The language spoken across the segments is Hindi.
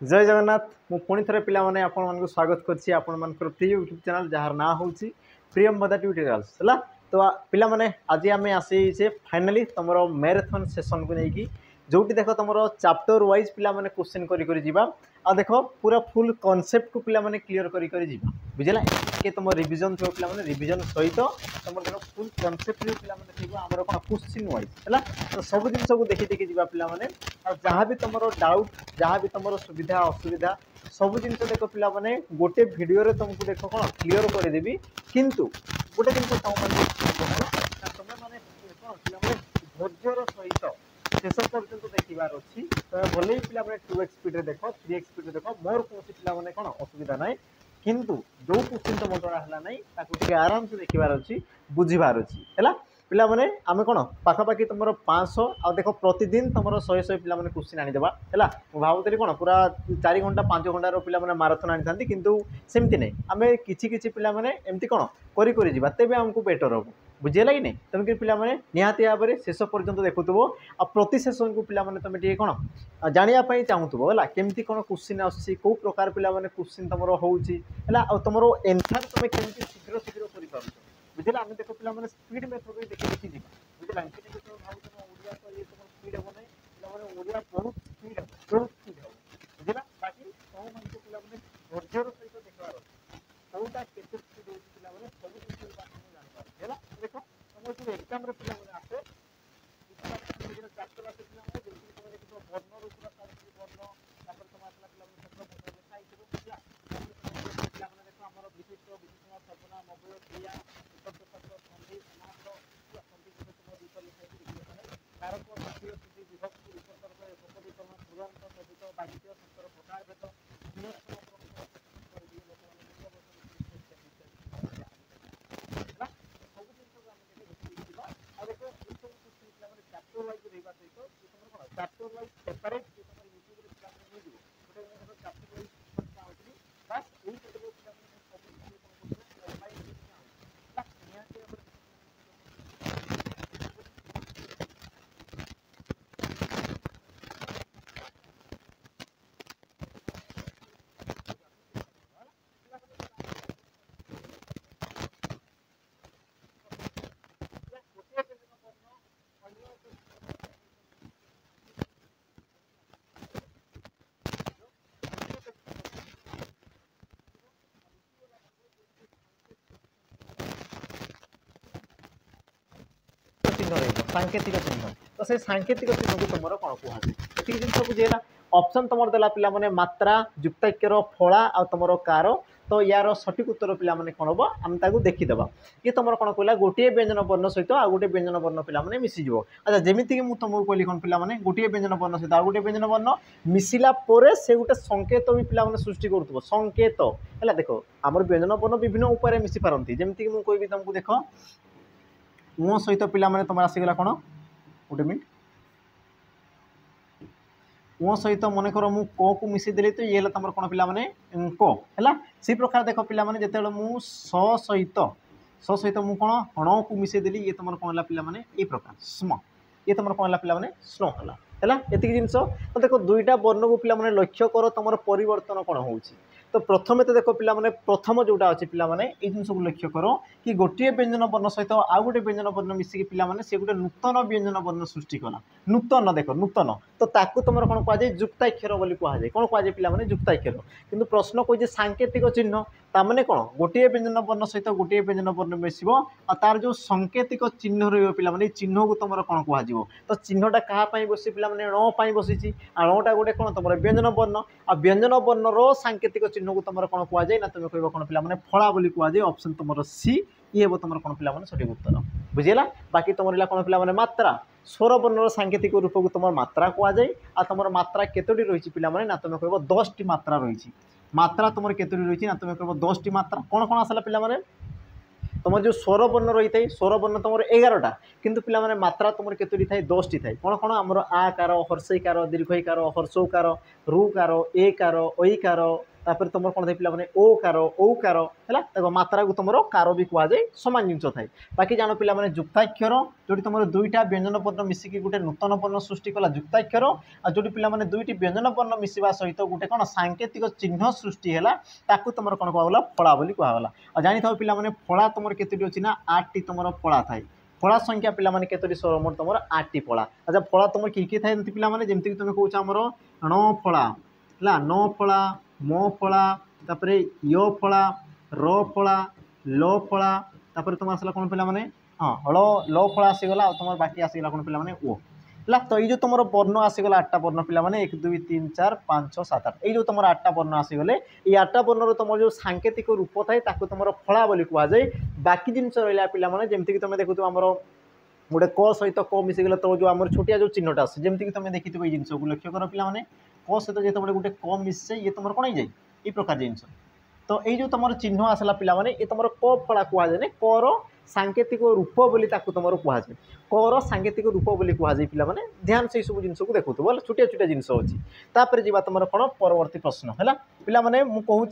जय जगन्नाथ मु पुणी थे पिला माने आपण मानक स्वागत करछि आपण मानकर प्रिय यूट्यूब चैनल जार ना होछि प्रियम मदा ट्यूटोरियल्स हला। तो पिला माने आज आमे आसी छे फाइनली तमरो मैराथन सेशन को नेकी जोटी देखो तमरो चैप्टर वाइज पिला माने क्वेश्चन करी करी जीवा आ देखो पूरा फुल कांसेप्ट को पिला माने क्लियर करी करी जीवा बुझला के तुम रिवीजन थो पिला माने रिवीजन सहित तुम देखो फुल कांसेप्ट रे पिला माने थीबो हमर कोन क्वेश्चन वाइज हला। तो सब दिन सब देखि देखि जीवा पिला माने आ जहां भी तमरो डाउट जहां भी तमरो सुविधा असुविधा सब जिनस देखो पिला माने गोटे वीडियो रे तुमको देखो कोन क्लियर कर देबी किंतु गोटे दिन तुम माने कोन पिला माने धैर्यर सहित शेष पर्यंत देखिबार अच्छी तो भले पिला माने 2x स्पीड रे देखो 3x स्पीड रे देखो मोर कोन पिला माने कोन असुविधा नाही किंतु जो क्वेश्चन तो मोटरा हला नाही ताको टिके आराम से देखिबार अच्छी बुझिबार अच्छी हला। पिला माने आमे कोन पाखापाखि तुमरो 500 आ देखो प्रतिदिन तुमरो 100 पिला माने क्वेश्चन आनी देबा हला। मु भाबुतली कोन पूरा 4 घंटा 5 घंटा रो पिला माने मैराथन आनी थांती किंतु सेमति नै आमे किछि किछि पिला माने एमति कोन करी करी जिबा तेबे हमकु बेटर हो बुझेला कि नहीं तुम कि पिला माने निहाती भाव में शेष पर्यंत देखुथबो आ प्रति सेशन को पिला माने तुम टिके कोन जानिया पई चाहूथबो हला केमति कोन क्वेश्चन आसी को प्रकार पिला माने क्वेश्चन तमरो होउची हला आ तमरो आंसर तुम केमति शीघ्र शीघ्र करि पारुछ बुझेला। आमे देखो पिला माने स्पीड मेथड रे देखि देखि जिबा बुझेला कि देखो भाव तुम ओडिया तो ये तुम स्पीड हो नै पिला माने ओडिया बहुत स्पीड हो बुझेला। बाकी तो मन को पिला माने धैर्यर सहित देखबार कोटा केते स्पीड हो पिला माने सब किछि बात जान पार हैला। देखो तुम जो एग्जाम रे पिला माने आसे इतना चैप्टर आसे पिला माने जल्दी तुम देखो वर्ण रो पूरा सारी वर्ण तापर तुम आसला पिला माने सब वर्ण लिखा है तो पिला माने देखो हमर विशिष्ट विशेषण सर्वनाम अव्यय क्रिया विकल्प शब्द संधि समास संधि को तुम विकल्प लिखा है कारक शब्द स्थिति विभक्ति विकल्प उपविकरण तुरंत सहित वाक्य सूत्र प्रकार भेद चैप्टर वाइज सेपरेट यूट्यूब रे क्लास मिल जिवो गोटे चैप्टर वाइज चाहूली बस एही वीडियो पिला सब सांकेतिक चिन्ह तो से सांकेतिक चिन्ह को तुम कौन कहते जिन बुझेगा ऑप्शन तुम देला पिला माने मात्रा युक्ताक्षर फला आ तुम कार तो यार सठिक उत्तर पिला माने कौन हम आम ताकू देखीदे ये तुम कौन कहला गोटे व्यंजन वर्ण सहित आ गोटे व्यंजन वर्ण पिला माने मिसीज। अच्छा जमीक तुमको कहली कौन पिला माने गोटे व्यंजन वर्ण सहित आ गोटे व्यंजन वर्ण मिसिला पोरे से गोटे संकेत भी पिला माने सृष्टि करुथबो संकेत है। देखो आमर व्यंजन वर्ण विभिन्न उपाय मिसी पारती जमीक मुझे कहबी तुमको देख ओ सहित पिला माने तुम आसीगला कौन गोटे मिनट ओ सहित मन कर मु क को मिसेदेली तो ये तुम कौन पिला माने क है से प्रकार देख पिला माने जिते मु सहित मु कौन हण को मिसेदेली ये तुम कौन है पिला माने ये प्रकार स्म ये तुम कौन है पिला माने स्नो है एतिक जिनस। तो देखो दुईटा वर्ण को पिला माने लक्ष्य कर तुम परिवर्तन कौन होउची तो प्रथम तो देखो पिला माने प्रथम जोटा अच्छे पिला माने ये जिन सब लक्ष्य करो कि गोटे व्यंजन वर्ण सहित आउ गोटे व्यंजन वर्ण मिसिकी पिला माने से गोटे नूतन व्यंजन वर्ण सृष्टि कला नूतन देखो नूतन तो ताकू तुम कौन कह जाए युक्ताक्षर बोली कहुए कौन कहुए पिला माने युक्ताक्षर किंतु प्रश्न कहे सांकेतिक चिन्ह ताने कौन गोटे व्यंजन वर्ण सहित गोटे व्यंजन वर्ण मिसब आ तार जो सांकेतिक चिन्ह रही पिला माने चिन्ह को तुम कौन कह तो चिन्हटा क्या बस पिला माने ण बसी आ णटा गोटे कौन तुम व्यंजन वर्ण आ व्यंजन वर्ण रो सांकेतिक चिन्ह को तुम कौन कहुए ना तुम कह कौन पिला माने फला बोली कहुए ऑप्शन तुम सी ये हे तुम कौन पिला माने सठिक उत्तर बुझेगा। बाकी तुम रहा कौन पिला माने मात्रा स्वर वर्ण सांकेतिक रूप को तुम मात्रा कहुए आ तुम मात्रा केतोटी रही पिला माने ना तुम कह 10 टी मात्रा रही मात्रा तुम केतोटी रही ना तुम कह 10 टी मात्रा कौन कौन आसला पिला माने तुम जो स्वर वर्ण रही है स्वर वर्ण तुम 11टा किंतु पिला माने मात्रा तुम केतोटी थाए 10 टी थाए कौन कौन आमर आ कार हर्षईकार दीर्घईकार हर्षौकार रुकार ए कार ऐकार तापर तुम कौन थे पे ओकार औकार है देखो मात्रा को तुम कार भी कहुए सामान जिन थाए बाकी जान पे जुक्ताक्षर जो तुम दुईटा व्यंजन वर्ण मिसिकी गोटे नूतन वर्ण सृष्टि कला जुक्ताक्षर आ जो पे दुईटी व्यंजन वर्ण मिसवा सहित गोटे कौन सांकेतिक चिन्ह सृष्टि है तुम कौन कहला फला बोली कहला आ जानी था पे फला तुम के अच्छी ना 8 टी तुम फला थाए फला संख्या पे केतोटी स्वर मोट तुम 8 टी फला अच्छा फला तुम किए थाए पे जमीक तुम कौच आमर ण फला है न फला म फला तापर य फला र फला ल फला तापर तुम आसला कौन पे हाँ ल फला आसीगला तुम बाकी आसीगला कौन पे ओ है तो ये तुम वर्ण आसीगला 8टा वर्ण पे 1 2 3 4 5 6 7 8 ये तुम 8टा वर्ण आसीगले ये 8टा वर्ण तुम जो सांकेतिक रूप थाए तुम फला बोली कहुए बाकी जिन रहा पे जमीक तुम देखु आमर गोटे क सहित क मिसीगले तो जो आम छोटिया जो चिन्हटा आस जमीक तुम देखी ये जिन को लक्ष्य कर पे क सहित जो गोटे क मिसे ये तुम कौन हो ये प्रकार जिनस तो ये तुम चिन्ह आसला पे ये तुम क फला कहुए कर सांकेतिक रूप बोली तुम कहुए कर सांकेतिक रूप बोली कहुए पे ध्यान से सब जिन को देखो बोले छोटिया छोटिया जिन अच्छी तापर जी तुम कौन परवर्ती प्रश्न है पे मुझे कहूँ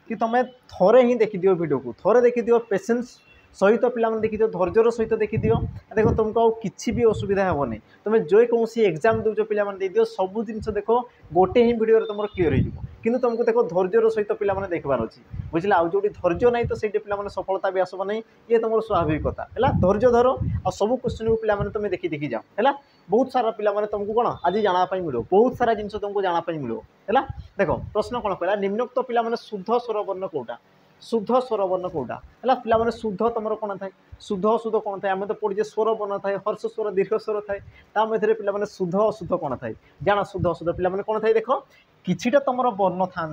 कि तुम थोड़े ही देखी दियो वीडियो को थोड़े देखी दियो पेसेंस सहित पे देखी दियो धैर्यर सहित देखी दियो देख तुमको किसी भी असुविधा हेनी तुम जो कौन एग्जाम दौच पे दियो सब जिन देख गोटे ही वीडियो तुम क्लीयर हो कि तुमको देख धैर्यर सहित पे देखबार अच्छी बुझे आज जो धैर्य ना तो से पे सफलता भी आसब नहीं ये तुम स्वाभाविक कथा है धैर्य धर आ सब क्वेश्चन को पे तुम देखी देखी जाओ है बहुत सारा पे तुमको कौन आज जानापी मिलो बहुत सारा जिन तुमको जानापी मिलो है देख प्रश्न कौन कहला निम्नोक्त पे शुद्ध स्वर वर्ण कौटा शुद्ध स्वर वर्ण कौटा है पे शुद्ध तुम कौन थाए शुद्ध अशुद्ध कौन थाए आम तो पढ़े स्वर वर्ण थाए हर्ष स्वर दीर्घ स्वर थाए मध्य पे शुद्ध अशुद्ध कौन थाए जाना शुद्ध अशुद्ध पे कौन थाए देख किछिटा तुम वर्ण था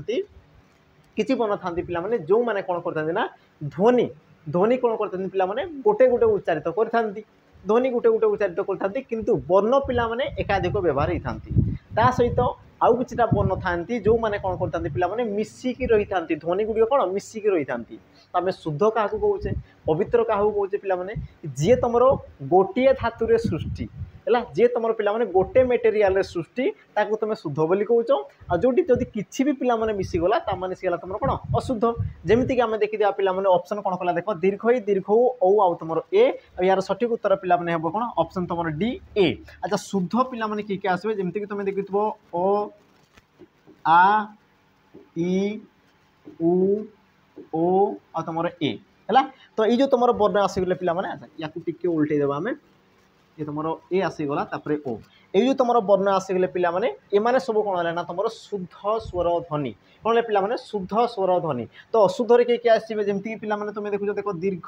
किसी वर्ण था पे जो मैंने कौन करते ना ध्वनि ध्वनि कौन करते पे गोटे गोटे उच्चारित कर ध्वनि गोटे गोटे उच्चारित करते किंतु वर्ण पे एकाधिक व्यवहार होता सहित आउ किछिटा वर्ण था जो मैंने कौन करते पे मिसिकी रही था ध्वनि गुड़िक कौन मिसिकी रही था तो आम शुद्ध क्या कहे पवित्र क्या कहे पे जी तुम गोटे धातु सृष्टि है जी तुम पे गोटे मेटेरियाल सृष्टि तुम शुद्ध बोली कौच आ जो किसी भी पे मिसीगला सीगला तुम कौन अशुद्ध जमीक आम देखी दिया पे ऑप्शन कौन कला देख दीर्घ ई दीर्घ औ आउ तुम ए यार सठिक उत्तर पे हे कौन ऑप्शन तुम डी ए अच्छा शुद्ध पे किए आसवे जमीक तुम देखी ओ आ ई उ ओ आ तुम ए है तो ये जो तुम वर्ण आसीगले पे अच्छा या टिके उल्टे देवा आम ये तुम ए आसीगला ओ ये तुम वर्ण आसीगले पे सब कौन है ना तुम शुद्ध स्वर ध्वनि कौन है पे शुद्ध स्वर ध्वनि तो अशुद्ध किए किए आसवे जमीक पे तुम देखो देख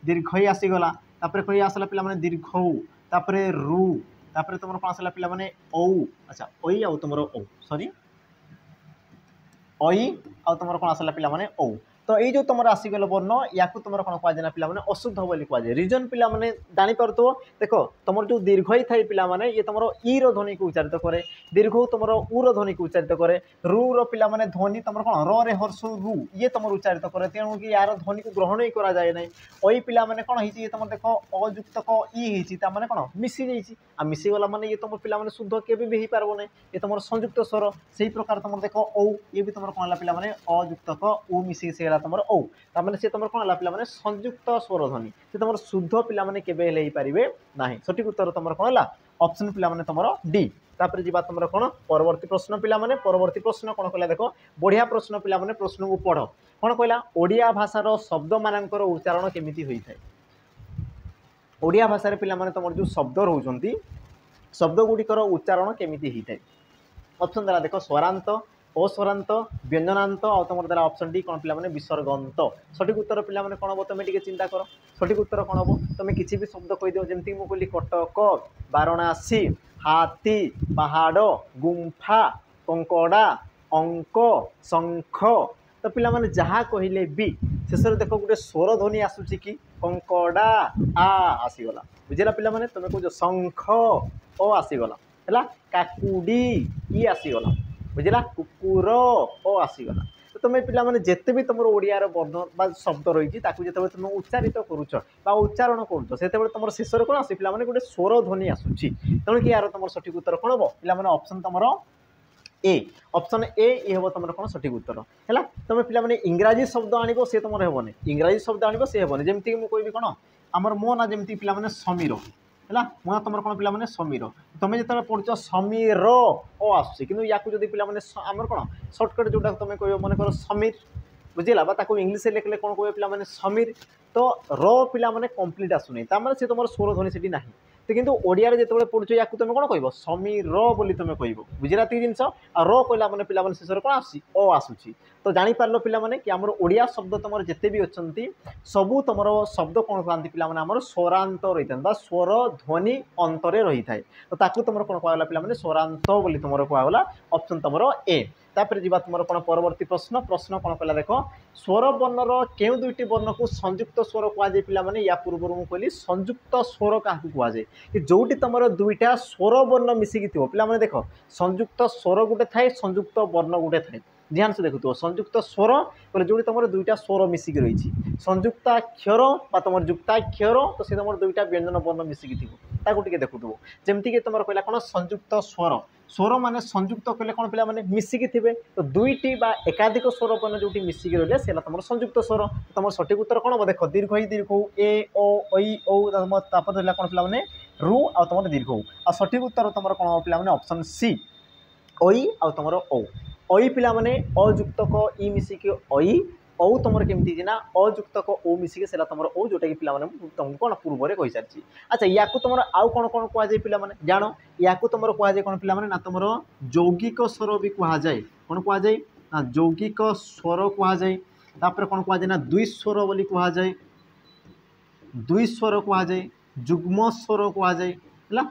दीर्घ ई आसीगला कही आसला पे दीर्घ तापर रु तापर तुम कौन आसला पे औ अच्छा ओई आउ तुम औ सॉरी ओई आउ तुम कौन आसला पे औ तो ये जो तुम आसीगल वर्ण या तुम कौन कहुए ना पे अशुद्ध बोली कहुए रिजन पे जापर देख तुम जो दीर्घ ही थाई पे ये तुम ई ध्वनि को उच्चारित करे दीर्घ तुम उ ध्वनि को उच्चारित करे रु पे ध्वनि तुम कौन रे हर्ष रु ये तुम उच्चारित करे तेणु कि यार ध्वनि को ग्रहण ही करा जाए ना ओई पे कौन है तुम देख अयुक्त क ई कौन मिसी जा मिसीगला माने ये तुम पे शुद्ध के भी पारब ना ये तुम संयुक्त स्वर से प्रकार तुम देख औ ये भी तुम कौन है पे अयुक्त क उ मिसिक से तुम औ तार से तुम कौन है पे संयुक्त स्वर ध्वनि से तुम शुद्ध पे केवे पारे ना सठिक उत्तर तुम कौन है ऑप्शन पे तुम डी तापर जी तुम कौन परवर्ती प्रश्न पे परवर्ती प्रश्न कौन कहला देख बढ़िया प्रश्न पे प्रश्न को पढ़ कौन कहला ओडिया भाषार शब्द मानकर उच्चारण केमिति होइथाय ओडिया भाषा पे तुम जो शब्द रोचंती शब्द गुड़िकर उच्चारण केमिति होइथाय ऑप्शन देला देख स्वरांत अस्वरांत व्यंजनांत आ तुम देला ऑप्शन डी कौन पे विसर्गंत सठिक उत्तर पे कौन हम तुम टे चिंता कर सठिक उत्तर कौन हम तुम किसी भी शब्द कहीदेव जमीक मुझे कहली कटक वाराणसी हाथी पहाड़ गुंफा कंकड़ा अंक शंख तो पे जहाँ कहले भी शेष देख गोटे स्वर ध्वनि आसूची कि कंकड़ा आसीगला बुझेगा पे तुम कह शंख ओ आसीगला है काकुडी ई आसीगला बुझेगा कुकुर ओ आसीगला तो तुम पे जिते भी तुम ओडियार वर्ण शब्द रही जो तुम उच्चारित करुच उच्चारण करुच तुम शेष कौन आस पे गोटे स्वर ध्वनि आसूची तेणु कि यार तुम सठिक उत्तर कौन हम पे ऑप्शन तुम ए ऑप्शन ए ये हम तुम कौन सठिक उत्तर है। तुम पे इंग्राजी शब्द आणव सी तुम हेनी इंग्राजी शब्द आणव सी हेनी जमीक मुझे कौन आमर मो ना जमी पे समीर है मो ना तुम कौन पे समीर तुम जो पढ़ुच समीर ओ आसूँ कि या पे आमर कौन सर्टकट जोटा तुम कह मन कर समीर बुझेगा इंग्लीश लिखले कौन कह पे समीर तो रा पे कम्प्लीट आसुनी सी तुम स्वर ध्वनि से ना तो किंतु ओडिया जो पढ़ुच या तुम कौन कह समीर बोली तुम कह बुझेगा ती जिन रो कहला मैंने पे शेष कौन आसूँ ओ आसूँ तो जापार पे कि आमर ओडिया शब्द तुम जिते भी अच्छा सबू तुम शब्द कौन कहते पे स्वरांत रही था स्वर ध्वनि अंतरे रही है तो ताकू तुम कौन कहला पे स्वरांत बोली तुम कहला ऑप्शन तुम ए तापर जी तुम कौन परवर्ती प्रश्न प्रश्न कौन कहला देख स्वर वर्णर के दुईटी वर्ण को संयुक्त स्वर कहुए पे या पूर्व मुझे कहली संयुक्त स्वर क्या कहुए कि जोटी तुम दुईटा स्वर वर्ण मिसिकी थो पे देख संयुक्त स्वर गोटे थाए संयुक्त वर्ण गोटे थाए ध्यान से देखु संयुक्त स्वर बोले जो तुम दुईटा स्वर मिसिक रही संयुक्ताक्षर तुम युक्ताक्षर तो सी तुम दुईटा व्यंजन वर्ण मिसिकी थोड़ा देखु जमीक तुम कहला कौन संयुक्त स्वर स्वर माने संयुक्त कहले कौन पे मिसिकी थे तो दुईटी बा एकाधिक स्वर वर्ण जो मिसिकी रही है तुम संयुक्त स्वर तुम सठिक उत्तर कौन हम देख दीर्घ ही दीर्घ ए ओ ऐ ओ तापर रहा कौन पे रु आ तुम दीर्घ आ सठिक उत्तर तुम कौन हम पे ऑप्शन सी ऐ आ तुम ओ ऐ पिला माने अयुक्तक इ मिसिकी ऐ औ तुम केमती ना अयुक्तक ओ मिसिकी से तुम ओ जोटा कि पे तुमको कौन पूर्व में कही सारी अच्छा या तुम आउ कौन कौन कहुए पे जान या तुम कहुए कौन पे ना तुम यौगिक स्वर भी कहुए कौन कहुए ना यौगिक स्वर कहुए तापर कौन कहुए ना द्विस्वर बोली कहुए द्विस्वर कहुए जुग्म स्वर कहुए है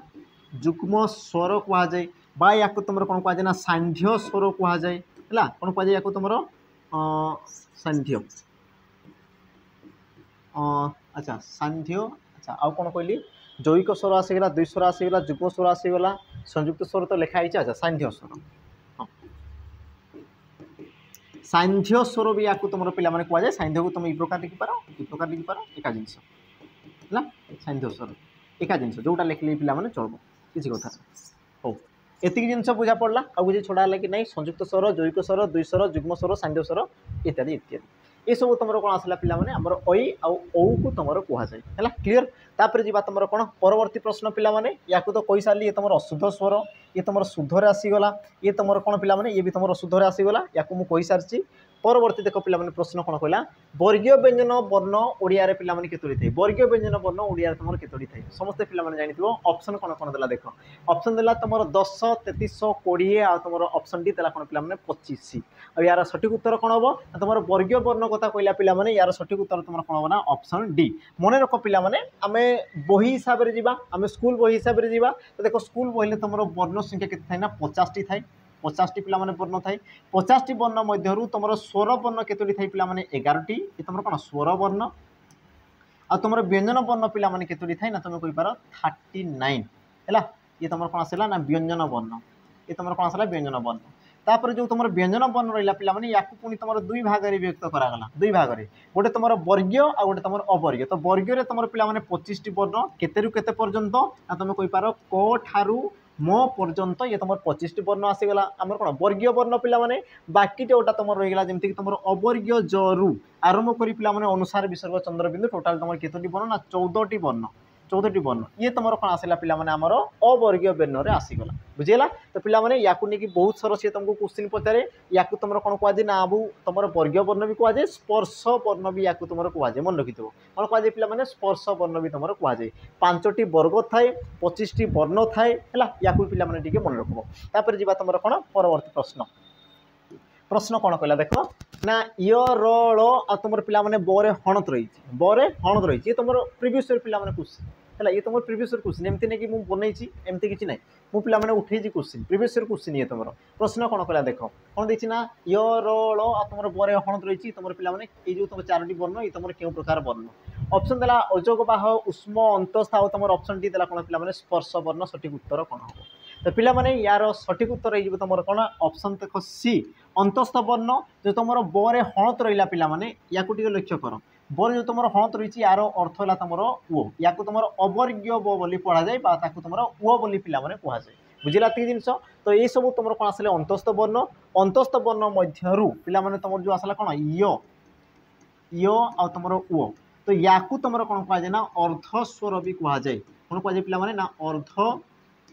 जुग्म स्वर कहुए बा या तुम कौन कहुए ना सांध्य स्वर कहुए है कौन कहुए या तुम सांध्य अच्छा सांध्य अच्छा आउ कौन कहली जैविक स्वर आसीगला द्विस्वर आसीगला जुग्म स्वर आसीगला संयुक्त स्वर तो लिखाई अच्छा सांध्य स्वर हाँ सांध्य स्वर भी या तुम पे कहुए सांध्य को तुम ये प्रकार लिखिपार एका जिनस है सांध्य स्वर एका जिनस जोटा लिखले पे चलो किसी कथा हो एतिक जिनस बुझा पड़ा आउ किसी छड़ा है कि नहीं संयुक्त स्वर जैविक स्वर द्विस्वर जुग्म स्वर सांध्य स्वर इत्यादि इत्यादि ये सब तुम कौन आसला पे आमर ऐ आउ को तुम कहुए है क्लीयर तापर जी तुम कौन परवर्ती प्रश्न पे या तो कही सारी ये तुम अशुद्ध स्वर ये तुम शुद्ध आसीगला ये तुम कौन पे ये भी तुम शुद्ध आसीगला या मुझे सारी परवर्ती देख पे प्रश्न कौन कहला वर्गीय व्यंजन वर्ण ओडिया पे केतोटी थे वर्गीय व्यंजन वर्ण ओडिया तुम केतोटी थे समस्त पे जान ऑप्शन कौन कौन देला देख ऑप्शन देला तुम 10 33 20 आ तुम ऑप्शन डी देला कौन पे 25 और यार सठिक उत्तर कौन हम तुम वर्गीय वर्ण कथा कहला पे यार सठिक उत्तर तुम कौन हम ना ऑप्शन डी मन रख पे आम बही हिसाब से जावा आम स्कूल बही हिसाब से जावा तो देख स्कूल बही तुम वर्ण संख्या के थाए ना 50 टी थाए 50 टी पिला वर्ण थाए 50 टी वर्ण मध्य तुम स्वर वर्ण केतोटी थाए पिला 11 टी ये तुम कौन स्वर वर्ण आ तुम व्यंजन वर्ण पिला केतोटी थाए ना तुम कहींपार 39 है ये तुम कौन आसला ना व्यंजन वर्ण ये तुम कौन आसला व्यंजन वर्ण तापर जो तुम व्यंजन वर्ण रहा पे या पुणी तुम दुई भाग में व्यक्त करागला दुई भाग में गोटे तुम वर्गीय आ गोटे तुम अवर्गीय तो वर्गीय तुम पे 25 टी वर्ण केते पर्यंत ना तुम कहींपार क ठारू म पर्यंत ये तुम 25 टी वर्ण आसीगला आम कौन वर्गीय वर्ण पे बाकी जोटा तुम रहीगला जमीक तुम अवर्गीय जरु आरंभ कर पे अनुसार विसर्ग चंद्रबिंदु टोटाल तुम केतोटी वर्ण ना 14 टी वर्ण 14 टी वर्ण ये तुम कौन आसला पे आमर अवर्गीय वर्ण में आसीगला बुझेगा तो पे या बहुत सर सी तुमको क्वेश्चन पचारे या तुम कौन कहुए ना आबू तुम वर्गीय वर्ण भी कहुए स्पर्श वर्ण भी या तुम कहुए मन रखी कौन कहुए पे स्पर्श वर्ण भी तुम कहुए 5 टी वर्ग थाए 25 टी वर्ण थाए है या पे मन रख तापर जी तुम कौन परवर्ती प्रश्न प्रश्न कौन कहला देख ना इरल आ तुम पे बरे हणत रही बरे हणत रही तुम प्रिवियस पे क्वेश्चन है ये तुम प्रिवियस क्वेश्चन एमती नहीं कि मुझे बनई एमती किसी ना मु पे उठे क्वेश्चन प्रिवियस क्वेश्चन ये तुम प्रश्न कौन कहला देख कौन देखी ना इरल आ तुम बरे हणत रही तुम पे जो तुम 4 टी वर्ण ये तुम क्यों प्रकार वर्ण ऑप्शन देला अजोग बाह उष्म अंतस्था और तुम ऑप्शन टी देला कौन पे स्पर्श वर्ण सठिक उत्तर कौन हम तो पे यार सठिक उत्तर हो तुम कौन ऑप्शन देख सी अंतस्थ वर्ण जो तुम बरे हणत रहा पे या लक्ष्य कर बर जो तुम हणत रही यार अर्थ है तुम ओ या तुम अवर्गीय ब बोली पढ़ा जाए तुम ओ बोली पे कहुए बुझिला ती जिनस। तो ये सब तुम कौन आसले अंतस्थ वर्ण मध्यरु पिला माने तुम जो आसला कौन य आ तुम उ। तो या तुम कौन कहुए ना अर्धस्वर भी कहुए कौन कहुए पिला माने ना अर्ध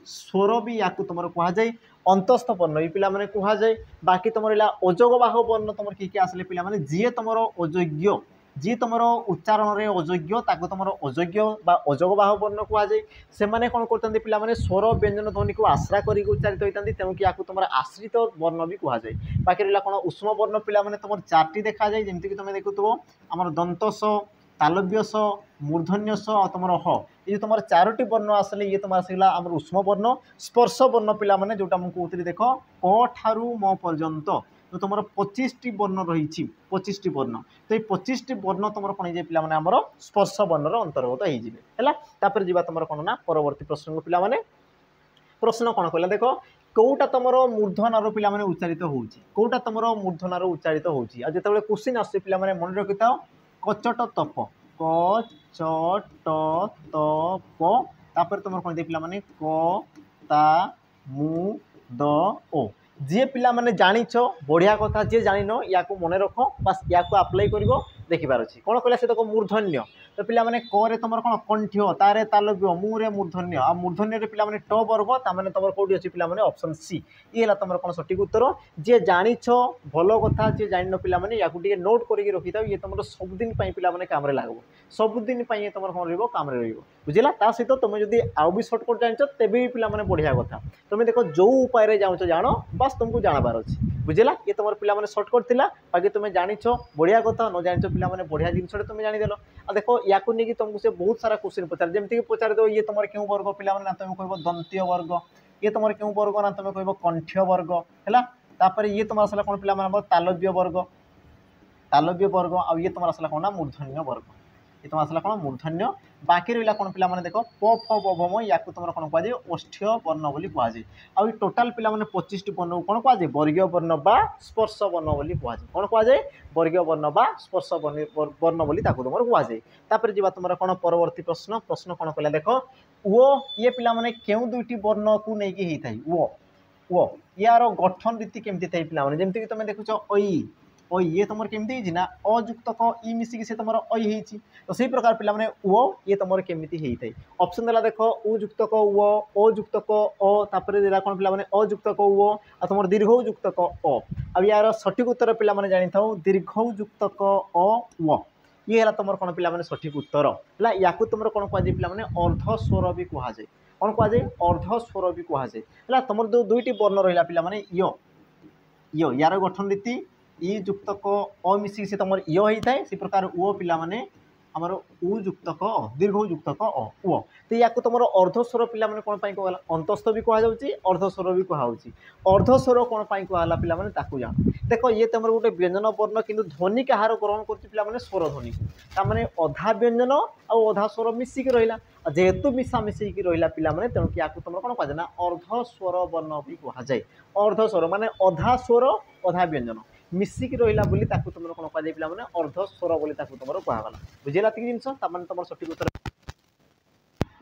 स्वर भी या तुम कहुए अंतस्थ वर्ण भी पिला माने कहुए। बाकी तुम रहा अजोग बाहु वर्ण तुम किए आसले पिला माने जी तुम अयोग्य जी तुम उच्चारण में अयोग्य ताको तुम अयोग्य बा अजोग बाहु वर्ण कहुए से मैंने कौन करते पिला माने स्वर व्यंजन ध्वनि को आश्रा कर उच्चारित होती तेणुक या तुम आश्रित वर्ण भी कहुए। बाकी रहा कौन उष्म वर्ण पिला माने तुम चार्टी देखा जाए जमीक तुम देखुव आम दंतस तालव्यस मूर्धन्यस और तुम ह ये तुम चारोटी वर्ण आसले ये तुम आसला आम उष्म वर्ण। स्पर्श वर्ण पिला माने जोटा मुझे कहते देख क ठारू म पर्यंत तो तुम 25टी वर्ण रही 25टी वर्ण। तो ये 25टी वर्ण तुम कौन हो पिला माने आमर स्पर्श वर्णर अंतर्गत होपर जा तुम कौन ना परवर्ती प्रश्न को पिला माने प्रश्न कौन कहला देख कौटा तुम मूर्धनार पिला माने उच्चारित होउची कौटा तुम मूर्धनार उच्चारित होउची आ जेतेबेले क्वेश्चन आसे पिला माने मन रखिथाओ कचट तप कचट तप तापर तुम कौन दे पिला माने क ता मु द ओ जी पिला माने जानिछ बढ़िया कथा जी जानिन या को मन रख बस या को अप्लाई करिवो देखिबार अछि कोन कहला से देखो मूर्धन्य तो पिला माने क रे तुम कोन कंठ्य तारे तालव्य मु रे मूर्धन्य आ मूर्धन्य रे पिला माने ट वर्ग ता माने तुम कोडी अछि पिला माने ऑप्शन सी ये हला तुम कोन सटीक उत्तर जे जानिछ भलो कथा जे जानिन पिला माने या को टिके नोट करिके रखिता ये तुम सब दिन पई पिला माने काम रे लागबो सब दिन पई तुम कोन रहबो काम रे रहबो बुझिला ता सहित तुम जदी आउ भी शॉर्टकट जानिछ तेबे भी पिला माने बढ़िया कथा तुम देखो जो उपाय रे जाउछ जानो बस तुमको जानबार अछि बुझिला ये तुम पिला माने शॉर्टकट थिला बाकी तुम जानिछ बढ़िया कथा न जानिछ पिला माने बढ़िया जिनस तुम जानि देलो आ देखो या को नेकी तुमको से बहुत सारा क्वेश्चन पचार जेमति कि पचार दो ये तुम क्यों वर्ग पिला माने ना तुम कहबो दंतीय वर्ग ये तुम क्यों वर्ग ना तुम कहबो कंठ्य वर्ग हैला तापर ये तुम आसला कोन पिला माने तालव्य वर्ग आ ये तुम आसला कोन ना मूर्धन्य वर्ग ये तुम आसला कोन मूर्धन्य। बाकी रहा कौन पिला माने देखो प फ ब भ म या तुम कौन कहुए ओष्ठ्य वर्ण बोली कहुए आ टोटाल पिला माने 25टी वर्ण कौन कहुए वर्गीय वर्ण बा स्पर्श वर्ण बोली कहुए कौन कहुए वर्गीय वर्ण बा स्पर्श वर्ण बोली ताको तुम कहुए। तापर जीवा तुम कौन परवर्ती प्रश्न प्रश्न कौन कहला देख वो ये पिला माने केउ दुईटी वर्ण को नेकी हेई थाई वो यार गठन रीति केमती थाई पिला माने जेमति कि तुम देखुछ ओ ये तुम केमती ना अजुक्त क ई मिसिकी से तुम अई हेची तो सही प्रकार पिला माने ओ ये तुम केमती हेई थाई ऑप्शन देला देखो उ जुक्त क ओ ओ जुक्त क ओ तापर देला कोन पिला माने अजुक्त क ओ आ तुम दीर्घ जुक्त क ओ अब यार सठिक उत्तर पिला माने जानि थाओ दीर्घ जुक्त क ओ ये हला तुम कोन पिला माने सठिक उत्तर हला याकू तुम कोन कह पिला माने अर्ध स्वर भी कहा जाय कौन कहुए अर्ध स्वर भी कहुए है तुम जो दुईटी वर्ण रहा पिला माने यो यार गठन रीति ई जुक्त क अ मिसिक से तुम यो होता है से प्रकार ओ पिला माने आमर उ जुक्त क दीर्घ जुक्त क ओ तो या तुम अर्धस्वर पिला माने कौन कहला अंतस्थ भी कह जाउची अर्धस्वर भी कहउची अर्धस्वर कौन कहला पिला माने ताकू जान देखो ये तुम गोटे व्यंजन वर्ण किंतु ध्वनि कहार ग्रहण करछि पिला माने स्वर ध्वनि ता माने अधा व्यंजन आ अधा स्वर मिसिक रहिला जेहेतु मिशा मिसिक रहिला पिला माने तेणु कि याकू तुम कौन कह ना अर्धस्वर वर्ण भी कह जाए अर्धस्वर माने अधा स्वर अधा व्यंजन मिसिक रहिला बोली ताकू तुम कौन कह पिला माने अर्धस्वर बोली ताकू तुम कहगला बुझेला ती जिनस तामाने तुम सठिक उत्तर।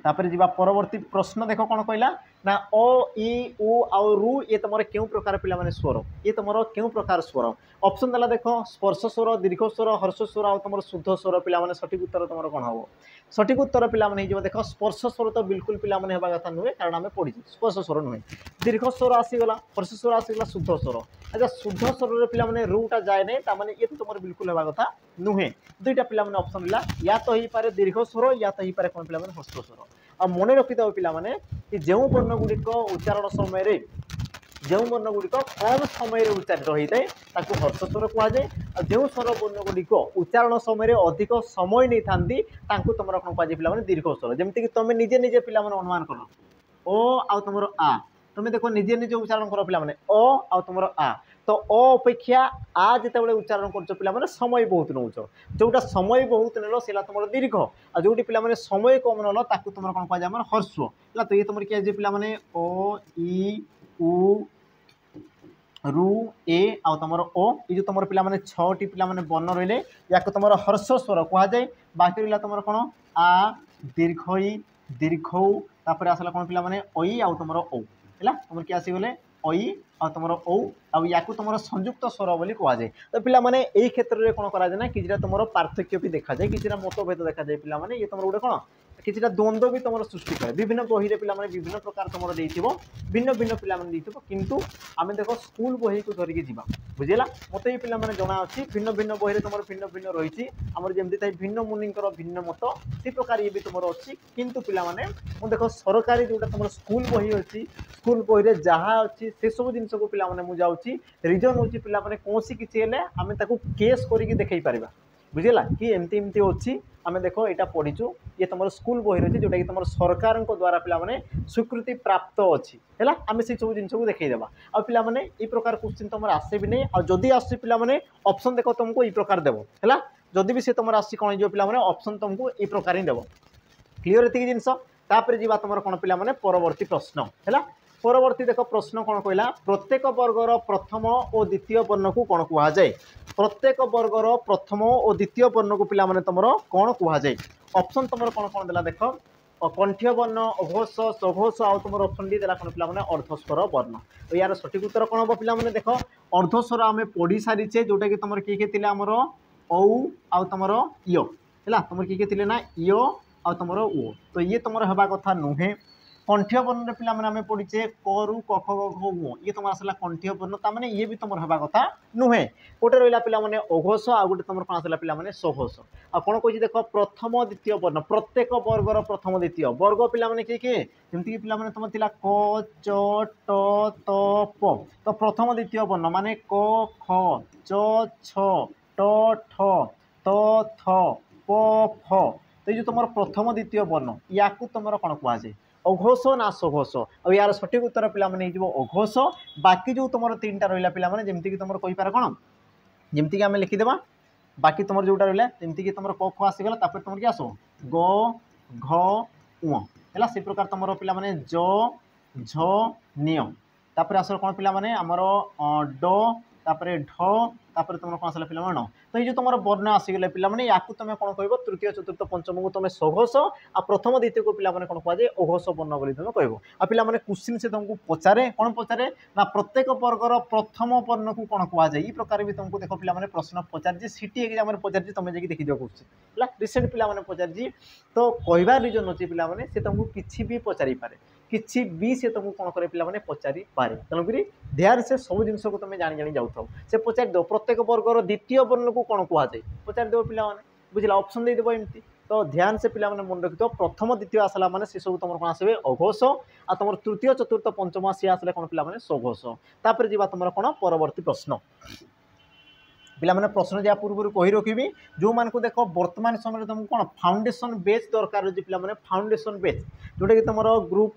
तापर जीवा परवर्ती प्रश्न देख कौन कहला ना ओ ई उ आ रु ये तुम क्यों प्रकार पिला माने स्वर ये तुम क्यों प्रकार स्वर ऑप्शन देला देख स्पर्श स्वर दीर्घ स्वर हर्ष स्वर आ तुम शुद्ध स्वर पिला माने सठिक उत्तर तुम कौन हम सठिक उत्तर पिला माने हो देख स्पर्श स्वर तो बिल्कुल पिला माने हेबा कथा नुहे कारण आम पढ़ी स्पर्श स्वर नुहे दीर्घ स्वर आसीगला हर्ष स्वर आसीगला शुद्ध स्वर अच्छा शुद्ध स्वर पिला माने रुटा जाए नहीं तामाने ये तुम बिल्कुल हेबा कथा नुहे दुईटा पिला माने ऑप्शन मिला या तो ही पारे दीर्घ स्वर या तो ही पारे कौन पिला माने हर्ष स्वर आ मन रखि था पिला माने कि जो वर्ण गुड़िक उच्चारण समय जो वर्ण गुड़िक कम समय उच्चारित होता है ताकू हर्ष स्वर कहुए और जो स्वर वर्ण गुड़िक उच्चारण समय अधिक समय नहीं था तुम कौन कहुए पिला माने दीर्घ स्वर जमीक तुम निजे निजे पिला माने अनुमान कर ओ आ तुम आ तुम देखो निजे निजे उच्चारण कर पिला माने ओ आ तुम आ तो अपेक्षा आ जिते उच्चारण कर पिला माने समय बहुत नौच जोटा समय बहुत नेल से तुम दीर्घ आ जो पिला माने समय कम नल ताकू तुम कौन कहुए हर्ष है तो ये तुम किए पिला माने ओ ई उ रु ए आ तुम ओ ये जो तुम पिला माने 6टी पिला माने वर्ण रहिले या तुम हर्ष स्वर कहुए बाकी रहा तुम कौन आ दीर्घ ई दीर्घ तापर आसला कौन पिला माने ओई आ तुम ओ है तुम किए आसीगले अई आ तुम औ या तुम संयुक्त स्वर बोली कहुए। तो पिला माने यही क्षेत्र में कौन कराए ना कि तुम पार्थक्य भी देखा जाए कि मतभेद देखा जाए पिला माने ये तुम गोटे कौन कि द्वंद्व भी तुम सृष्टि करे विभिन्न बही में पिला विभिन्न प्रकार तुम भिन्न भिन्न पिला किंतु आम देख स्कूल बही को धरिकी जा बुझेगा मत ये पिला जना अच्छी भिन्न भिन्न बही तुम भिन्न भिन्न रही आमर जमी था भिन्न मुनिकर भिन्न मत से प्रकार ये भी तुम अच्छी किंतु पिला देख सरकारी जोटा तुम स्कूल बही अच्छी स्कूल बही में जहाँ अच्छी से सब जिन को पिला मुझे रिजन हूँ पिला कौन किसी आम केस करके देखई पार बुझेगा कि एमती एमती अच्छी आम देख यहाँ पढ़ीचु ये तुम स्कूल बही अच्छी जोटा कि तुम सरकार द्वारा पिला स्वीकृति प्राप्त अच्छी है आम से सब जिन को देखईदेवा आ पे ये प्रकार क्वेश्चन तुम आसे भी नहीं आदि आस पे ऑप्शन देख तुमको ये प्रकार देव है जदि भी सी तुम आसी कौन जो पे ऑप्शन तुमको ये प्रकार ही देव क्लीयर ये जिनस तापर जी तुम कौन पे परवर्ती प्रश्न है परवर्ती देख प्रश्न कौन कहला प्रत्येक वर्गर प्रथम और द्वितीय वर्ण को कौन कहुए प्रत्येक वर्गर प्रथम और द्वितीय वर्ण को पिला तुम कौन कहुए ऑप्शन तुम कौन कौन देला देख कंठ्य वर्ण अघोष सघोष आउ तुम ऑप्शन डी देला कौन पे अर्धस्वर वर्ण। तो यार सठिक उत्तर कौन हम पे देख अर्धस्वर आम पढ़ी सारीचे जोटा कि तुम किए किए आमर औ आउ तुम इो है तुम किए किए ना इो आउ तुम ओ तो ये तुम हवा कथा नुहे कंठ्य वर्ण पिला आम पढ़ीचे करू कख घ ये तुम आसला कंठ्य वर्ण ताने ये भी तुम हवा कथा नुहे गोटे रहा पे अघोष आ गए तुम कौन आसला पे सघोष आ कौन कही देख प्रथम द्वितीय वर्ण प्रत्येक वर्गर प्रथम द्वितीय वर्ग पे किए किए जमीक पे तुम थी क च ट त प तो प्रथम द्वितीय वर्ण माने क ख च छ ट ठ त थ प फ तो ये तुम प्रथम द्वितीय वर्ण या तुम कौन कहुए अघोष ना सघोष और यार सठिक उत्तर पे अघोष बाकी जो तुम तीन टा रहा पे जमीक तुम कहींपार कौन जमीक आम लिखिदेवा बाकी तुम जोटा रहा जमीक तुम क ख आसीगला तुम क्या आस ग घ उ है से प्रकार तुम पे ज झ निय तापर आस कौन पे आमर ड तापर ढ तापर तुम कौन आसला पे न तो ये तुम वर्ण आसीगले पे या तुम कौन कह तृतीय चतुर्थ पंचम को तुम सघोष आ प्रथम द्वितीय को पे कौन कहुए अघोष वर्ण बोली तुम कह आ पे क्वेश्चन से तुमको पचारे कौन पचारे ना प्रत्येक वर्गर प्रथम वर्ण को कौन कहुए ये प्रकार भी तुमको देख पे प्रश्न पचार सीटी एग्जाम पचार तुम जाकि देखी क्वेश्चन है रिसेंट पे पचार तो कहबार रिजन अच्छी पे तुमको किसी भी पचारि पारे किसी भी से तुमको कौन करे पे पचारि पारे तेणुक ध्यान से सब जिन को तुम जानी जानी जाऊ से पचार दो प्रत्येक वर्गर द्वितीय वर्ण को कौन कहुए पचार देव पे बुझला ऑप्शन देदेव एमती तो ध्यान से पिला मन रखिथ प्रथम द्वितीय आसला माने से सब तुम कौन आसबे अघोष आ तुम तृतीय चतुर्थ पंचम सी आसले कौन पे सघोष तापर जी तुम कौन परवर्ती प्रश्न पे प्रश्न जहाँ पूर्व कही रखी जो मान को देख वर्तमान समय तुमको कौन फाउंडेशन बेच दरकार अच्छे पे फाउंडेशन बेच जोटा कि तुम ग्रुप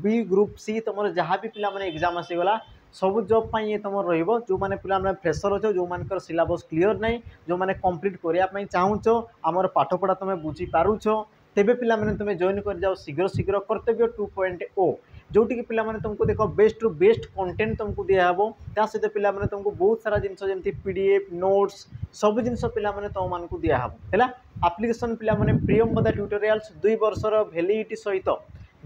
बी ग्रुप सी तुम जहाँ भी पे एग्जाम आसीगला सब जॉब ये तुम रो जो मैंने पे फ्रेशर अच्छे जो मान सिलेबस क्लीयर ना जो मैंने कंप्लीट करने चाहूच आमर पाठपढ़ा तुम बुझी पारुछ तेबे पिला तुम जॉइन कर जाओ शीघ्र शीघ्र कर्तव्य 2.0 जोटि कि पिला तुमको देख बेस्ट रु बेस्ट कंटेंट तुमको दिहब त्या सहित पिला तुमको बहुत सारा जिन जमी पीडीएफ नोट्स सब जिन पिला तुम मानक दिहब है आप्लिकेसन पिला प्रियंवदा ट्यूटोरियल्स 2 वर्षर वैलिडिटी सहित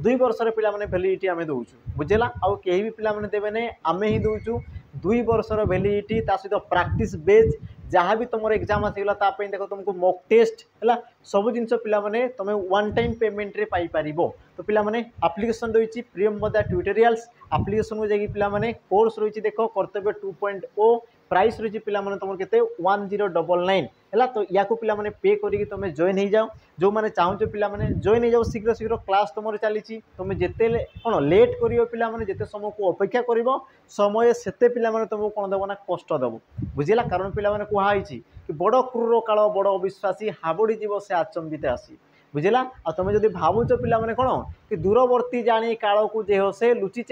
2 वर्षर पिला वैलिडिटी आम दौचु बुझेगा आउ कहीं भी पिला देवे नहीं आम ही दौचु 2 वर्षर वैलिडिटी सहित प्रैक्टिस बेच जहाँ भी तुम एग्जाम आसीगला देख तुमको मॉक टेस्ट है सब जिन पे तुम वन टाइम पेमेंट रे पाई पारिबो तो पिला आप्लिकेसन रही प्रियंवदा ट्यूटोरियल्स आप्लिकेसन को जाकि पिला कोर्स रही देख कर्तव्य 2.0 प्राइस रही पिला तुम के 1099 है तो या पिला पे करके तुम जॉइन हो जाओ जो मैंने चाहूँ पिला जॉइन हो जाओ शीघ्र शीघ्र क्लास तुम चली तुम जिते कौन लेट कर पिला जिते समय को अपेक्षा कर समय से पिला तुमको कौन देव ना कष्ट देव बुझेगा कारण पिला कहुई कि बड़ क्रूर काल बड़ अविश्वासी हाबड़ी जीव से आचंबित आसी बुझेगा आ तुम जब भावुच पिला कौन कि दूरवर्ती जानी काल को जे से लुची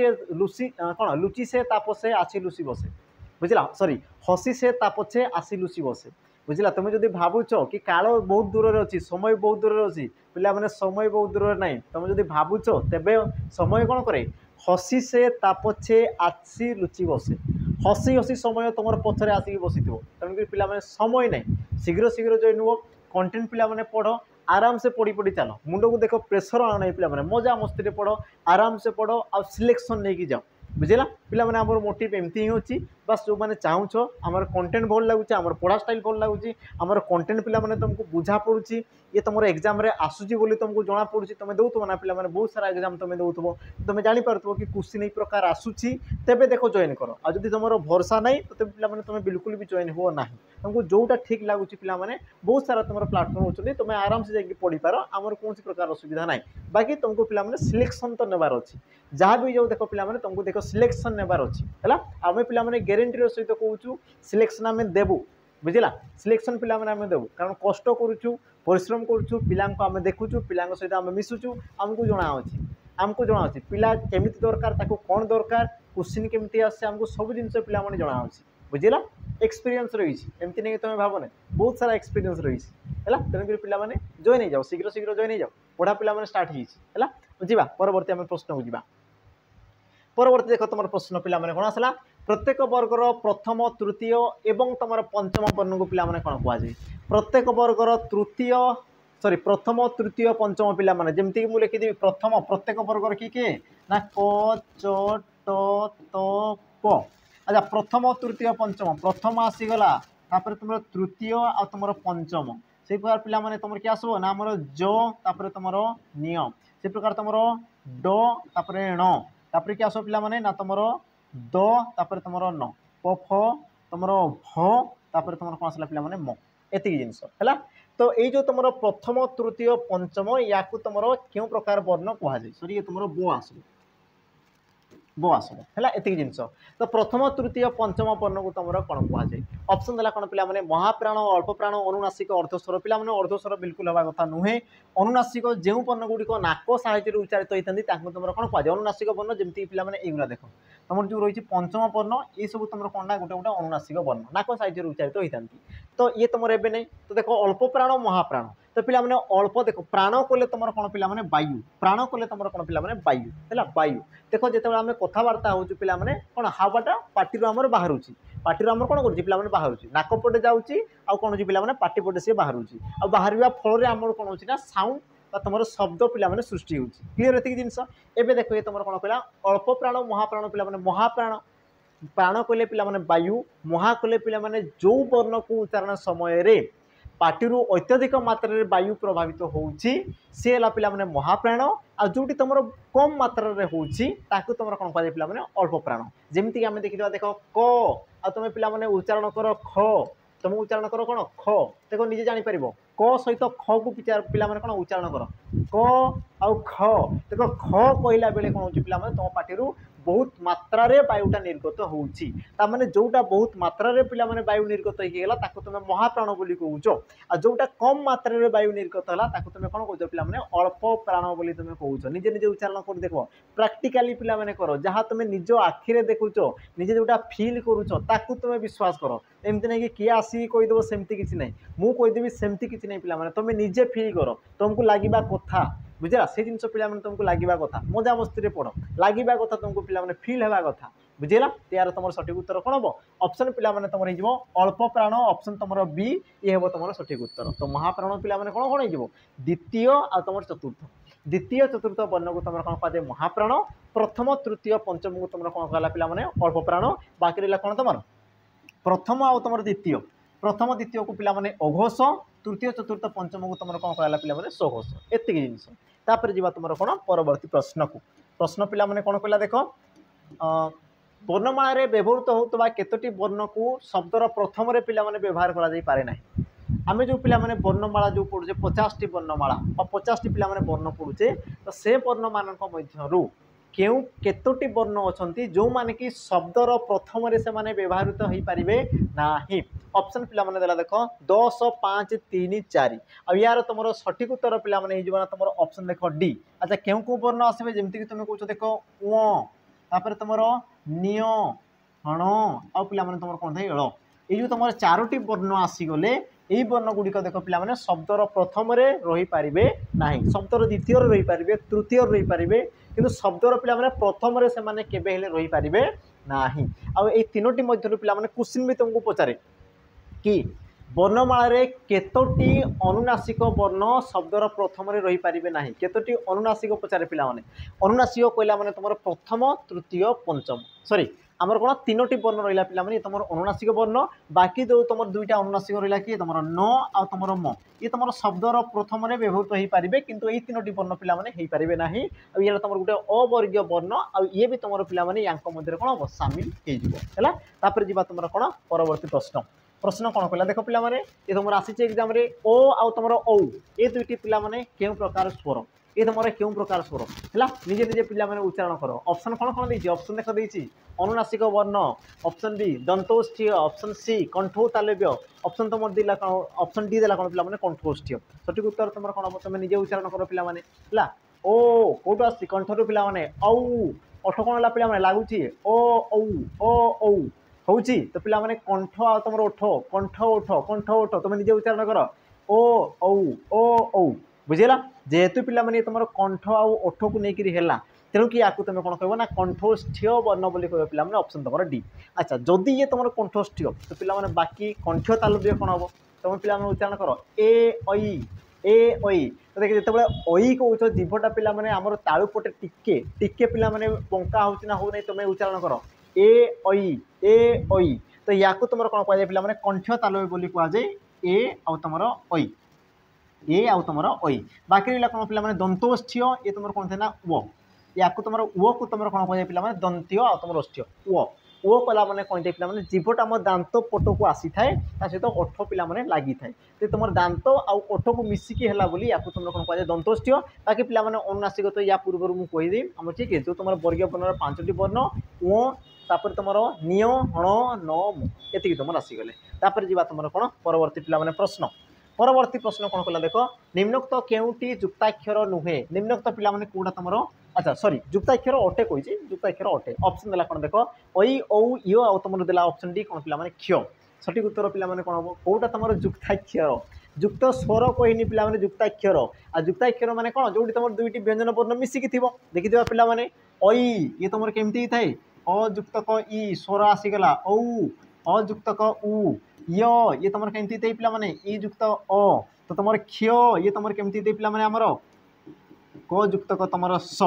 कौन लुची से तापसे आसी लुची बसे बुझला सॉरी हसी से तापछे आसी लुची बसे बुझला तुम जब भावुच कि काल बहुत दूर अच्छी समय बहुत दूर अच्छी पिला समय बहुत दूर ना तुम जब भावुच तेबे समय कौन करे हसी से तापछे आसी लुची बसे हसी हसी समय तुम पछरे आसिक बसी तेणुक पिला समय ना शीघ्र शीघ्र जॉइन हुआ कंटेंट पिला पढ़ आराम से पढ़ी पढ़ी चलो मुंड को देख प्रेसर आना पिला मजा मस्ती पढ़ आराम से पढ़ आ सिलेक्शन नहीं जाओ बुझेगा पिला माने हमर मोटिव एमती ही होची बस जो माने चाहूछ हमर कंटेंट भल लागुची हमर पढ़ा स्टाइल भल लागुची हमर कंटेंट पिला माने तुमको बुझा पड़ुची ये तुम एग्जाम रे आसुची बोली तुमको जना पड़ुची तुम दउथबो ना पिला माने बहुत सारा एग्जाम तुम दउथबो तुम जानि पारथबो कि क्वेश्चन ए प्रकार आसुची तेबे देखो जॉइन करो आ जदि तुमरो भरोसा नहीं तो तेबे पिला माने तुम बिल्कुल भी जॉइन हो नाही तुमको जोटा ठीक लागुची पिला माने बहुत सारा तुमरो प्लेटफॉर्म होचनी तुम आराम से जाके पढ़ी पारो हमर कोनसी प्रकार असुविधा नाही बाकी तुमको पिला माने सिलेक्शन तो नेबार अछि जहाँ भी जाऊ देखो पिला माने तुमको देखो सिलेक्शन नेबार अछि हला आमे पिला माने ग्यारंटी सहित कहूचु सिलेक्शन आमे देबु बुझिला सिलेक्शन पिला माने आमे देबु कारण कष्ट करूचु परिश्रम करूचु पिला को आमे देखुचु पिला सहित आमे मिसुचु हमको जणा अछि हमको जणा अछि पिला केमिति दरकार ताको कोन दरकार क्वेश्चन केमिति आसे हमको सब जिंस पिला माने जणा अछि बुझिला एक्सपीरियंस रही एमती नहीं तुम भाव ना बहुत सारा एक्सपीरियंस रही है तेणुक पिला माने जॉइन हो जाओ शीघ्र शीघ्र जॉइन हो जाओ पढ़ा पिला माने स्टार्ट है बुझा परवर्ती आम प्रश्न को जी परवर्ती देख तुम प्रश्न पिला माने कौन आसला प्रत्येक वर्गर प्रथम तृतीय एवं तुम पंचम वर्ण को पिला माने कौन कहुए प्रत्येक वर्गर तृतीय सॉरी प्रथम तृतीय पंचम पिला माने जेमति कि मु लिखिदेवी प्रथम प्रत्येक वर्गर किए ना क च ट त प अच्छा प्रथम तृतीय पंचम प्रथम आसीगला तापर तुम तृतीय आ तुम पंचम से प्रकार पिला माने तुम क्या आसबो ना हमर ज तापर तुम नियम से प्रकार तुम ड तापर ण तापर क्या आसो पिला माने ना तुम द तापर तुम न प फ तुम भ तापर तुम कौन आसला पिला माने म एतिक जिंस है तो ये जो तुम प्रथम तृतीय पंचम या तुम क्यों प्रकार वर्ण कहुए सॉरी ये तुम बो आसो बो आसब है एतिक जिनस तो प्रथम तृतीय पंचम वर्ण को तुम कौन कहुए ऑप्शन देला कौन पिला माने महाप्राण अल्प प्राण अनुनासिक अर्धस्वर पिला माने अर्धस्वर बिल्कुल हवा कथा नुहे अनुनासिक जो वर्ण गुड़िक नाक साहाय्य उच्चारित होता तुम कौन कहुए अनुनासिक वर्ण जमी पिला माने एगुरा देख तुम जो रही पंचम वर्ण ये सब तुम कौन ना गोटे गोटे अनुनासिक वर्ण नाक साहाय्य उच्चारित होता तो ये तुम एवं नहीं तो देख अल्प प्राण महाप्राण तो पिला माने अल्प देख प्राण कले तुम कौन पिला माने वायु प्राण कले तुम कौन पिला माने वायु है वायु देख जो आम कथबार्ता हो पिला माने कौन हावाटा पार्टी आमर बाहर पार्टी आमर कौन कर पिला माने बाहर नाक पटे जाऊँगी आउ कौन पिला माने पार्टी पटे सी बाहर आ बाहर फल आमर कौन होची ना साउंड तुम शब्द पिला माने सृष्टि होची क्लियर एतिक जिनस एबे देखो ये तुम कौन कहला अल्प प्राण महाप्राण पिला माने महाप्राण प्राण कले पिला माने वायु महा कले पिला माने जो वर्ण को उच्चारण समय रे पार्टी अत्यधिक मात्रा रे वायु प्रभावित होउची से ला पिला माने महाप्राण आ जोटी तुम कम मात्रा रे होउची ताकू तुम कौन कह पिला माने अल्प प्राण जेमती कि आमे देखिबा देखो क आ तुम पिला माने उच्चारण कर ख तुम उच्चारण कर कौन ख देखो निजे जानी परिबो क सहित ख को पिला माने कौन उच्चारण कर क आउ ख देखो ख कहला बेले कौन होची पिला माने तुम पार्टी बहुत मात्रा रे वायुटा निर्गत होउची ता माने जोटा बहुत मात्रा रे पिला माने वायु निर्गत होई गेला ताको तुमे महाप्राण बोली कहउचो आ जोटा कम मात्रा रे वायु निर्गत होला ताको तुमे कोन कहउचो पिला माने अल्प प्राण बोली तुमे कहउचो निजे निजे उच्चारण कर देखो प्रैक्टिकली पिला माने करो जहाँ तुमे निजो आखि रे देखुचो निजे जोटा फील करूचो ताको तुमे विश्वास करो एमती नहीं कि किए आसी कहि देबो सेमती किछि नहीं मु कहि देबी सेमती किछि नहीं पिला माने तुमे निजे फील करो तुमको लागिबा कथा बुझा से जिन पिला तुमको लगे कथा मजा मस्ती पढ़ लगे कथा तुमको पिला फिल हवा कथा बुझेगा यार तुम सठिक उत्तर कौन हम ऑप्शन पिला तुम हो अल्प प्राण ऑप्शन तुम बी ये हम तुम सठिक उत्तर तो महाप्राण पिला कौन कौन हो द्वितीय आ तुम चतुर्थ द्वितीय चतुर्थ वर्ण को तुम कौन कह महाप्राण प्रथम तृतीय पंचम को तुम कौन कहला पिला अल्प प्राण बाकी रहा कौन तुम प्रथम आ तुम द्वितीय प्रथम द्वितीय को पिला अघोष तृतीय चतुर्थ पंचम को तुम कौन कहला पिला सघोष एतिक जिनस तापर जीवा तुम कौन परवर्ती प्रश्न को प्रश्न पिला कौन कहला देख वर्णमाला रे व्यवहृत होता केतोटी वर्ण को शब्दर प्रथम रे पिला व्यवहार करा जाई पारे नाही आमे जो पिला वर्णमाला जो पढ़ुचे 50 टी वर्णमाला और 50 टी पिला वर्ण पढ़ुचे तो से वर्ण मानक मध्यरु केउ केतोटी वर्ण अछंती जो माने कि शब्दर प्रथम रे से माने व्यवहारित होई परिबे नाही ऑप्शन पिला माने देला देखो 10 5 3 4 आ यार तुमरो सठिक उत्तर पिला माने हे जबना तुमरो ऑप्शन देखो डी अच्छा केउ को वर्ण आसीबे जेमति कि तुमे कहउछो देखो उ तापर तुमरो निय हण आ पिला माने तुमरो कोन थाई एळ ए जो तुमरो चारोटी वर्ण आसी गले एई वर्ण गुडिक देखो पिला माने शब्दर प्रथम रे रही परिबे नाही शब्दर द्वितीय रे रही परिबे तृतीय रे रही परिबे किंतु शब्दर पिला माने प्रथम रे से माने केबे हेले रही परिबे नाही आ ए तीनोटी मध्यरु पिला माने क्वेश्चन भी तुमको पचारे कि वर्णमाला केतोटी अनुनासिक वर्ण शब्दर प्रथम रही पारे ना केतोटी अनुनासिक पचारे पिला माने अनुनासिक कहला माने तुम प्रथम तृतीय पंचम सॉरी आमर कौन तीनो वर्ण रहा पे तुम अनुनासिक वर्ण बाकी जो तुम दुईटा अनुनासिक रहा कि तुम न आ तुम म ये तुम शब्दर प्रथम व्यवहृत हो पारे किंतु ये तीनो वर्ण पे पारे ना ये तुम गोटे अवर्गीय वर्ण आए भी तुम पे मध्य कौन हम सामिल होपर जा तुम कौन परवर्ती प्रश्न प्रश्न कौन कहला देख पे ये तुम आसी एग्जाम ओ आउ तुम औ ये दुईटी पे क्यों प्रकार स्वर ये तुम क्यों प्रकार स्वर है निजे निजे पे उच्चारण कर ऑप्शन कौन कौन देखिए ऑप्शन देख देती अनुनासिक वर्ण ऑप्शन बी दंतोष्ठीय ऑप्शन सी कंठो तालव्य ऑप्शन तुम दिला ऑप्शन डी देला कौन पे कंठोष्ठीय सठिक उत्तर तुम कौन हम तुम निजे उच्चारण कर पे ओ कौट आस कंठर पे औ ओठ कौन है पे लगुच ओ औ औ हूँ तो पे कंठ आ तुम ओठ कंठ ओठ कंठ ओठ तुम निजे उच्चारण कर ओ औ बुझेगा जेहेतु पे तुम कंठ आउ ओठ को लेकिन है तेणु कि आपको तुम कौन कह ना कंठस्थीय वर्ण बोली कह पे ऑप्शन तुम डी अच्छा जदि ये तुम कंठस्थीय तो पे बाकी कंठ तालव्य कौन हम तुम पे उच्चारण कर ए ओई तो देखिए जो ओई कौच जीभटा पे आमर तालु पटे टिके टिके पे बंका हो हो तुम उच्चारण कर ए ओई तो या तुम कौन कह पे कंठ तालव्य बोली कहुए ए आउ तुम ओई ए आउ तुम ओई बाकी रहा कौन पे दंतोष्ठीय ये तुम कौन थे ना ओ या तुम ओ को तुम कौन कह पे दंत्य आ तुम रष्टीय ओ कला मैंने कौन पे जीभटा आम दांत पट को आसी थाए सहित ओठ पे लगी थाए तो तुम दांत आउ ओठ को मिसिकी है बोली या तुम कौन कह दंतोष्ठीय बाकी पे अनुनासिक तो या पूर्व मुझे कहीदेवी आम ठीक है जो तुम वर्गीय वर्ण 5टी वर्ण ओ तापर तुम निय हण न मु ये तुम आसीगले तापर जा तुम कौन परवर्ती पे प्रश्न परवर्ती प्रश्न कौन कला देख निम्नोक्त केउटी जुक्ताक्षर नुहे निम्नोक्त पे कौटा तुम अच्छा सॉरी जुक्ताक्षर अटे कही जुक्ताक्षर अटे ऑप्शन देला कौन देख ओई औ यो आ तुम देला ऑप्शन डी कौन पे क्ष सठिक उत्तर पे कौन हम कौटा तुम जुक्ताक्षर जुक्त स्वर कहनी पे जुक्ताक्षर आ जुक्ताक्षर माने कौन जो तुम दुईटी व्यंजन वर्ण मिसिकी थी देखिए पे ओई ये तुम केमती थाए अजुक्त क ई स्वर आसीगला औ अजुक्त क उ ये तुम केमती थे पे ई जुक्त अ तो तुम क्ष ये तुम केमती थे पे आमर क जुक्त क तुम स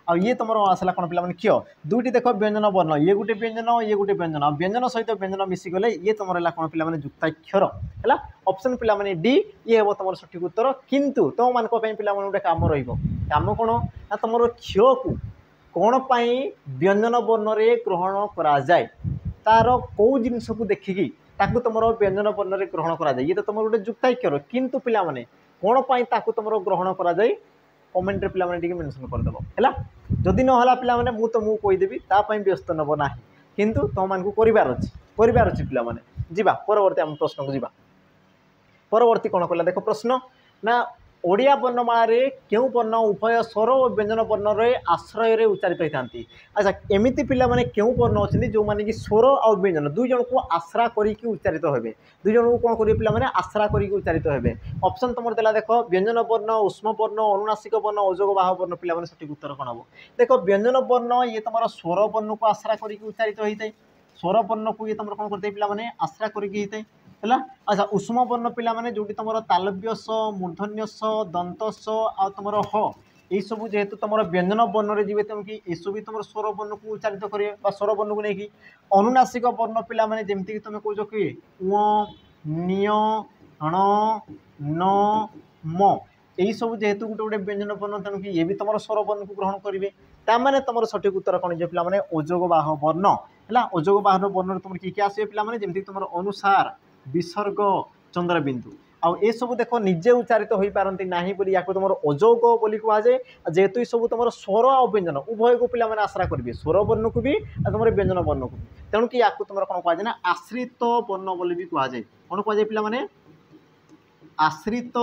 आ ये तुम आसला कौन पे क्ष दुईटी देख व्यंजन वर्ण ये गोटे व्यंजन व्यंजन सहित व्यंजन मिसिगले ये तुम रहा कौन पे जुक्ताक्षर है ऑप्शन पे डी ये हम तुम सठिक उत्तर किंतु तुम मान पे गोटे कम रम कौन ना तुम क्ष को कौन पाई व्यंजन वर्ण रे ग्रहण करा जाए तार कौ जिनस को देखिकी ताकू तुम व्यंजन वर्ण रे ग्रहण करा जाए ये तो तुम गोटे जुक्ताक्षर किंतु पिला माने कौन पाई ताकू तुम ग्रहण करा जाए कमेंट रे पिला माने टिके मेंशन कर देबो हैला जदि न होला पिला माने मु तो मु कहि देबी ता पई व्यस्त नबो नाही किंतु तो मान को करिवार अछि पिला माने जिबा परवर्ती हम प्रश्न को जिबा परवर्ती कौन कहला देखो प्रश्न ना ओडिया वर्णमाला रे क्यों वर्ण उभय स्वर और व्यंजन वर्ण रे आश्रय रे उच्चारित होता अच्छा एमती पिला माने क्यों वर्ण अच्छे जो माने कि स्वर और व्यंजन दुई जन को आश्रा करिकी उच्चारित होबे दुई जन को कौन करिवे पिला माने आश्रा करिकी उच्चारित होबे ऑप्शन तुम देला देखो व्यंजन वर्ण उष्म वर्ण अनुनासिक वर्ण अजोग बाह वर्ण पिला माने सठिक उत्तर कौन हम देखो व्यंजन वर्ण ये तुम स्वर वर्ण को आश्रा करिकी उच्चारित होता है स्वर वर्ण को ये तुम कौन करते पिला माने आश्रा करिकी होता है है अच्छा उष्म वर्ण पिला माने जोटी तुम तालव्य स मूर्धन्य स दंत स आ तुम ह यही सब जेहेतु तुम व्यंजन वर्ण रे जीवे तुम कि सब तुम स्वर वर्ण को उच्चारित करेंगे स्वर वर्ण को लेकिन अनुनासिक वर्ण पिला माने जेमती तुम कह कि निय हण न म यही सब जेहेतु गोटे गोटे व्यंजन वर्ण तेणु कि ये भी तुम स्वर वर्ण को ग्रहण करेंगे ताने तुम सठिक उत्तर कौन जो पे अजोग बाह वर्ण है अजोग बाह वर्ण तुम किए आसवे पे जमी तुम अनुसार विसर्ग चंद्रबिंदु आउ ए सब देख निजे उच्चारित हो पारती ना बोली या तुम अजोग बोली कहुए जेहेतु ये सब तुम स्वर आ व्यंजन उभय को पे आश्रा करेंगे स्वर वर्ण को भी तुम व्यंजन वर्ण को भी तेणु कि या तुम कौन कहुए ना आश्रित वर्ण बोली भी कहुए कौन कहुए पे आश्रित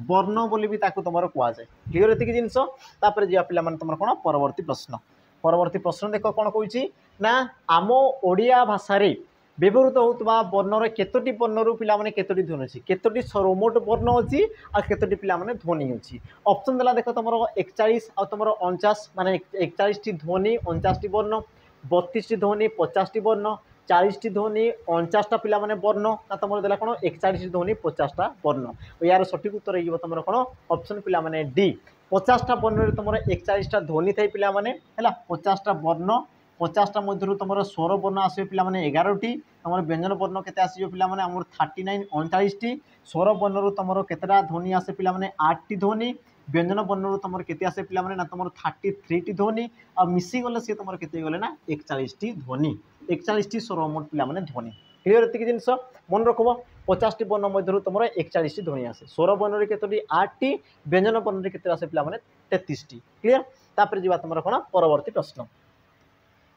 वर्ण बोली भी तुम कहुए क्लियर ये जिनस तापर जी पे तुम कौन परवर्ती प्रश्न देख कौन कह ना आम ओडिया भाषा रे व्यवहृत होता वर्णर केतोटी वर्णरू पे केतोटी ध्वनि अच्छी केतोटी रोमोट वर्ण अच्छी आ केतोटी पे ध्वनि अच्छी ऑप्शन देला देख तुम 41 आ तुम 49 माने 41 टी ध्वनि 49 टी वर्ण 32 टी ध्वनि 50 टी वर्ण 40टी ध्वनि 49टा पिला माने वर्ण ना तुम देला कौन 41 ध्वनि 50टा वर्ण यार सठिक उत्तर हो तुम कौन ऑप्शन पिला माने डी 50टा वर्ण तुम 41टा ध्वनि थे पिला माने हैला 50टा वर्ण 50टा मध्य तुम स्वर वर्ण आसो पिला माने 11टी तुम व्यंजन वर्ण केते आसीजो पिला माने हमर 39 39टी स्वर वर्ण तुम केतेटा ध्वनि आसे पिला माने 8टी ध्वनि व्यंजन वर्ण तुम केते आसे पिला माने ना तुम 33टी ध्वनि आ मिसी गले से तुम केते गले ना 41टी ध्वनि 41टी स्वर मोट पिला माने ध्वनि क्लियर एतिक जिनस मन रखबो 50टी वर्ण मध्य तुम 41टी ध्वनि आसे स्वर वर्ण रे केतोटी 8टी व्यंजन वर्ण रे केते आसे पिला माने 33टी क्लियर तापर जीवा तुम कोन परवर्ती प्रश्न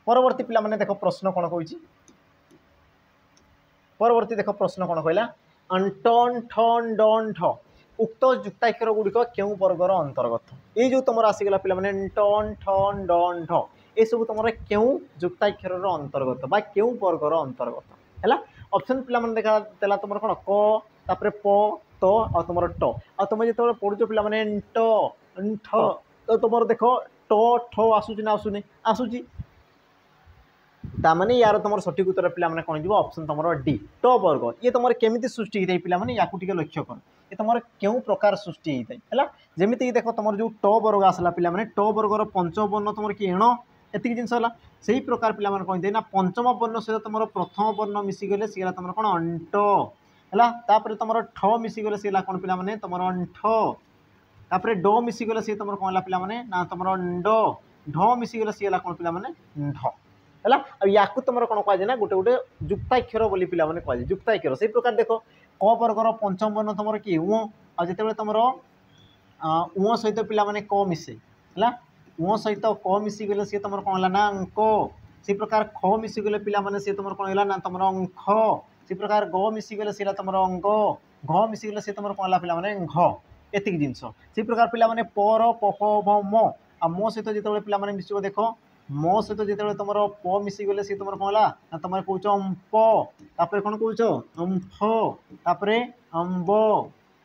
परवर्ती पिला माने देखो प्रश्न कोन कहूची परवर्ती देखो प्रश्न कोन कहला अंटन ठन डन ठ उक्त जुक्ताक्षर गुड़िक क्यों वर्गर अंतर्गत ये जो तुम आसीगला पिला माने टन ठन डन ठ ये सब तुम क्यों जुक्ताक्षर अंतर्गत बा क्यों वर्गर अंतर्गत है ऑप्शन पिला माने देखा देला तुम कौन क तापर प त आ तुम ट आ तुम जो पढ़ुच पिला माने ट ठ तो तुम देखो ट ठ आसूची ना आसूनी आसूची तामाने यार तुम सठिक उत्तर पिला माने कौन जीवो ऑप्शन तुम डी ट वर्ग ये तुम केमिति सृष्टि होता है पिला माने या लक्ष्य कर ये तुम क्यों प्रकार सृष्टि होता है जमीती देखो तुम जो ट वर्ग आसला पिला माने ट वर्गर पंचम वर्ण तुम कि एण एतिक जिनस है से प्रकार पिला माने कौन ना पंचम वर्ण सहित तुम प्रथम वर्ण मिसिगले सी तुम कौन अंट है तापर तुम ठ मिसिगले सी कौन पिला माने तुम अंठ तापर ड मिसिगले सी तुम कौन पिला माने ना तुम ड ढ मिसिगले सी कौन पिला माने ढ है या तुम कौन कहुए ना गोटे गोटे जुक्ताक्षर बोली पिला माने कहुए जुक्ताक्षर से प्रकार देख क वर्गर पंचम वर्ण तुम कि उ आते तुम उ सहित पिला माने क मिसे है उ सहित क मिसिगले सी तुम कौन है ना अंक से प्रकार ख मिसिगले पिला माने सी तुम कौन है ना तुम अंख से प्रकार ग मिसिगले सी तुम अंग घ मिसिगले सी तुम कौन है पिला माने घ एतिक जिनस से प्रकार पिला माने पर पफ भ म आ मो सहित जो पिला माने मिसिबो देखो मो सहित जो तुम प मिसिगले सी तुम कौन है तुम कौच अंप तापर कौन कौच अंफ तापर अंब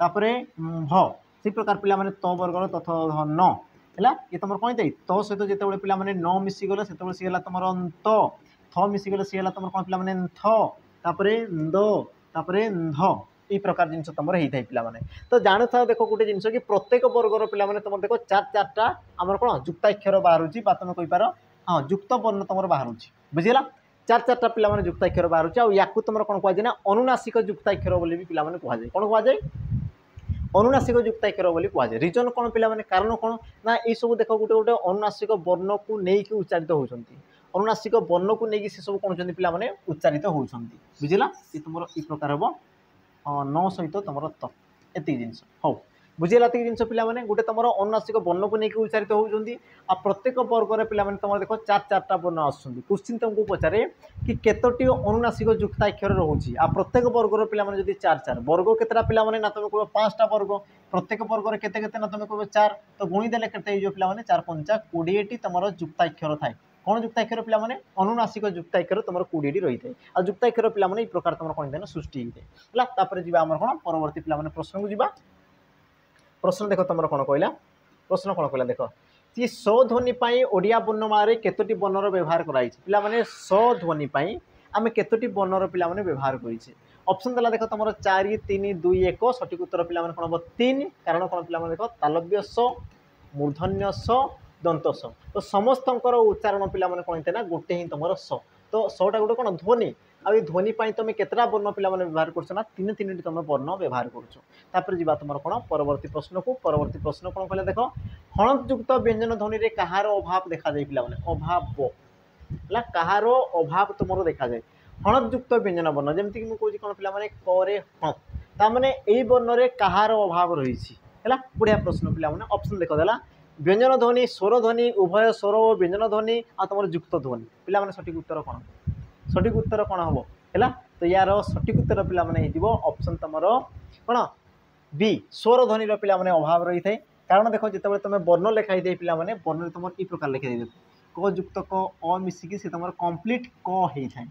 तापर भ से प्रकार पिला माने त वर्गर तथ न है ये तुम कौन थे त सहित जो पिला माने न मिसिगले से सी तुम अंत थ मिसिगले सी तुम कौन पिला माने थ तापर द तापर ध ये प्रकार जिन तुम होता है पिला माने तो जानु था देखो गोटे जिनस कि प्रत्येक वर्गर पिला माने तुम देखो चार चार्टा आमर कौन जुक्ताक्षर बाहर तुम कहींपार हाँ युक्त वर्ण तुम बाहर बुझीला चार चार्टा पिला माने जुक्ताक्षर बाहर या तुम कौन कहुए ना अनुनासिक जुक्ताक्षर बोली भी पिला माने कहुए कौन कहुए अनुनासिक जुक्ताक्षर बोली कहुए रिजन कौन पिला माने कारण कौन ना ये सब देख गोटे गोटे अनुनासिक वर्ण को लेकिन उच्चारित होती अनुनासिक वर्ण को लेकिन से सब कौन पिला माने उच्चारित होती बुझीला ये तुम ये प्रकार हम न सहित तुम त एति जिनस हो बुझेगा ये जिन पिला माने गोटे तुम अनुनासिक वर्ण को लेकिन उच्चारित होती आ प्रत्येक वर्गर पिला माने तुम देखो चार चार्टा वर्ण आसुँच क्वेश्चन तुमको पचारे कि केतोटी अनुनासिक जुक्ताक्षर रोचे आ प्रत्येक वर्गर पिला माने जदि चार चार वर्ग केतटा पिला माने ना तुम कह 5टा वर्ग प्रत्येक वर्गर केते केते ना तुम कह 4 तो गुणीदेले केते हो पिला माने 4 5 20टी तुम जुक्ताक्षर थाए कौन जुक्ताक्षर पिला माने अनुनासिक जुक्ताक्षर तुम 20टी रही है आ जुक्ताक्षर पिला माने ई प्रकार तुम कौन सृष्टि होते है तापर जीवा आमर कौन परवर्ती पिला माने प्रश्न को जीवा प्रश्न देख तुम कौन कहला प्रश्न कौन कहला देख कि सध्वनि ओडिया वर्णमाला केतोटी वर्णर व्यवहार कराई पिला माने सध्वनि आम केतोटी वर्णर पिला माने व्यवहार करिसे ऑप्शन देला देख तुम 4 3 2 1 सठिक उत्तर पिला माने कौन हम 3 कारण कौन पिला माने देख तालव्य स मूर्धन्य स दंत स तो समस्त उच्चारण पिला माने कौन ना गोटे ही तुम स तो सटा गोटे कौन ध्वनि आ ध्वनि तुम केतटा वर्ण पिला माने व्यवहार करना तीन तीन तुम वर्ण व्यवहार कर जीवा तुम कौन परवर्ती प्रश्न को परवर्ती प्रश्न कौन कहले देख हणयुक्त व्यंजन ध्वनि रे कहार अभाव देखा जाए पिला माने अभाव है कहार अभाव तुम देखा जाए हणयुक्त व्यंजन वर्ण जमीक मुझे कौन पिला माने करे हण ताने यही वर्ण रे कहार अभाव रही है बढ़िया प्रश्न पिला माने ऑप्शन देख देला व्यंजन ध्वनि स्वर ध्वनि उभय स्वर और व्यंजन ध्वनि आ तुम युक्त ध्वनि पिला माने सठिक उत्तर कौन सठिक उत्तर कौन हम है तो यार सठिक उत्तर पिला माने ऑप्शन तुम कौन बी स्वर ध्वनि पिला माने अभाव रही है कारण देख जो तुम वर्ण लिखाई दे पिला माने वर्ण तुम ई प्रकार लिखाई दे क युक्त क अ मिसिकी से तुम कंप्लीट क होता है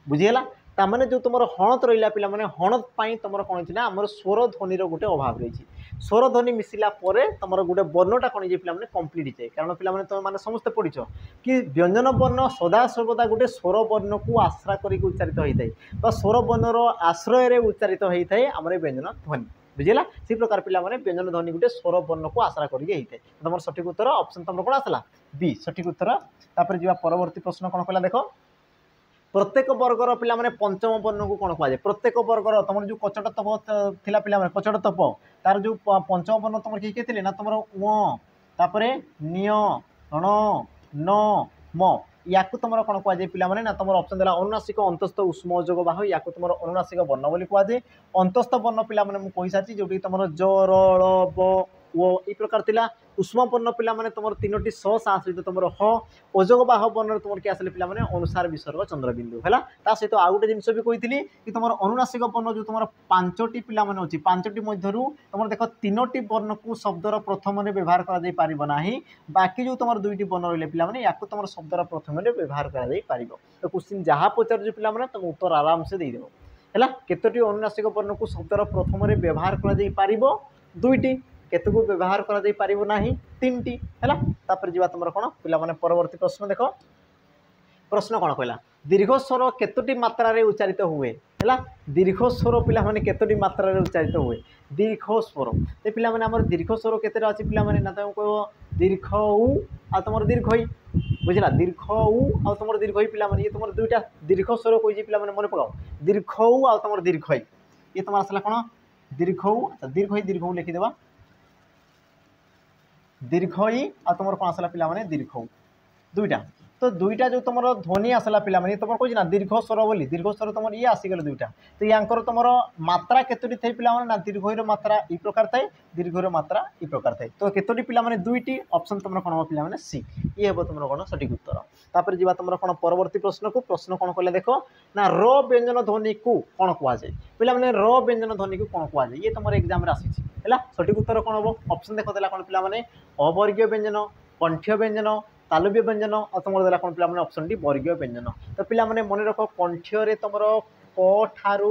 बुझीगला ताने जो तुम हणत रहा पिला माने हणत तुम कौन ना आम स्वर ध्वनि गोटे अभाव रही स्वर ध्वनि मिसिला परे तुम गोटे वर्णटा कौन पे कंप्लीट जाए कारण पे तुम मैंने समस्ते पढ़ी कि व्यंजन वर्ण सदा सर्वदा गोटे स्वर वर्ण को आश्रा करके उच्चारित होता है स्वर वर्णर आश्रय उच्चारित होता है आम व्यंजन ध्वनि बुझेगा से प्रकार पे व्यंजन ध्वनि गोटे स्वर वर्ण को आश्रा करके तुम सठिक उत्तर ऑप्शन तुम कौन आसला बी सठिक उत्तर तापर जी परवर्ती प्रश्न कौन कहला देख प्रत्येक वर्गर पिला माने पंचम वर्ण को कौन कहुए प्रत्येक वर्गर तुम जो कचट तप थिला पिला माने कचट तप तार जो पंचम वर्ण तुम किए किए ना तुम तापर निय ण न म या तुम कौन कहुए पिला माने ना तुम ऑप्शन देला अनुनासिक अंतस्थ उष्म जोग बाहु या तुम अनुनासिक वर्ण बोली कहुए अंतस्थ वर्ण पिला माने मु कहि सारी जोटी तुम ज र ळ ब ओ ई प्रकार थिला उष्म वर्ण पिला माने तुम तीनोटी स सहित तुम ह ओजोग बाह वर्ण तुम किए आसले पिला माने अनुसार विसर्ग चंद्रबिंदु है सहित आउ गोटे जिनस भी कही कि तुम अनुनासिक वर्ण जो तुम पांचटी पिला माने अछि पांचटी मध्यरु तुम देख तीनोटी वर्ण को शब्दर प्रथम व्यवहार करा जाई परिबो नाही बाकी जो तुम दुईटी वर्ण रहिले पिला माने याको तुम शब्दर प्रथम व्यवहार करा जाई परिबो तो क्वेश्चन जहाँ पचार जो पिला माने तुम उत्तर आराम से दे देबो हैला केतोटी अनुनासिक वर्ण को शब्दर प्रथम व्यवहार करा जाई परिबो दुईटी केतु को व्यवहार करा जाई परिबो नाही तीनटी हैला तापर जीवा तुमर कोन पिला माने परवर्ती प्रश्न देखो प्रश्न कौन कहला दीर्घ स्वर केतोटी मात्रा रे उच्चारित हुए हैला दीर्घ स्वर पिला माने केतोटी मात्रा रे उच्चारित हुए दीर्घ स्वर ते पिला माने हमर दीर्घ स्वर केतेटा अछि पिला माने ना तुम कहबो दीर्घ उ आ तुमर दीर्घ ई बुझला दीर्घ उ आ तुमर दीर्घ ई पिला माने ये तुमर दुईटा दीर्घ स्वर कोइ जे पिला माने मन पकाओ दीर्घ उ आ तुमर दीर्घ ई ये तुमर असला कोन दीर्घ उ दीर्घ उ लिखि देबा दीर्घ ई आ तुम कौन आसला पिला माने दीर्घ दुईटा तो दुईटा जो तुम ध्वनि आसला पिला माने तुम कह दीर्घ स्वर बोली दीर्घ स्वर तुम ये आसीगल दुईटा तो यांकर तुम मात्रा केतोटी थे पिला माने ना दीर्घर मात्रा ई प्रकार थाए दीर्घर मात्रा ई प्रकार थाए तो केतोटी पिला माने दुईटी ऑप्शन तुम कौन पिला माने सी ये हे तुम कौन सठिक उत्तर तापर जीवा तुम कौन परवर्ती प्रश्न को प्रश्न कौन कहले देखो ना र व्यंजन ध्वनि को कौन कह जाए पिला माने र व्यंजन ध्वनि को कौन कह जाए ये तुम एग्जाम रे आसी है सठिक उत्तर कौन हम ऑप्शन देख देला कौन पिला माने अवर्गीय व्यंजन कंठ्य व्यंजन तालव्य व्यंजन और तुम देला कौन पिला माने ऑप्शन डी वर्गीय व्यंजन तो पिला माने मन रख कंठ्य रे तुम क ठारू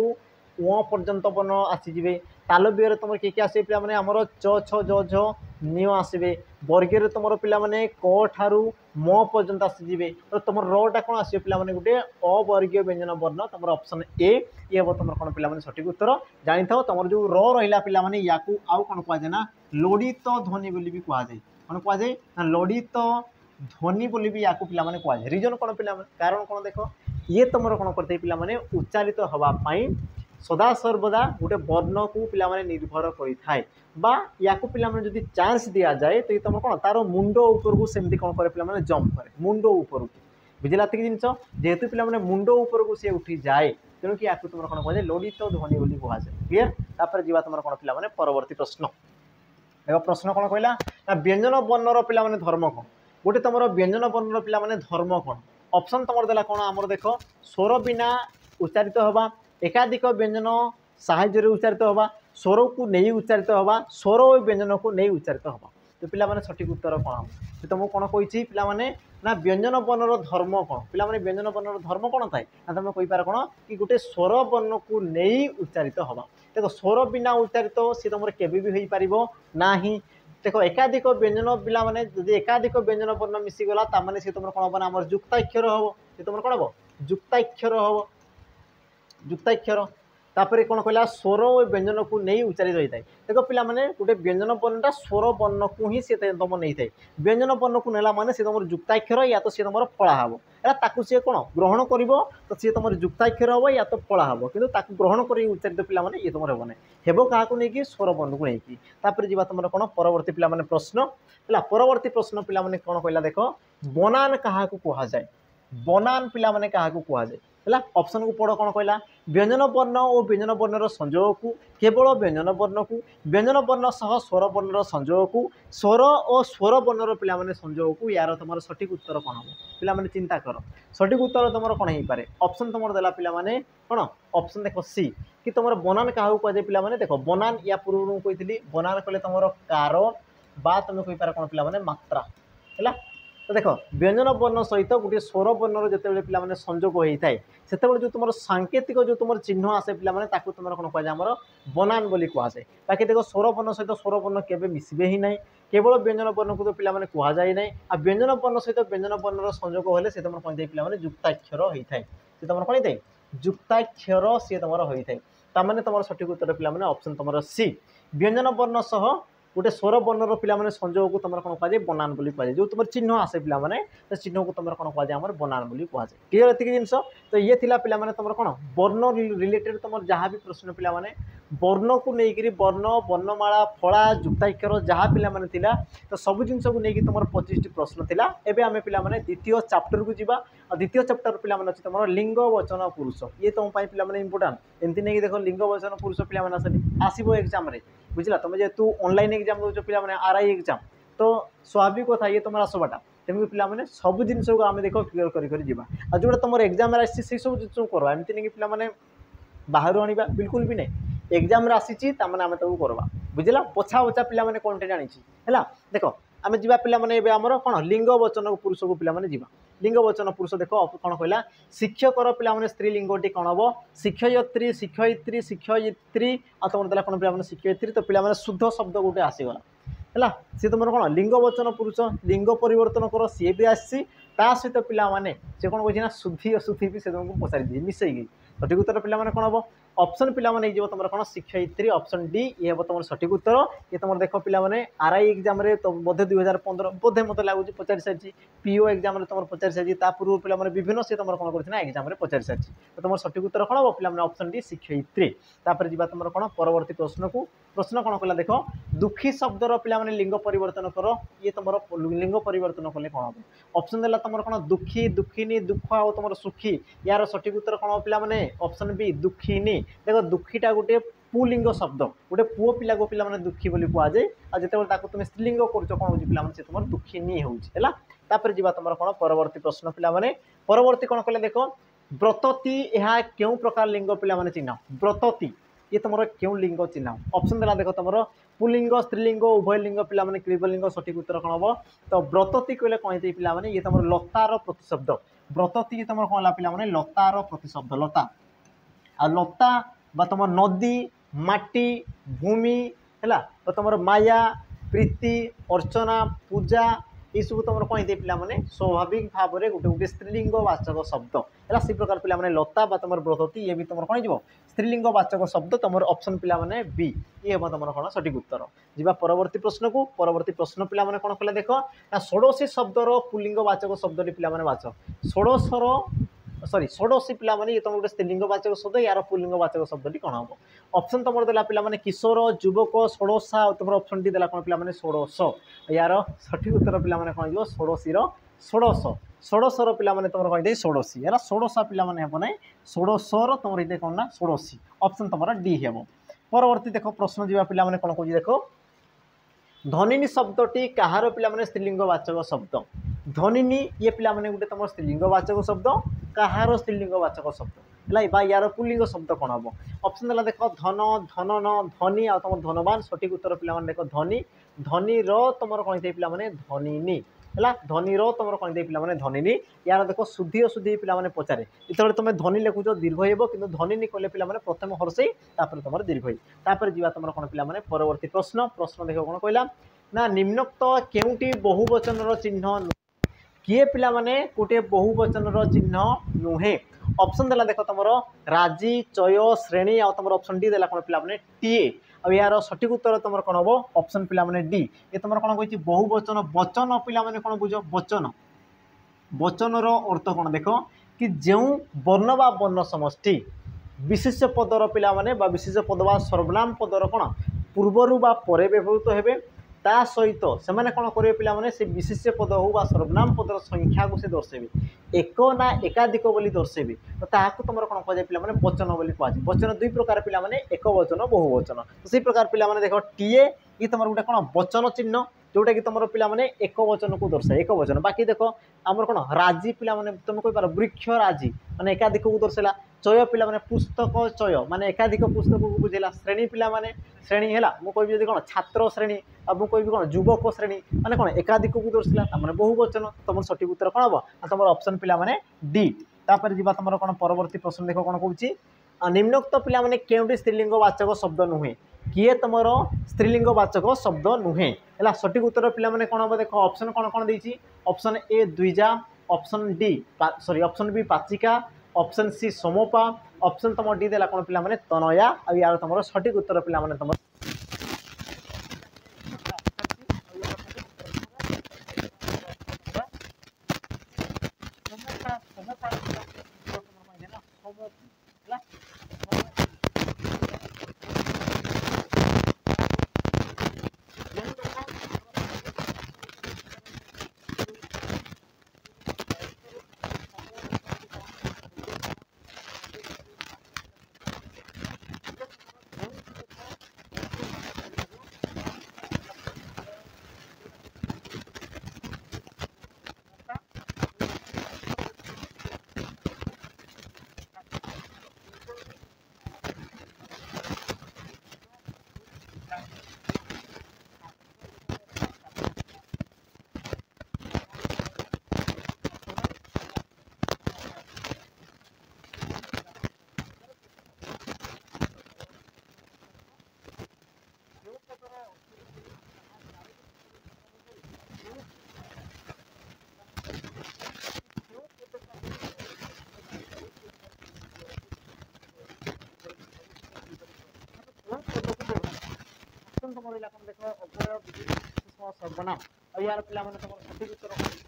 उ पर्यंत वर्ण आसीजे तालव्य तुम किए आसे पिला माने हमर च छ ज झ निय आसबे वर्गीय रे तुम पिला माने क ठारू म पर्यंत आसीजे तो तुम रटा कौन आसे पिला माने गुटे अवर्गीय व्यंजन वर्ण तुम ऑप्शन ए ये हम तुम कौन पिला माने सठिक उत्तर जानि थाओ तुम जो रहिला पिला माने याकू आउ कौन कह जाए ना लोडित ध्वनि बोली भी कह जाए कौन कह जाए ना लोडित ध्वनि बोली भी याकू पिला माने कह जाए रिजन कौन पिला कारण कौन देख ये तुम कौन करते पिला माने उच्चारित हवा पाई सदा सर्वदा गोटे वर्ण को पिला माने निर्भर करिथाय बा याकू पिला माने जदी चांस दिया जाए तो ये तुम कौन तार मुंड ऊपर को सेमती कौन करे पिला माने जंप करे मुंड ऊपर को बुझला तक जिनस जेहेतु पिला माने मुंड ऊपर को से उठी जाए तेणु कि याकू तुम कौन कह लोडित ध्वनि बोली कह जाए क्लियर तापर जीवा तुम कौन पिला माने परवर्ती प्रश्न देखो प्रश्न कौन कहला ना व्यंजन वर्णर पिला माने धर्म कौन गोटे तुम व्यंजन वर्णर पिला माने धर्म कौन ऑप्शन तुम देला कौन आमर देख स्वर बिना उच्चारित हवा एकाधिक व्यंजन साहाय्य उच्चारित हवा स्वर को नहीं उच्चारित हवा स्वर और व्यंजन को नहीं उच्चारित हवा तो पिला माने सठिक उत्तर कौन हम तुमको कौन कही पिला माने ना व्यंजन वर्णर धर्म कौन पिला माने व्यंजन वर्णर धर्म कौन थाए ना तुम कही पार कौन कि गोटे स्वर वर्ण को नहीं उच्चारित हवा देखो स्वर बिना उच्चारित सी तुम केबे भी हो पारिबो नाही देखो एकाधिक व्यंजन पिला माने जदि एकाधिक व्यंजन वर्ण मिसीगला तामाने सी तुम कौन हम आम जुक्ताक्षर हम सी तुम कौन हम जुक्ताक्षर हम जुक्ताक्षर तापर कौन कहला स्वर और व्यंजन को नहीं उच्चारित होता है देखो पिला माने गोटे व्यंजन वर्णटा स्वर वर्ण को ही सी तुम नहीं थाए व्यंजन वर्ण को नेला माने सी तुम जुक्ताक्षर या तो सी तुम पढ़ा हम ताकू सी कौन ग्रहण कर तो सी तुम जुक्ताक्षर हम या तो पढ़ा हम कि ग्रहण कर उच्चारित पिला माने ये तुम हेबो हेबो क्या नहीं स्वर वर्ण को लेकिन तापर जीवा तुम कौन परवर्ती पिला माने प्रश्न है परवर्ती प्रश्न पिला माने कौन कहला देख बनान क्या कह जाए बनान पिला माने क्या कह जाए है ऑप्शन को पढ़ कौन कहला व्यंजन वर्ण और व्यंजन वर्णर संयोग को केवल व्यंजन वर्ण को व्यंजन वर्ण सह स्वर वर्णर संयोग को स्वर और स्वर वर्णर पिला माने संयोग को यार तुम सठिक उत्तर कौन हम पिला माने चिंता कर सठिक उत्तर तुम कौन हो पारे ऑप्शन तुम देला पिला माने कौन ऑप्शन देख सी कि तुम बनान क्या कह जाए पिला माने देख बनान या पूर्व कही बनान कले तुम कार बा तुम कही पार कौन पिला माने मात्रा है तो देख व्यंजन वर्ण सहित गोटे स्वर वर्णर जिते पे संजोग होता है से जो तुम सांकेतिक जो तुम चिन्ह आसे पे तुम कौन कह बनान बोली कहुए बाकी देख स्वर वर्ण सहित स्वर वर्ण के मिसबे ही ना केवल व्यंजन वर्ण को तो पे कह जाए ना आ व्यंजन वर्ण सहित व्यंजन वर्णर संजोग हेल्ले से तुम कौन पे युक्ताक्षर होता है सी तुम कौन है युक्ताक्षर सी तुम होता है ताने तुम सठिक उत्तर पे ऑप्शन तुम सी व्यंजन वर्ण सह गोटे स्वर वर्णर पे संजोग को तुम कौन कह बनान बोली कहुए जो तुम चिन्ह आसे पे चिन्ह को तुम कौन कह बनान बोली कहुए क्लियर एतिक जिनस तो ये थिला पे तुम कौन वर्ण रिलेटेड तुम जहाँ भी प्रश्न पे वर्ण को लेकिन वर्ण वर्णमाला फला युक्ताक्षर जहाँ पे तो सब जिन को लेकिन तुम 25 प्रश्न थिला एबे आमे पिला माने द्वितीय चैप्टर को जीवा और द्वितीय चैप्टर पिला माने तुम लिंग वचन पुरुष ये तुम पिला माने इंपोर्टेंट एमती नहीं देख लिंग वचन पुरुष पिला माने आसीबो एग्जाम रे बुझला तुम जेतु ऑनलाइन एग्जाम दो पिला माने आरआई एग्जाम तो स्वाभाविक कथा ये तुम आसबाटा तेणु पिला माने सब जिन को आम देख क्लियर करी जीवा और जो तुम एग्जाम से सब जिन कर एमती नहीं पिला माने बाहर आनिबा बिल्कुल भी नहीं एग्जाम आसी आम करवा बुझला पोछा ओछा पिला माने कंटेंट आनी है देख आम जा पिला माने आमर कौन लिंग वचन पुरुष को पिला माने जीवा लिंग वचन पुरुष देख कौन कहला शिक्षकर पिला माने स्त्रीलिंगटी कौन हम शिक्षयित्री शिक्षयित्री शिक्षयित्री आ तुम देला कौन पिला शिक्षयित्री तो पिला माने शुद्ध शब्द गोटे आसीगला है सी तुम कौन लिंग वचन पुरुष लिंग परिवर्तन कर सी भी आसी सहित पिला माने से कौन कही शुद्धि अशुद्धि भी से तुमको पचारि दिए मिसेगी सठिक उत्तर पिला माने कौन हम ऑप्शन पिला माने जो तुम कौन शिक्षयित्री ऑप्शन डी ये हम तुम सठिक उत्तर ये तुम देख पिला माने आरआई एग्जाम रे तो बोधे 2015 बोधे मत लगुच पचारि सारी पीओ एग्जाम तुम पचारि सारी पूर्व पिला माने विभिन्न से तुम कौन करना एग्जाम पचारि सारी तो तुम सठिक उत्तर कौन हम पिला माने ऑप्शन डी शिक्षयित्री तापर जीवा तुम कौन परवर्ती प्रश्न को प्रश्न कौन कहला देख दुखी शब्दर पिला माने लिंग परिवर्तन कर ये तुम लिंग परिवर्तन कले कौन हम ऑप्शन देला तुम कौन दुखी दुखिनी दुख आ तुम सुखी यार सठिक उत्तर कौन पिला माने ऑप्शन बी दुखिनी देख दुखीटा गोटे पुलिंग शब्द गोटे पुओ पिला को पिला माने दुखी बोली कह जाए आ जिते तुम स्त्रीलिंग कर कौन हो पिला माने तुम दुखिनी होला तापर जीवा तुम कौन परवर्ती प्रश्न पिला माने परवर्ती कौन कहले देख व्रतती यह क्यों प्रकार लिंग पिला माने चिन्ह व्रतती ये तुम क्यों लिंग चिन्ह ऑप्शन देला देख तुम पुलिंग स्त्रीलिंग उभय लिंग पिला माने क्लीबलिंग सठिक उत्तर कौन हम तो व्रतती कहले कौन पिला माने ये तुम लतार प्रतिशब्द व्रतती तुम कौन पिला माने लतार प्रतिशब्द लता आ लता बा तुम नदी माटी भूमि है तो तुम माया प्रीति अर्चना पूजा ये सब तुम कौन पिला माने स्वाभाविक भाव में गोटे गोटे स्त्रीलिंग वाचक शब्द है से प्रकार पिला माने लता बा तुम व्रतती ये भी तुम कौन हो स्त्रीलिंग वाचक शब्द तुम ऑप्शन पिला माने बी ये हम तुम कौन सठिक उत्तर जीवा परवर्ती प्रश्न को परवर्ती प्रश्न पिला माने कौन कहला देख ना षोडशी शब्दर पुलिंग वाचक शब्द पिला माने वाच षोडशर सॉरी षोडशी पिला माने ये तुम गोटे स्त्रीलिंग वाचक शब्द यार पुलिंग वाचक शब्द कौन हम ऑप्शन तुम देला पिला माने किशोर युवक षोडशा तुम ऑप्शन डी देला कौन पिला माने षोडश यार सठिक उत्तर पिला माने कौन हो षोडशीर षोडश षोडशर पिला माने तुम कही षोडशी है षोडशा पिला माने हम ना षोडशर तुम रही कौन ना षोडशी ऑप्शन तुम डी हम परवर्ती देख प्रश्न जीवा पिला माने कौन कह देख धनिनी शब्दटी कहार पिला माने स्त्रीलिंग वाचक शब्द धनिनी ये पिला माने गोटे तुम स्त्रीलिंग वाचक शब्द कहार स्त्रीलिंग वाचक शब्द है यार पुलिंग शब्द कौन हम ऑप्शन देला देख धन धनन धनी आ तुम धनवान सठिक उत्तर पिला माने देख धनी धनी तुम कौन पिला माने धनिनी है धनी तुम कौन पिला माने धनिनी यार देख शुद्धि अशुद्धि पिला माने पचारे जो तुम धनी लिखुच दीर्घ हो कि धनिनी कहले पिला माने प्रथम हर्षई तापर तुम दीर्घ तापर जीवा तुम कौन पिला माने परवर्ती प्रश्न प्रश्न देख कौन कहला ना निम्नोक्त केउटी बहुवचन चिन्ह किए पिला माने गोटे बहुवचन चिन्ह नुहे ऑप्शन देला देख तुम राजी चय श्रेणी आ तुम ऑप्शन डी देला कौन पिला माने टीए आ यार सठिक उत्तर तुम कौन हम ऑप्शन पिला माने डी ये तुम कौन कही बहुवचन वचन पिला माने कौन बुझ वचन वचनर अर्थ कौन देख कि जो वर्ण बा वर्ण समष्टि विशेष पदर पिला माने बा विशेष पद बा सर्वनाम पदर कौन पूर्वर बा परे व्यवहृत हेबे ता सहित से कौन करेंगे पिला माने से विशेष पद हो सर्वनाम पदर संख्या को से दर्शेबे एक ना एकाधिक बोली दर्शेबे तो ताकू तुम कौन कह पिला माने वचन बोली कहुए वचन दुई प्रकार पिला माने एक वचन बहुवचन तो से प्रकार पिला माने देख टीए ये तुम गोटे कौन वचन चिन्ह जोटा कि तुम पिला माने एक वचन को दर्शाए एक वचन बाकी देख आमर कौन राजी पिला माने तुम कह पार वृक्ष राजी माने एकाधिक को दर्शाला चय पिला माने पुस्तक चय माने एकाधिक पुस्तक को बुझेला श्रेणी पिला माने श्रेणी है मुझे कहबी कौन छात्र श्रेणी अब मुझे कहबी कौन युवक श्रेणी माने कौन एकाधिक को दर्शिला मैंने बहुवचन तुम सठिक उत्तर कौन हम तुम ऑप्शन पिला माने डी तापर जी तुम कौन परवर्ती प्रश्न देख कौन कौन निम्नोक्त पिला माने केउंटी स्त्रीलिंगवाचक शब्द नुहे किए तुम स्त्रीलिंगवाचक शब्द नुहे है सठिक उत्तर पिला माने कौन हम देख ऑप्शन कौन कौन देती ऑप्शन ए द्विजा option D sorry option B पाचिका ऑप्शन सी सोमोपा ऑप्शन तुम डी देला कौन पिला माने तनया आ यार तुम सठिक उत्तर पिला माने तुम तुम देख सर्वनाम और यार पिला माने तुम सठिक उत्तर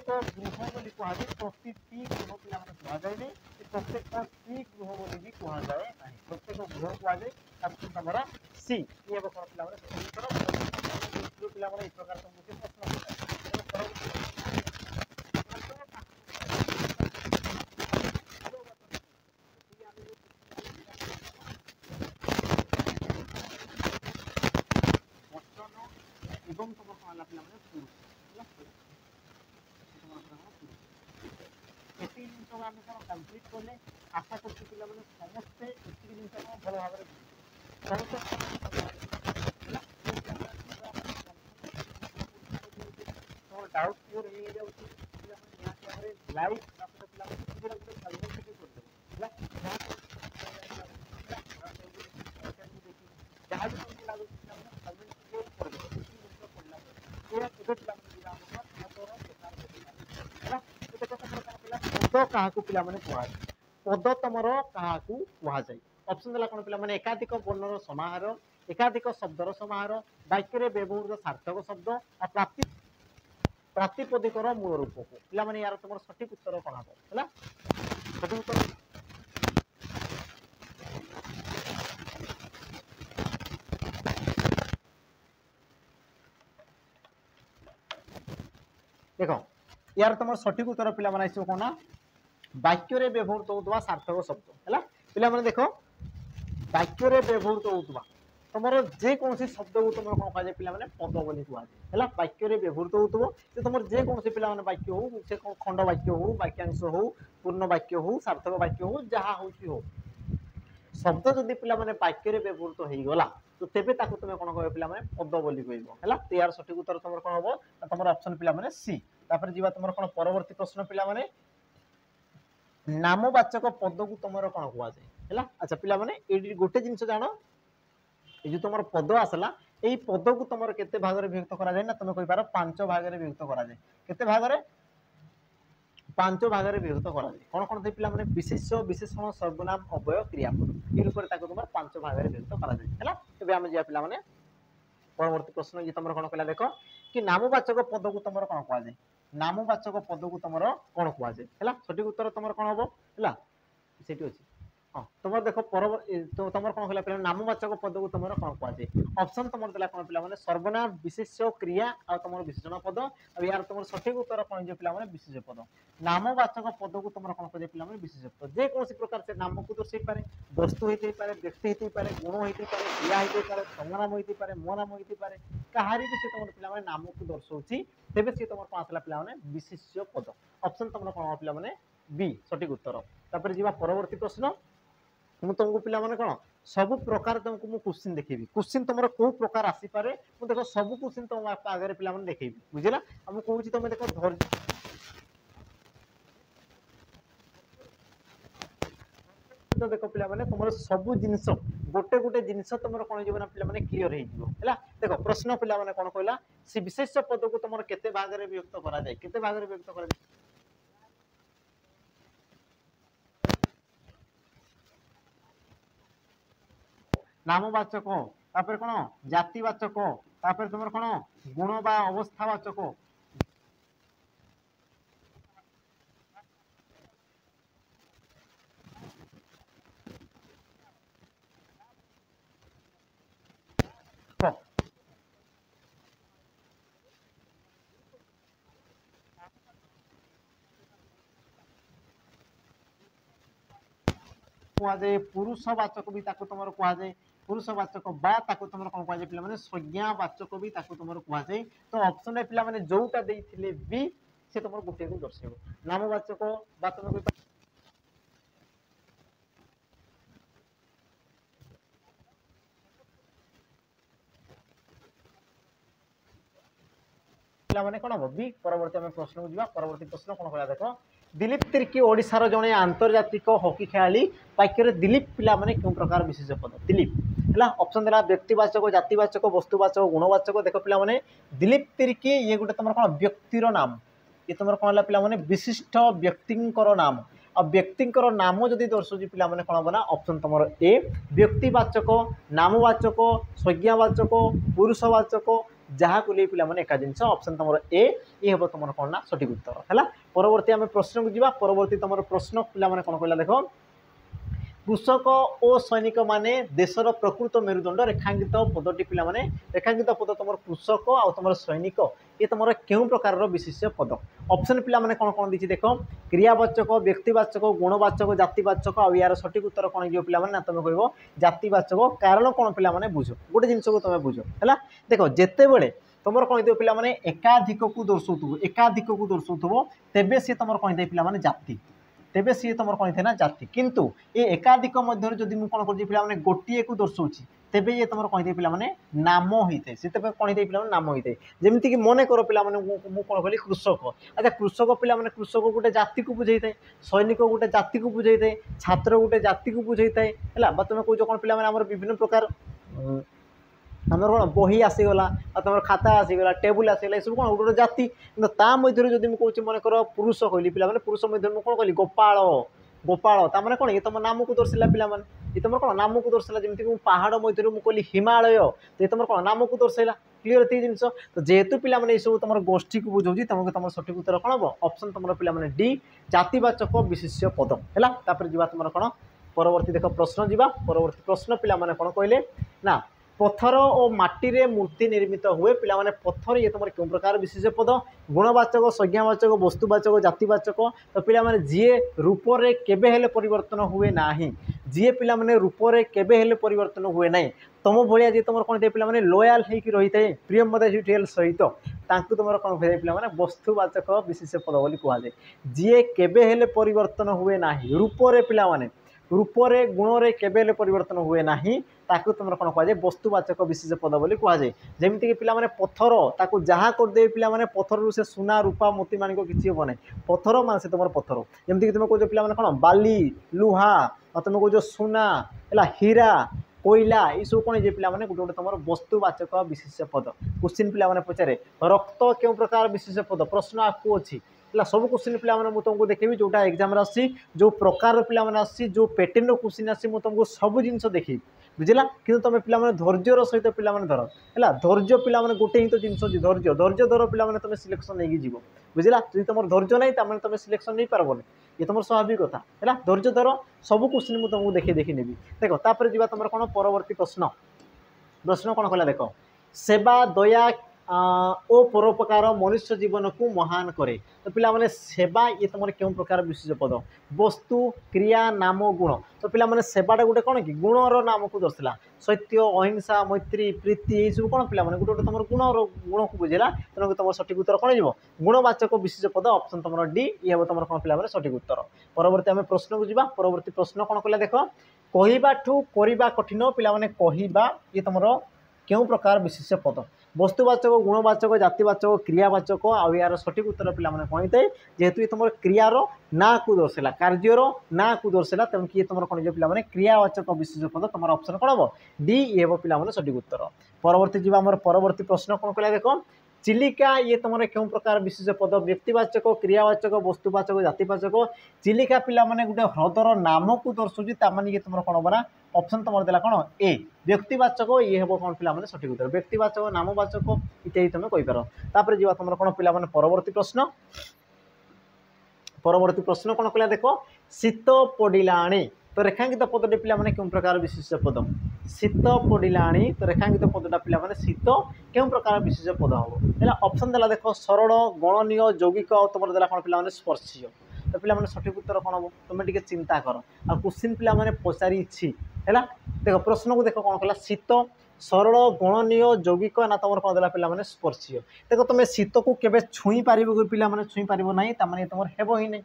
प्रत्येक गृह बोली कहुए प्रतिटी गृह पिला कहुए प्रत्येक सी गृह बोली भी कहुए ना प्रत्येक गृह कहुए तुम सी ये कौन पिला पिला प्रकार तुमको प्रश्न एवं तुम कौन है पिला पुरुष एति जिन आम कम्प्लीट कले आशा करते पिला समस्ते एति जिन भल भाव डाउट क्लियर हो जाए लाइव जहाँ भी तुमको लागू पद क्या पिला कहुए पद तुम क्या कहुए ऑप्शन देला कौन पिला एकाधिक वर्णर समाहार एकाधिक शब्दर समाहार वाक्य व्यवहृत सार्थक शब्द और प्रातिपदिकर मूल रूप को पिला यार तुम सठिक उत्तर कौन है सठिक उत्तर देख यार तुम सठिक उत्तर पिला आसो कौन वाक्य व्यवहृत होता सार्थक शब्द है पिला देख वाक्य व्यवहृत होता तुम जेकोसी शब्द को तुम कौन कहुए पिला पद बोली कहुए वाक्य व्यवहृत हो तुम जेकोसी पिला वाक्य हो से खंड वाक्य हो वाक्यांश हो पूर्ण वाक्य हो सार्थक वाक्य हो जहाँ हो शब्द जदि पिला वाक्य व्यवहृत हो गला तो तेबे ताकू तुम कौन कह पिला पद बोली कहब है यार सठिक उत्तर तुम कौन हम तुम ऑप्शन पिला सी तापर जीवा तुम कौन परवर्ती प्रश्न पिला नामवाचक पद को तुम कौन कहुए है अच्छा पिला ये गोटे जिनस जान ये जो तुम पद आसला यही पद को तुम केते भाग में विभक्त करा जाए ना तुम कह पार 5 भाग में विभक्त करा जाए केते भाग में 5 भाग में विभक्त करा जाए कौन कौन पिला विशेष्य विशेषण सर्वनाम अव्यय क्रियापद ये रूप में तुम 5 भाग में विभक्त करा जाए है तेज आम जा पिला परवर्ती प्रश्न ये तुम कौन कहला देख कि नामवाचक पद को तुम कौन कहुए नामवाचक पद को तुम कौन कहुए है सठिक उत्तर तुम कौन हम है से हाँ तुम देख तुम कौन कहला पे नामवाचक पद को तुम कौन कहुए ऑप्शन तुम देला कौन पिला सर्वनाम विशेष्य क्रिया आ तुम विशेषण पद और यार तुम सठिक उत्तर कौन जो पिला विशेष पद नामवाचक पद को तुम कौन कह पिला विशेष पद जेकोसी प्रकार से नाम को दर्शे पारे वस्तु होते पारे व्यक्ति होते पारे गुण होते पारे क्रिया होते पारे संज्ञानाम होते पारे मो नाम होते पारे कहारी भी से तुम पिला नाम को दर्शाऊँगी तेज सी तुम कौन आसला पिला विशेष्य पद ऑप्शन तुम कौन पिला बी सठिक उत्तर तापर जीवा परवर्ती प्रश्न मुझे तुमको पिला कौन सब प्रकार तुमको मुझे क्वेश्चन देखेबी क्वेश्चन तुम कौ प्रकार आसीपे मुझे देख सब क्वेश्चन तुम आगे पिला देखेबी बुझेगा मुझे कहूँ तुम देख धैर्य देख पिला तुम सब जिनस गोटे गोटे जिनस तुम कौन हो पिला क्लीयर है देख प्रश्न पिला कौन कहला से विशेष पद को तुम केते भाग में विभक्त करा जाए केते भाग में विभक्त करा जाए नामवाचक तापर कौन जातिवाचक तापर तुम कौन गुण बा अवस्थावाचक कहुए पुरुषवाचक भी तुम कहुए पुरुषवाचक बा तुम कौन कहुए पे संज्ञावाचक भी तुम कहुए तो ऑप्शन है पे जोटा देते भी से तुम गोटे को दर्शेब नामवाचक बा तुम पे कौन हम बी परवर्ती आम प्रश्न को जा परवर्ती प्रश्न कौन कह देख दिलीप तिर्की ओडिशार जड़े आंतर्जातिक हॉकी खेलाड़ी वाक्य दिलीप पिला क्यों प्रकार विशेष पद दिलीप है ऑप्शन देला व्यक्तिवाचक जातिवाचक वस्तुवाचक गुणवाचक देख पिला दिलीप तिर्की ये गोटे तुम कौन व्यक्तिर नाम ये तुम कौन है पिला विशिष्ट व्यक्तिंकर नाम और व्यक्तिंकर नाम जदि दर्शाऊँ पिला कौन हम ना ऑप्शन तुम ए व्यक्तिवाचक नामवाचक संज्ञावाचक पुरुषवाचक जहाँ को लिए पिला माने एका जिनस ऑप्शन तुम ए ये हम तुम कौन ना सठिक उत्तर है। परवर्ती आम प्रश्न को जी परवर्ती तुम प्रश्न पिला माने कौन कहला देख कृषक और सैनिक माने देशर प्रकृत मेरुदंड रेखांकित पदटी पिला माने रेखांकित पद तुम कृषक आ तुम सैनिक ये तुम क्यों प्रकार विशिष्य पद ऑप्शन पिला माने कौन कौन दी देख क्रियावाचक व्यक्तिवाचक गुणवाचक जातिवाचक आ यार सठिक उत्तर कौन हो पिला माने तुम कह जातिवाचक कारण कौन पिला माने बुझ गोटे जिनस को तुम बुझ है। देख जिते बड़े तुम कौन हो पिला माने एकाधिक को दर्शाऊ तेबे सी तुम कौन थे पिला माने जाति तेबे सी तुम कौन थे ना जाति किंतु ये एकाधिक मध्य जदि मुझे कौन कर पिला गोटे को दर्शाऊँ तेबे ये तुम कौन थे पिला माने नाम होता है से कौन थे पिला नाम होता है जमीक कि मन कर पिला मुझे कौन कहली कृषक अच्छा कृषक पिला माने कृषक गोटे जाति को बुझे था सैनिक गोटे जाति को बुझे था छात्र गोटे जाति को बुझे था है तुम कौच कौन पिला माने विभिन्न प्रकार आमर कौन बही आसीगला तुम खाता आसीगला टेबुल आसीगला सब कौन गोटे जाति कि मध्य जब मुझे कौन मन कर पुरुष कहली पिला पुरुष मध्य मुझे कौन कहली गोपाल गोपाल ताने कौन ये तुम नाम को दर्शाला पिला ये तुम कौन नाम को दर्शाला जमीक पहाड़ मध्य मुझे कहली हिमालय तो ये तुम कौन नाम को दर्शाला क्लीयर ये जिन तो जेहेतु पिला ये सब तुम गोष्ठी को बुझाऊँ तुमको तुम सठिक उत्तर कौन हम ऑप्शन तुम पिला डी जातिवाचक विशिष्य पद है। जा तुम कौन परवर्ती देख प्रश्न जा परवर्ती प्रश्न पिला कौन कहले ना पत्थर और माटी रे मूर्ति निर्मित हुए पिला माने पत्थर ये तुम क्यों प्रकार विशेष पद गुणवाचक संज्ञावाचक वस्तुवाचक जातिवाचक तो पिला माने जीए रूप रे केबे हेले परिवर्तन हुए नाही जीए पिला माने रूप रे केबे हेले परिवर्तन हुए नाही तुम भाया जी तुम कौन थे पिला माने लॉयल होकर रही है प्रियम मदाल सहित तांकु तुम कौन कह पिला माने वस्तुवाचक विशेष पद बोली कहुए जीए केबे हेले परिवर्तन हुए नाही रूप रे पिला माने रूपरे गुणरे केबे परिवर्तन हुए नाही ताकू तुम कौन कहुए वस्तुवाचक विशेष पद बोली कहुए जमीक कि पिला पत्थर ताकू जहाँ करदे पिला पत्थर से सुना रूपा मोती मानिक किसी हम ना पत्थर मान से तुम पत्थर जमीक तुम कौच पिला कौन बाली लुहा तुम कौच सुना है हीरा कोईला ये सब कौन पिला गोटे गोटे तुम वस्तुवाचक विशेष पद क्वेश्चन पिला पचारे रक्त क्यों प्रकार विशेष पद प्रश्न आपको अच्छी है सब क्वेश्चन पिला तुमको देखेबी जोटा एग्जाम आसी जो प्रकार पिला आसी जो पैटर्न क्वेश्चन आसी तुमको सब जिन देखी बुझला कि तुम पिला धैर्यर सहित पिला धर है धैर्य पिला गोटे ही तो जिन धैर्य धैर्य धर पिला तुम सिलेक्शन नहीं जीव बुझला जी तुम धैर्य नहीं तमें तुम सिलेक्शन नहीं पारबन ये तुम स्वाभाविक कथा है धैर्य धर सब क्वेश्चन मुझे तुमको देखी देखी नेबी देख तापर जी तुम कौन परवर्ती प्रश्न प्रश्न कौन कहला देख सेवा दया ओ परोपकार मनुष्य जीवन को महान करे तो पिला माने सेवा ये तुम क्यों प्रकार विशेष पद वस्तु क्रिया नाम गुण तो पिला माने सेवाटा गोटे कौन कि गुणर नाम को दर्शाला सत्य अहिंसा मैत्री प्रीति ये सब कौन पिला गोटे गोटे तुम गुण को बुझेला तेणुक तुम सठिक उत्तर कौन हो गुणवाचक विशेष पद ऑप्शन तुम डी ये हम तुम कौन पिला सठिक उत्तर। परवर्ती आम प्रश्न को जी परवर्ती प्रश्न कौन कहला देख कहवाठू करवा कठिन पिला कहवा ये तुम क्यों प्रकार विशेष पद वस्तुवाचक गुणवाचक जातिवाचक क्रियावाचक आउ यार सठिक उत्तर पिला कौन थे जेहेतु ये तुम क्रियार ना को दर्शाला कार्यर ना को दर्शाला तेणु कि तुम कौन पिला क्रियावाचक विशेष पद तुम ऑप्शन कौन हम डी ये हम पिला सठिक उत्तर। परवर्ती जी आम परवर्ती प्रश्न कौन कहला देख चिलिका ये तुम क्यों प्रकार विशेष पद व्यक्तिवाचक क्रियावाचक वस्तुवाचक जातिवाचक चिलिका पिला गोटे ह्रदर नाम को दर्शाऊँगी ताମାନେ ये तुम कौन बना ऑप्शन तुम देला कौन ए व्यक्तिवाचक ये हम कौन पिला सठिक उत्तर व्यक्तिवाचक नामवाचक इत्यादि तुम कहीपर। तापर जी तुम कौन पिला परवर्ती प्रश्न कौन कहला देख शीत पड़ाणी तो रेखांकित पदटी पिला क्यों प्रकार विशेष पद शीत पड़ाणी तो रेखांकित पदटा पिला शीत क्यों प्रकार विशेष पद हम है ऑप्शन देला देख सरल गणनीय यौगिक तुम देला कौन पिला स्पर्शीय तो पिला सठिक उत्तर कौन हम तुम टे चिंता कर आ क्वेश्चन पिला पचारि है देख प्रश्न को देख कौन कहला शीत सरल गणनीय यौगिक ना तुम कौन देला पिला स्पर्शीय देख तुम शीत को केबे छुई पार पिला छुई पार ना तुम हेब ही नहीं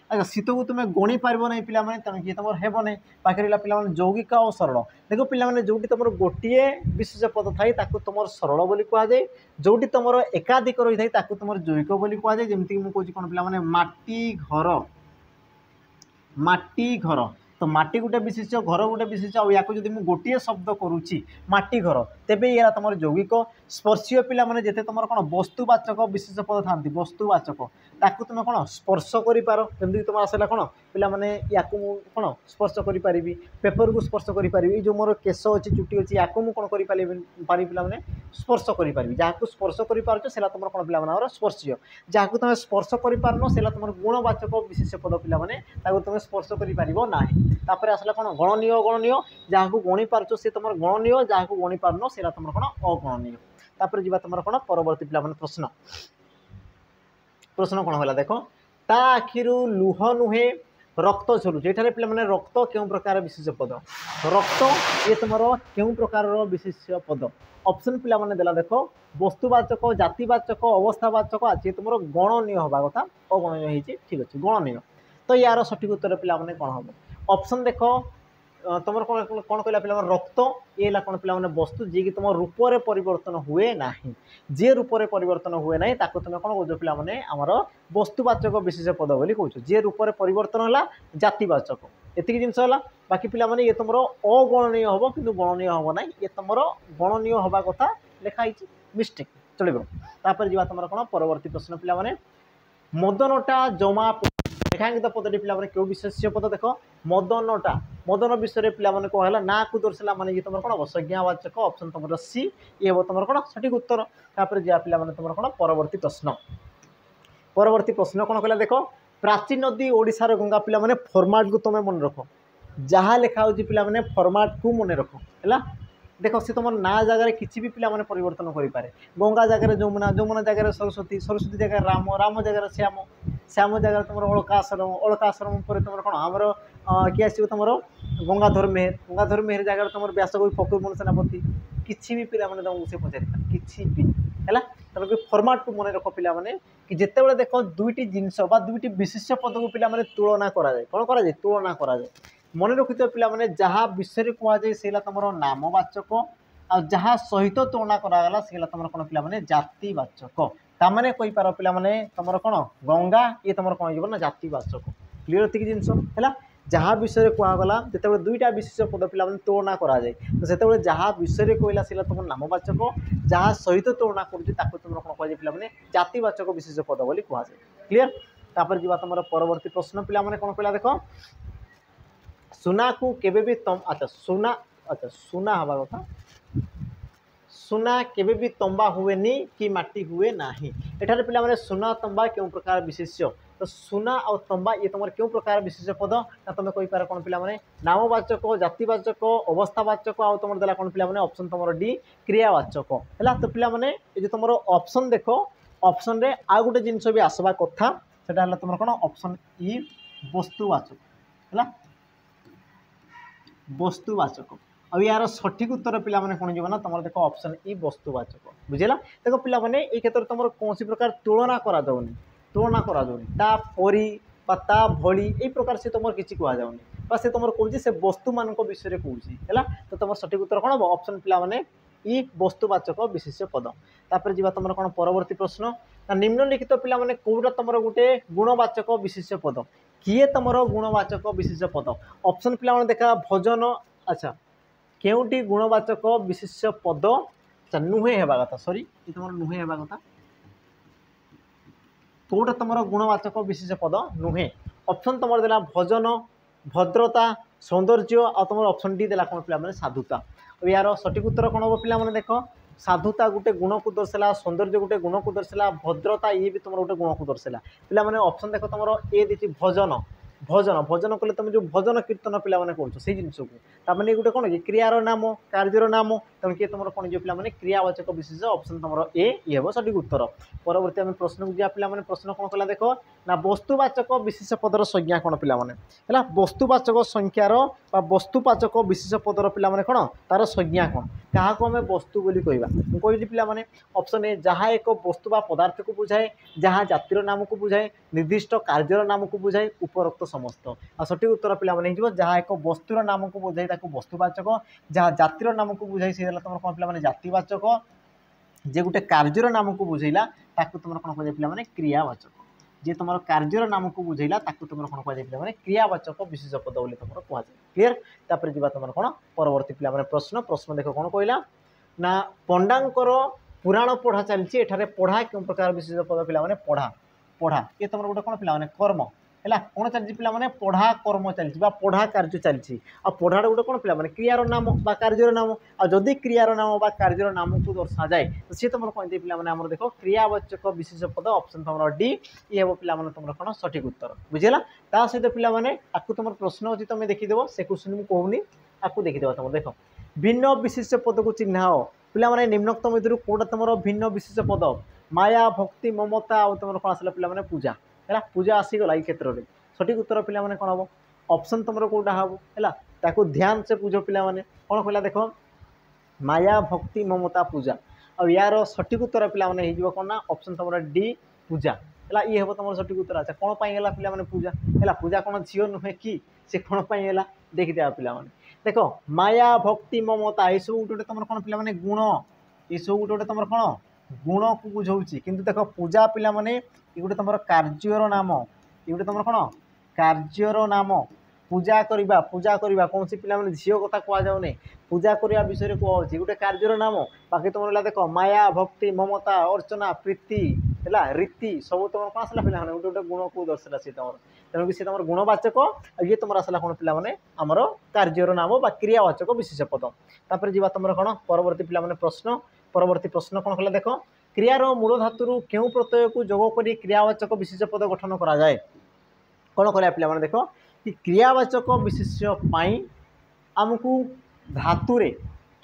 अच्छा शीत को तुम गणी पार ना पिला तेणु कि तुम हेब ना पाखे रहा पिला यौगिक और सरल देख पिला जो तुम गोटे विशेष पद थाई तुम सरल बोली कहुए जोटी तुम एकाधिक रही है तुम यौगिक बोली कहुए जमीक मुझे कौन पिला माटी घर तो माटी गोटे विशेष घर गोटे विशेष या जब मुझे गोटे शब्द करुच्ची माटी घर तेबे ये तुम यौगिक स्पर्शीय पिला जिते तुम कौन वस्तुवाचक विशेष पद था वस्तुवाचक ताकू तुम कौन स्पर्श कर जमी तुम आसला कौन पिला या कौन स्पर्श करी पेपर को स्पर्श करी जो मोर केश अच्छी चुटी अच्छी या कौन करी पारि पिला स्पर्श करें जहाँ स्पर्श कर तुम कौन पे स्पर्शीय जहाँ तुम स्पर्श कर तुम गुणवाचक विशेष पद पे तुम स्पर्श कर आसला कौन गणनीय अगणनीय जहाँ को गणी पार्छ सी तुम गणनीय जहाँ को गणी पारन से तुम कौन अगणनीय तापर जी तुम कौन परवर्ती पे प्रश्न प्रश्न कौन है देख ता आखि लुह नुहे रक्त झरुचे ये पे रक्त क्यों प्रकार विशेष पद रक्त ये तुम क्यों प्रकार विशेष पद ऑप्शन पे देला देख वस्तुवाचक जातिवाचक अवस्थावाचक आज तुम गणनीय हवा कथा अगणनीय ठीक अच्छे गणनीय तो यार सठिक उत्तर पे कौन हम ऑप्शन देख तुम कौन कौन कहला पे रक्त ये कौन पे वस्तु जी कि तुम रूपरे परिवर्तन हुए ना जे रूपरे परिवर्तन हुए ना तुम कौन कौच पे आमर वस्तुवाचक विशेष पद बोली कौच जे रूपरे परिवर्तन है जातिवाचक एतिक जिनस है बाकी पे ये तुम अगणनीय हम कि गणनीय हम ना ये तुम गणनीय हवा कथा लिखाई मिस्टेक चलो तापर जी तुम कौन परवर्ती प्रश्न पे मदनटा जमा रेखांकित पदटी पे क्यों विशेष पद देख मदनटा मदन विषय पे कहला ना को दर्शाला माने ये तुम कौन हम संज्ञावाचक ऑप्शन तुम सी ये हम तुम कौन सठिक उत्तर तापर जा पे तुम कौन परवर्ती प्रश्न कौन कहला देख प्राची नदी ओडिशार गंगा पे फॉर्माट को तुम मन रख जहाँ लिखा हो पे फॉर्माट को मन रख है देख सी तुम ना जगह किसी भी पे परिवर्तन करें गंगा जगह जमुना जमुना जगह सरस्वती सरस्वती जगह राम राम जगह श्याम श्याम जगह तुम अलकाश्रम अलकाश्रम पर तुम कौन आमर किए आस तुम गंगाधर मेहर जगह तुम व्यासकवि फकीरमोहन सेनापति किसी भी पे तुमको से पचार कि है तेनाली फॉर्माट को मन रख पे कि जिते देख दुईटी जिनस दुईटी विशिष्ट पद को पे तुलना कराए कौन कराए तुलना कराए मन रखि पे जहाँ विषय कहुए से तुम नामवाचक आ जहाँ सहित तुलना कराला से तुम कौन पे जातिवाचक ताने कहींपार पे तुम कौन गंगा ये तुम कौन हो जातिवाचक क्लीयर थी जिनस है जहाँ विषय कहगला जो दुईटा विशेष पद पे तुलना कराए तो से जहाँ विषय कहला से तुम नामवाचक जहाँ सहित तुलना कर तुम कौन कह पे जातिवाचक विशेष पद बोली कहुए क्लीयर तापर जी तुम परवर्ती प्रश्न पे कौन कहला देख सुना को केबे भी तम अच्छा सुना हवा कथा सुना केबे भी तंबा हुए नी कि माटी हुए नाही एठारे पिला माने सुना तंबा क्यों प्रकार विशेष्य तो सुना और तंबा ये तुम क्यों प्रकार विशेष पद ना तुम कही पार कौन पे नामवाचक जातिवाचक अवस्थावाचक आ तुम देला कौन पे ऑप्शन तुम डी क्रियावाचक है तो पे ये तुम ऑप्शन देख ऑप्शन रे आ गोटे जिनस भी आसवा कथा से तुम कौन ऑप्शन ई वस्तुवाचक है वस्तुवाचक अब यार सठिक उत्तर पे कौन जीवन तुम देख ऑप्शन ई वस्तुवाचक बुझेगा देख पे ये क्षेत्र में तुम कौन प्रकार तुलना कराऊनी तापरी ता भली यही प्रकार से तुम किसी कहनी से तुम कौन से वस्तु मान विषय कौन है तो तुम सठिक उत्तर कौन हम ऑप्शन पे ई वस्तुवाचक विशेष पद तापर जी तुम कौन परवर्ती प्रश्न निम्नलिखित पे कौटा तुम गोटे गुणवाचक विशेष पद किए तुम गुणवाचक विशेष पद ऑप्शन पे देखा भजन अच्छा केउटी गुणवाचक विशेष पद अच्छा नुहे हेबा कथा सॉरी ये तुम नुहे हेबा कथा कौटा तुम गुणवाचक विशेष पद नुहे ऑप्शन तुम देला भजन भद्रता सौंदर्य आ तुम ऑप्शन डी देला कौन पे साधुता यार सठिक उत्तर कौन हम पे देख साधुता गोटे गुण को दर्शाला सौंदर्य गोटे गुण को दर्शाला भद्रता ये भी तुम गोटे गुण को दर्शाला पे ऑप्शन देख तुम ए दी भजन भजन भजन कले तुम जो भजन कीर्तन पे कौन से जिन को ताने गोटे कौन कि क्रियार नाम कार्यर नाम तेणु किए तुम कौन जो पे क्रियावाचक विशेष ऑप्शन तुम ए ये हम सठिक उत्तर परवर्ती आम प्रश्न को जा पे प्रश्न कौन कला देख ना वस्तुवाचक विशेष पदर संज्ञा कौन पे वस्तुवाचक संख्यार वस्तुवाचक विशेष पदर पे कौन तार संज्ञा कौन क्या आम वस्तु बोली कहवा मुझे पे ऑप्शन ए जहाँ एक वस्तु बा पदार्थ को बुझाए जहाँ जातिर नाम को बुझाए निर्दिष्ट कार्यर नाम को बुझाए उपरोक्त समस्त आ सठिक उत्तर पे जहाँ एक वस्तुर नाम को बुझाई वस्तुवाचक जहाँ जातिर नाम को बुझाई से तुम कौन पे जातिवाचक जे गोटे कार्यर नाम को बुझेला तुम कौन कह पे क्रियावाचक जे तुम कार्यर नाम को बुझेला तुम कौन कह पे क्रियावाचक विशेष पद बोली तुम कहुए क्लीयर तापर जी तुम कौन परवर्ती पे प्रश्न प्रश्न देख कौन कहला ना पंडांकर पुराण पढ़ा चलती एठारे पढ़ा क्यों प्रकार विशेष पद पे पढ़ा पढ़ा ये तुम गोटे कौन पे कर्म है कौन चलती पे पढ़ा कर्म चलती पढ़ा कार्य चलती पढ़ाटा गोटे कौन पे क्रियार नाम बा कार्यर नाम आदि क्रियार नाम बा कार्यर नाम को दर्शा जाए तो सी तुम कौन पे देख क्रियावाचक विशेष पद ऑप्शन तुम डी ये हे पे तुम कौन सठिक उत्तर बुझेगा ता सहित पे आपको तुम प्रश्न अच्छी तुम देखीदेव से क्वेश्चन मुझे कहूनी आपको देखीदेव तुम देख भिन्न विशेष पद को चिन्हाओ पे निम्नोक्त मध्य कौटा तुम भिन्न विशेष पद माया भक्ति ममता और तुम कौन आसला पे पूजा है पूजा आसीगला ये क्षेत्र में सठिक उत्तर पे कौन हम ऑप्शन तुम कौटा हम है ध्यान से पूज पे कौन कहला देख माया भक्ति ममता पूजा और यार सठिक उत्तर पे कौन ना ऑप्शन तुम डी पूजा है ये हम तुम सठिक उत्तर अच्छा कौन पाई पे पूजा है पूजा कौन झील नुहे कि सी कौन पाई देखिदे पे देख माया भक्ति ममता ये सब गोटे तुम कौन पे गुण ये सब गोटे तुम कौन गुण को बुझाऊँगी किंतु देख पूजा पिला माने ये गोटे तुम कार्यर नाम ये गोटे तुम कौन कार्यर नाम पूजा करवा कौन सी पिला झील कथा कहुना पूजा करने विषय कहुच्छी गोटे कार्यर नाम बाकी तुम देख माया भक्ति ममता अर्चना प्रीति है रीति सब तुम कौन आसला पे गोटे गोटे गुण को दर्शाला सी तुम तेणुक सी तुम गुणवाचक ये तुम आसला कौन पे आमर कार्यर नाम बा क्रियावाचक विशेष पद तापर जी तुम कौन परवर्ती पे प्रश्न परवर्ती प्रश्न कौन कला देख क्रियार मूल धातु क्यों प्रत्यय को जोग कर क्रियावाचक विशेष पद गठन करा जाए कौन करा पे देख कि क्रियावाचक विशेष आमको धातुरे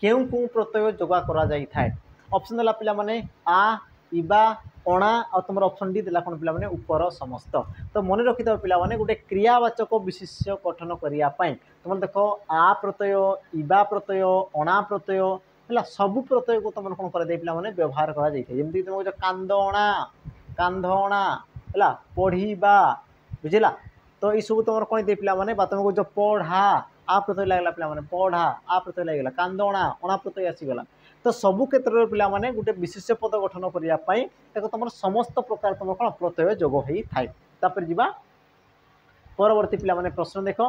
क्यों क्यों प्रत्यय जोगा करा जाई थाए ऑप्शन देला पे आ इबा अणा और तुम ऑप्शन डी देला कौन पे ऊपर समस्त तो मन रखिद पे गोटे क्रियावाचक विशेष गठन करने तुम देख आ प्रत्यय इबा प्रत्यय अणा प्रत्यय है सबू प्रत्यय को तुम कौन कर पे व्यवहार करमती तुम कह कांदणा कांधणा है पढ़ा बुझेगा तो ये सब तुम कौन पे तुम कह पढ़ा आ प्रत्यय लगला पे पढ़ा आ प्रत्यय लगेगा कांदणा अणा प्रत्यय आसीगला तो सबू क्षेत्र पे गोटे विशेष पद गठन करने तुम समस्त प्रकार तुम कौन प्रत्यय जोग होता है जा परवर्ती पे प्रश्न देख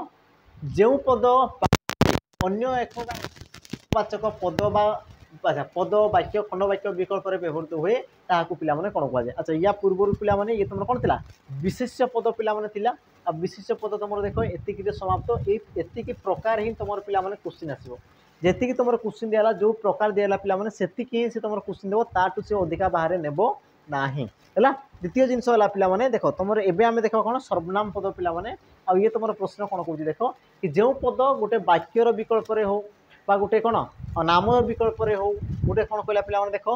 जो पद अन्य एक वाचक पद पद वाक्य खंड वाक्य विकल्प व्यवहृत हुए ताकू पे कौन कहुए अच्छा या पूर्व पे ये तुम कौन था विशेष पद पे विशेष पद तुम देख एतिक समाप्त ये प्रकार ही तुम पे क्वेश्चन आसो जी तुम क्वेश्चन दिला जो प्रकार दिला पे से ही तुम क्वेश्चन देव ताठू से अधिका बाहर नेब ना है द्वितीय जिनस पे देख तुम एवं देख कौन सर्वनाम पद पे ये तुम प्रश्न कौन कौन देख कि जो पद गोटे वाक्यर विकल्प हो गोटे कौन नाम विकल्प हो गोटे कौन कहला पे देख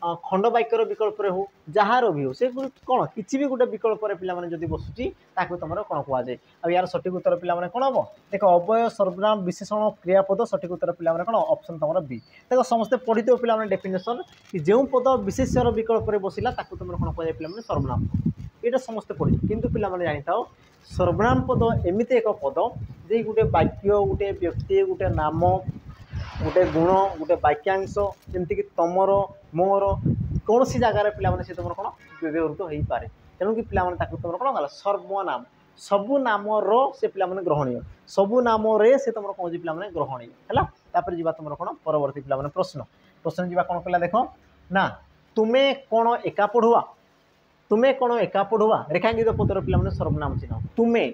खंड वाक्यर विकल्प हो जार भी हो से कौन किसी भी गोटे विकल्प पे बसुची तुम कौन कहुए आ यार सठिक उत्तर पे कौन हम देख अवय सर्वनाम विशेषण क्रियापद सठिक उत्तर पे कौन ऑप्शन तुम बी देख समस्ते पढ़ी थे पे डेफिनेशन कि जो पद विशेषण विकल्प बसला तुम कौन कहुए पे सर्वनाम ये समस्ते पढ़ी किंतु पे जानी था सर्वनाम पद एमती एक पद जे गोटे वाक्य गोटे व्यक्ति गोटे नाम गोटे गुण गोटे वाक्यांश जमीक तुमर मोर कौन सी जगार पे तुम कौन व्यवहृत हो पाए तेणुक पे तुम कौन गला सर्वनाम सबू नाम से पे ग्रहणीय सबू नाम से तुम कौन पे ग्रहणीय है जी तुम कौन परवर्ती पे प्रश्न प्रश्न जी कौन कहला देख ना तुम्हें कौन एका पढ़ुआ तुम्हें कौन एका पढ़ुआ रेखांकित पदर पे सर्वनाम चिन्ह तुम्हें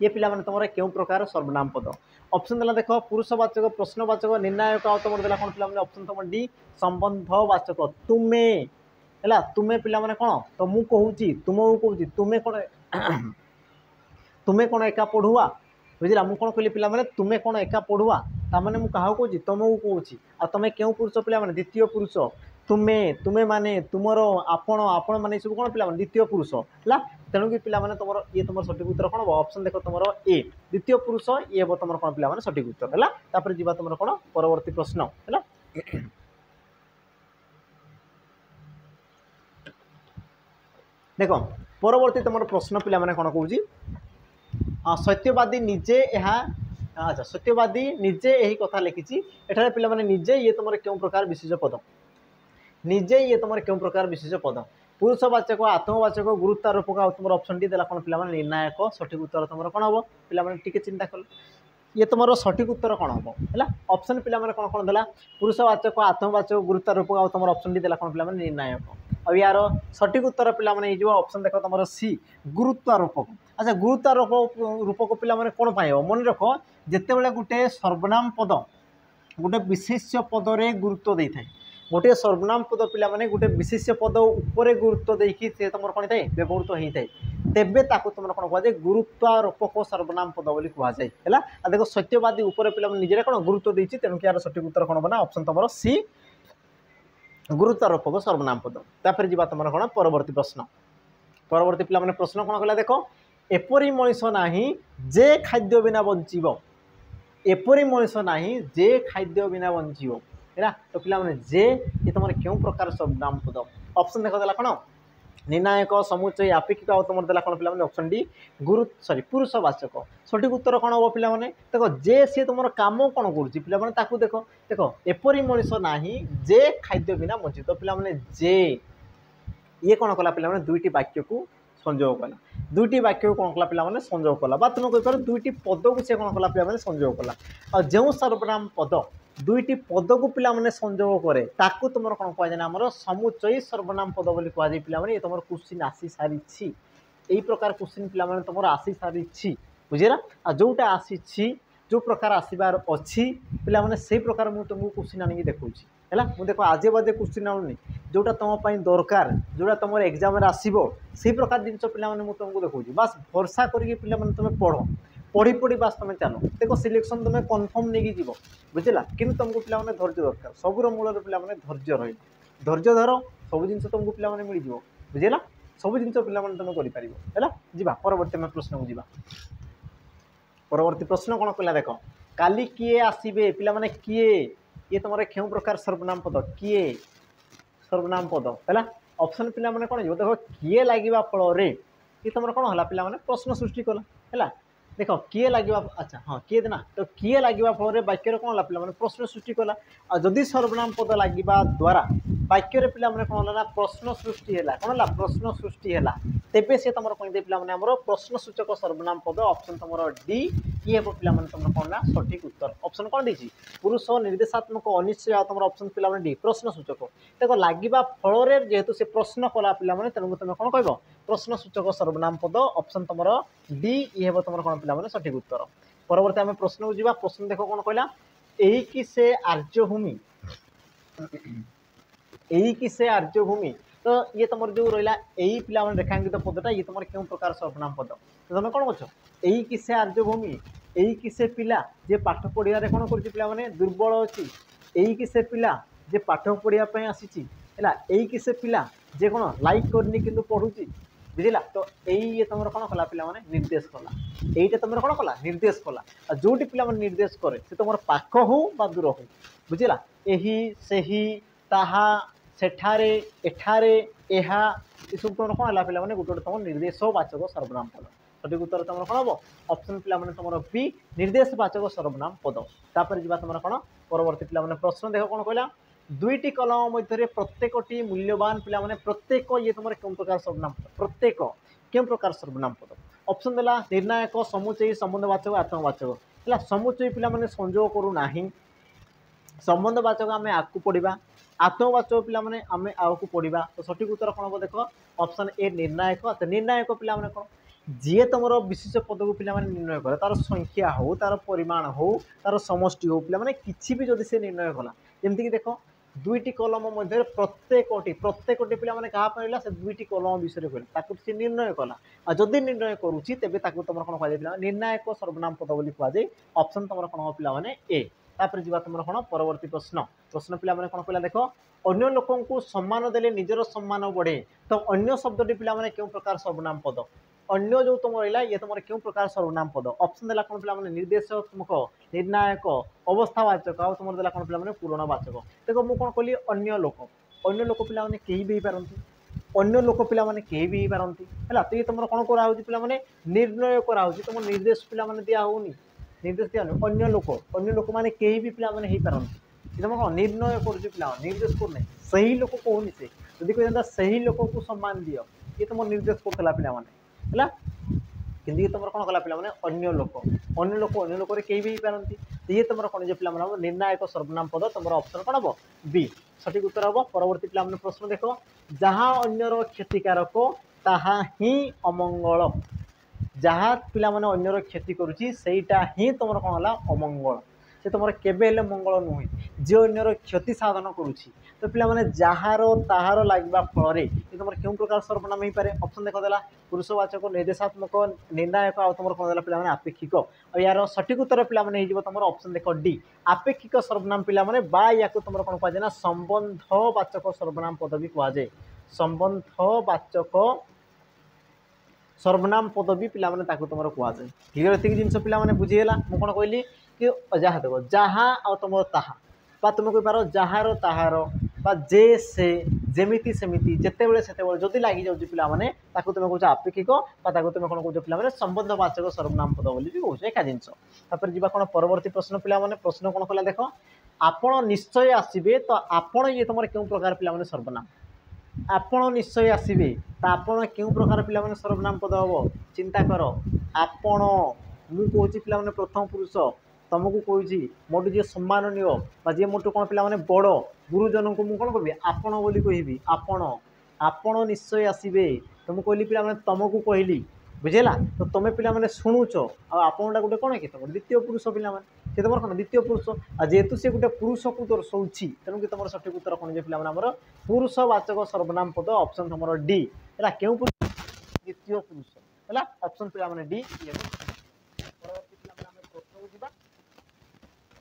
ये पिला तुम क्यों प्रकार सर्वनाम पद ऑप्शन देला देख पुरुषवाचक प्रश्नवाचक निर्णायक तुम देला कौन पे ऑप्शन तुम डी संबंधवाचक तुम्हें है तुम्हें पिला कौन तो मुझे कहूँ तुमको कहूँ तुम्हें कौन तुम्हें कौन एका पढ़ुआ बुझला मुझे कौन कहली पे तुम्हें कौन एका पढ़ुआ ताने मुझे क्या कहूँ तुमको कहूँ आ तुम्हें क्यों पुरुष पे द्वितीय पुरुष तुम्हें तुम्हें माने तुमर आपण आपण माने सब कौन पे द्वितीय पुरुष है तेणुक पे तुम ये तुम सठिक उत्तर कौन हम ऑप्शन देख तुम ए द्वितीय पुरुष ये हम तुम कौन पे सठिक उत्तर है जी तुम कौन परवर्ती प्रश्न है देख परवर्ती तुम प्रश्न पे कौन कौच सत्यवादी निजे अच्छा सत्यवादी निजे यही कथा लिखी एठार पे निजे ये तुम क्यों प्रकार विशेष पद निजे ये तुम क्यों प्रकार विशेष पद पुरुषवाचक आत्मवाचक गुरुत्वारोपक तुम ऑप्शन डी देला कौन पे निर्णायक सठिक उत्तर तुम कौन हम पे चिंता कल ये तुम सठिक उत्तर कौन हम है ऑप्शन पे कौन कौन देला पुरुषवाचक आत्मवाचक गुरुत्वारोपक तुम ऑप्शन डी देला कौन पे निर्णायक अब यार सठिक उत्तर पिला माने जो ऑप्शन देखो तुम सी गुरुत्वारोपक। अच्छा गुरुत्वारोपक पिला माने कोन पाइबो मन रख जेते बेले गुटे सर्वनाम पद गोटे विशेष्य पदरे गुरुत्व दे थाए गोटे सर्वनाम पद पिला माने गोटे विशेष्य पद उपरे गुरुत्व देकी से तुम कौन थाए व्यवहृत होता है तेबे ताकू तुम कौन कहुए गुरुत्वारोपक सर्वनाम पद बोली कहुए है। देखो सत्यवादी उपरे पिला निजे कौन गुरुत्व देती तेणु यार सठिक उत्तर कौन बना ऑप्शन तुम सी गुरुत्वारोपक सर्वनाम पद। तापर जी तुम कौन परवर्ती प्रश्न परवर्ती पिला माने प्रश्न कौन कहला देख एपरी मनीष नाही जे खाद्य बिना बंचीब एपरी मनीष नाही जे खाद्य बिना बंचीब है। तो पिला माने जे ये तुम क्यों प्रकार सर्वनाम पद ऑप्शन देख देला कौन निर्णायक समुच्चय आपेक्षिक आउ तुम देला कौन पिला माने ऑप्शन डी गुरु सॉरी पुरुषवाचक। सठिक उत्तर कौन हम पिला माने देख जे सी तुम काम कौन करुच्ची पिला माने ताकू देख देख एपरी मनीष नाही जे खाद्य बिना बंची। तो पिला माने जे ये कौन कला पिला माने दुईटी वाक्य को संयोग कला दुईटी वाक्य को कौन कला पिला माने संयोग कला तुम कह दुईटी पद को से कौन कला पिला माने संयोग कला और जो सर्वनाम पद दुईटी पद को पिला माने संयोग करे ताकू तुम कौन कह जाए आमर समुच्चय सर्वनाम पद बोली कह जाए पिला माने ये तुम क्वेश्चन आसी सारी यही प्रकार क्वेश्चन पिला माने तुम आसी सारी बुझेला आ जोटा आसी जो प्रकार आसबार अच्छी पिला माने से प्रकार मुझे तुमको क्वेश्चन आनिक देखा है मुझे देख आजे बाजे क्वेश्चन आनुनी जोटा तुम दरकार जोटा तुम एग्जाम आसो से प्रकार जिन पिला माने तुमको देखा बास भरसा करके पिला माने तुम पढ़ पढ़ी पढ़ी बास तुम चलो देखो सिलेक्शन तुम कन्फर्म नहीं जीव बुझेगा कि तुमको पिला माने धैर्य दरकार सबूर मूल पिला माने धैर्य रही धैर्य धर सब जिन तुमको पिला माने मिल जाव बुझेगा सब जिन पिला माने तुम कर जा परवर्ती आम प्रश्न को जा परवर्ती प्रश्न कौन कहला देख काली किए आसबे पिला माने किए ये तुम क्यों प्रकार सर्वनाम पद किए सर्वनाम पद है ऑप्शन पिला माने कौन देख किए लगे फल ये तुम कौन है पिला माने प्रश्न सृष्टि कला है देख किए लगे अच्छा हाँ किए देना तो किए लगे फल वाक्य कौन है पिला माने प्रश्न सृष्टि कला आ जदि सर्वनाम पद लगे द्वारा वाक्य पिला माने कौन है प्रश्न सृष्टि है कौन है प्रश्न सृष्टि है तेबे से तुम कौन पिला माने हमर प्रश्न सूचक सर्वनाम पद ऑप्शन तुम डी ये हे पिला माने तुम कौन ना सठिक उत्तर ऑप्शन कौन देछि पुरुष निर्देशात्मक अनिश्चय तुम ऑप्शन पिला माने डी प्रश्न सूचक देखो लगे फल जेहेतु से प्रश्न कला पिला माने तेणु तुम कौन कह प्रश्न सूचक सर्वनाम पद ऑप्शन तुम डी ये हे तुम कौन पिला माने सठिक उत्तर। परवर्ती आम प्रश्न को जीवा प्रश्न देख कौन कहला एही कि से आर्यभूमि एही कि से आर्यभूमि तो ये तुम जो रहा यही पिला रेखांकित पदटा ये तुम क्यों प्रकार सर्वनाम पद तो तुम कौन कर यही कि से आर्यभूमि यही कि से पिला जे पाठ पढ़िया कौन कर दुर्बल अच्छी यही कि से पिला जे पाठ पढ़ापी आसी यही कि से पिला जे कौन लाइक करनी कि पढ़ुची बुझला तो यही ये तुम कौन कला पिला माने निर्देश कला यहीटा तुम कौन कला निर्देश कला और जोटी पिला माने निर्देश करे से तुम पाख हो बा दूर हो बुझला यही सही ताहा सेठारे एठारे एहा ये सब तुम कौन है पिला माने गोटे गोटे तुम निर्देशवाचक सर्वनाम पद सठिक उत्तर तुम कौन हम ऑप्शन पिला माने तुम बी निर्देशवाचक सर्वनाम पद। तापर जी तुम कौन परवर्ती पिला माने प्रश्न देख कौन कहला दुईटी कलम मध्य प्रत्येकटी मूल्यवान पिला माने प्रत्येक ये तुम क्यों प्रकार सर्वनाम पद प्रत्येक क्यों प्रकार सर्वनाम पद ऑप्शन देला निर्णायक समुच्चय संबंधवाचक आत्मवाचक है समुच्चय पिला माने संयोग करू नाही संबंधवाचक आम आगू पढ़ा आत्मवाचक पिला माने आम आगू पढ़ा तो सठिक उत्तर कौन हम देख ऑप्शन ए निर्णायक निर्णायक पिला माने कौन जी तुम विशेष पद को पिला माने निर्णय करे तार संख्या हो तार परिमाण हो तार समष्टि हो पिला माने किछि भी जदि से निर्णय कला जमती कि देख दुईटी कलम मध्य प्रत्येकटी पिला माने कहा पड़ला से दुईटी कलम विषय कहला ताकू से निर्णय कला आ जदि निर्णय करूची तेबे ताकू तुम कौन कह पिला निर्णायक सर्वनाम पद बोली कह जाए ऑप्शन तुम कौन हम पिला माने ए। तापर जी तुम कौन परवर्ती प्रश्न प्रश्न पिला माने कौन कहला देख अन्य लोक को सम्मान देले निजर सम्मान बढ़े तो अन्य शब्दटी पिला माने क्यों प्रकार सर्वनाम पद अन्य जो तुम रहा ये तुम क्यों प्रकार सर्वनाम पद ऑप्शन देला कौन पिला माने निर्देशात्मक निर्णायक अवस्थावाचक आ तुम देला कौन पिला माने पूरणवाचक देखो मुझे कौन कहली अन्य लोक पिला माने केही भी पारंती अन्य लोक पिला माने केही भी पारंती है तो ये तुम कौन करा पिला माने निर्णय करा तुम निर्देश पिला माने दिया होनी निर्देश दिया अन्य लोक माने केही भी पिला माने ही पारंती तुम कौन निर्णय कर पिला निर्देश करना सही लोक कहूनी से यदि कहता सही लोक को सम्मान दियो ये तुम निर्देश करला पिला माने है कि तुम कौन कला पिला माने अन्य लोक कहीं भी पारंती ये तुम कौन जो पिला निर्णायक सर्वनाम पद तुम ऑप्शन कौन हम बी सठिक उत्तर हम। परवर्ती पिला प्रश्न देख जहाँ अन्यर क्षतिकारक ताहा ही अमंगल जहाँ पिला माने अन्यर क्षति करुच्ची सेटा ही तुम कौन है अमंगल से तुम केवे मंगल नुहे जे अन्यर क्षति साधन करुच्ची तो पिला माने जार ताहार लगे फल तुम क्यों प्रकार सर्वनाम हो पारे ऑप्शन देखदेला पुरुषवाचक निर्देशात्मक निर्णायक आ तुम कौन है पिला आपेक्षिक और यार सठिक उत्तर पिला तुम ऑप्शन देख डी आपेक्षिक सर्वनाम पिला या तुम कौन कहुए ना संबंधवाचक सर्वनाम पद भी कहुए संबंधवाचक सर्वनाम पद भी पिला तुम कहुए क्लियर एतिक जिन पिला बुझीगला मुझे कौन कहली कि जहाँ देख जहाँ आ तुम ताहा तुम कहींपार जार ताहार जे से जेमिति सेमिति जितेबले से जदि लगी जाऊँ पिलाने तुम कौच आपेक्षिक तुम कौन कौच पिलाने संबंधवाचक सर्वनाम पद बोली भी कौच एका जिनस जी कौन परवर्ती प्रश्न पिलाने प्रश्न कौन कला देख आपण निश्चय आसबे तो आपण ये तुम क्यों प्रकार पिलाने सर्वनाम आपण निश्चय आसबे तो आपण क्यों प्रकार पिलाने सर्वनाम पद हम चिंता कर आपण मुझे पिलाने प्रथम पुरुष तुमको कौची मोटू जी सम्माननीय जी मोटू कौन पिला बड़ गुरुजन को मुझे कौन कह आपण बोली कहबी आपण आपण निश्चय आसबे तुम कहली पिला तुमको कहली बुझेगा तो तुम पिला शुणुच आपणटा गोटे कौन कि तुम द्वितीय पुरुष पिला से तुम कौन द्वितीय पुरुष जेहेतु सी गोटे पुरुष को दर्शाऊँगी तेणुक तुम सठिक उत्तर कौन जो पिला पुरुषवाचक सर्वनाम पद ऑप्शन तुम डी है क्यों पुरुष द्वितीय पुरुष है ऑप्शन पिला डी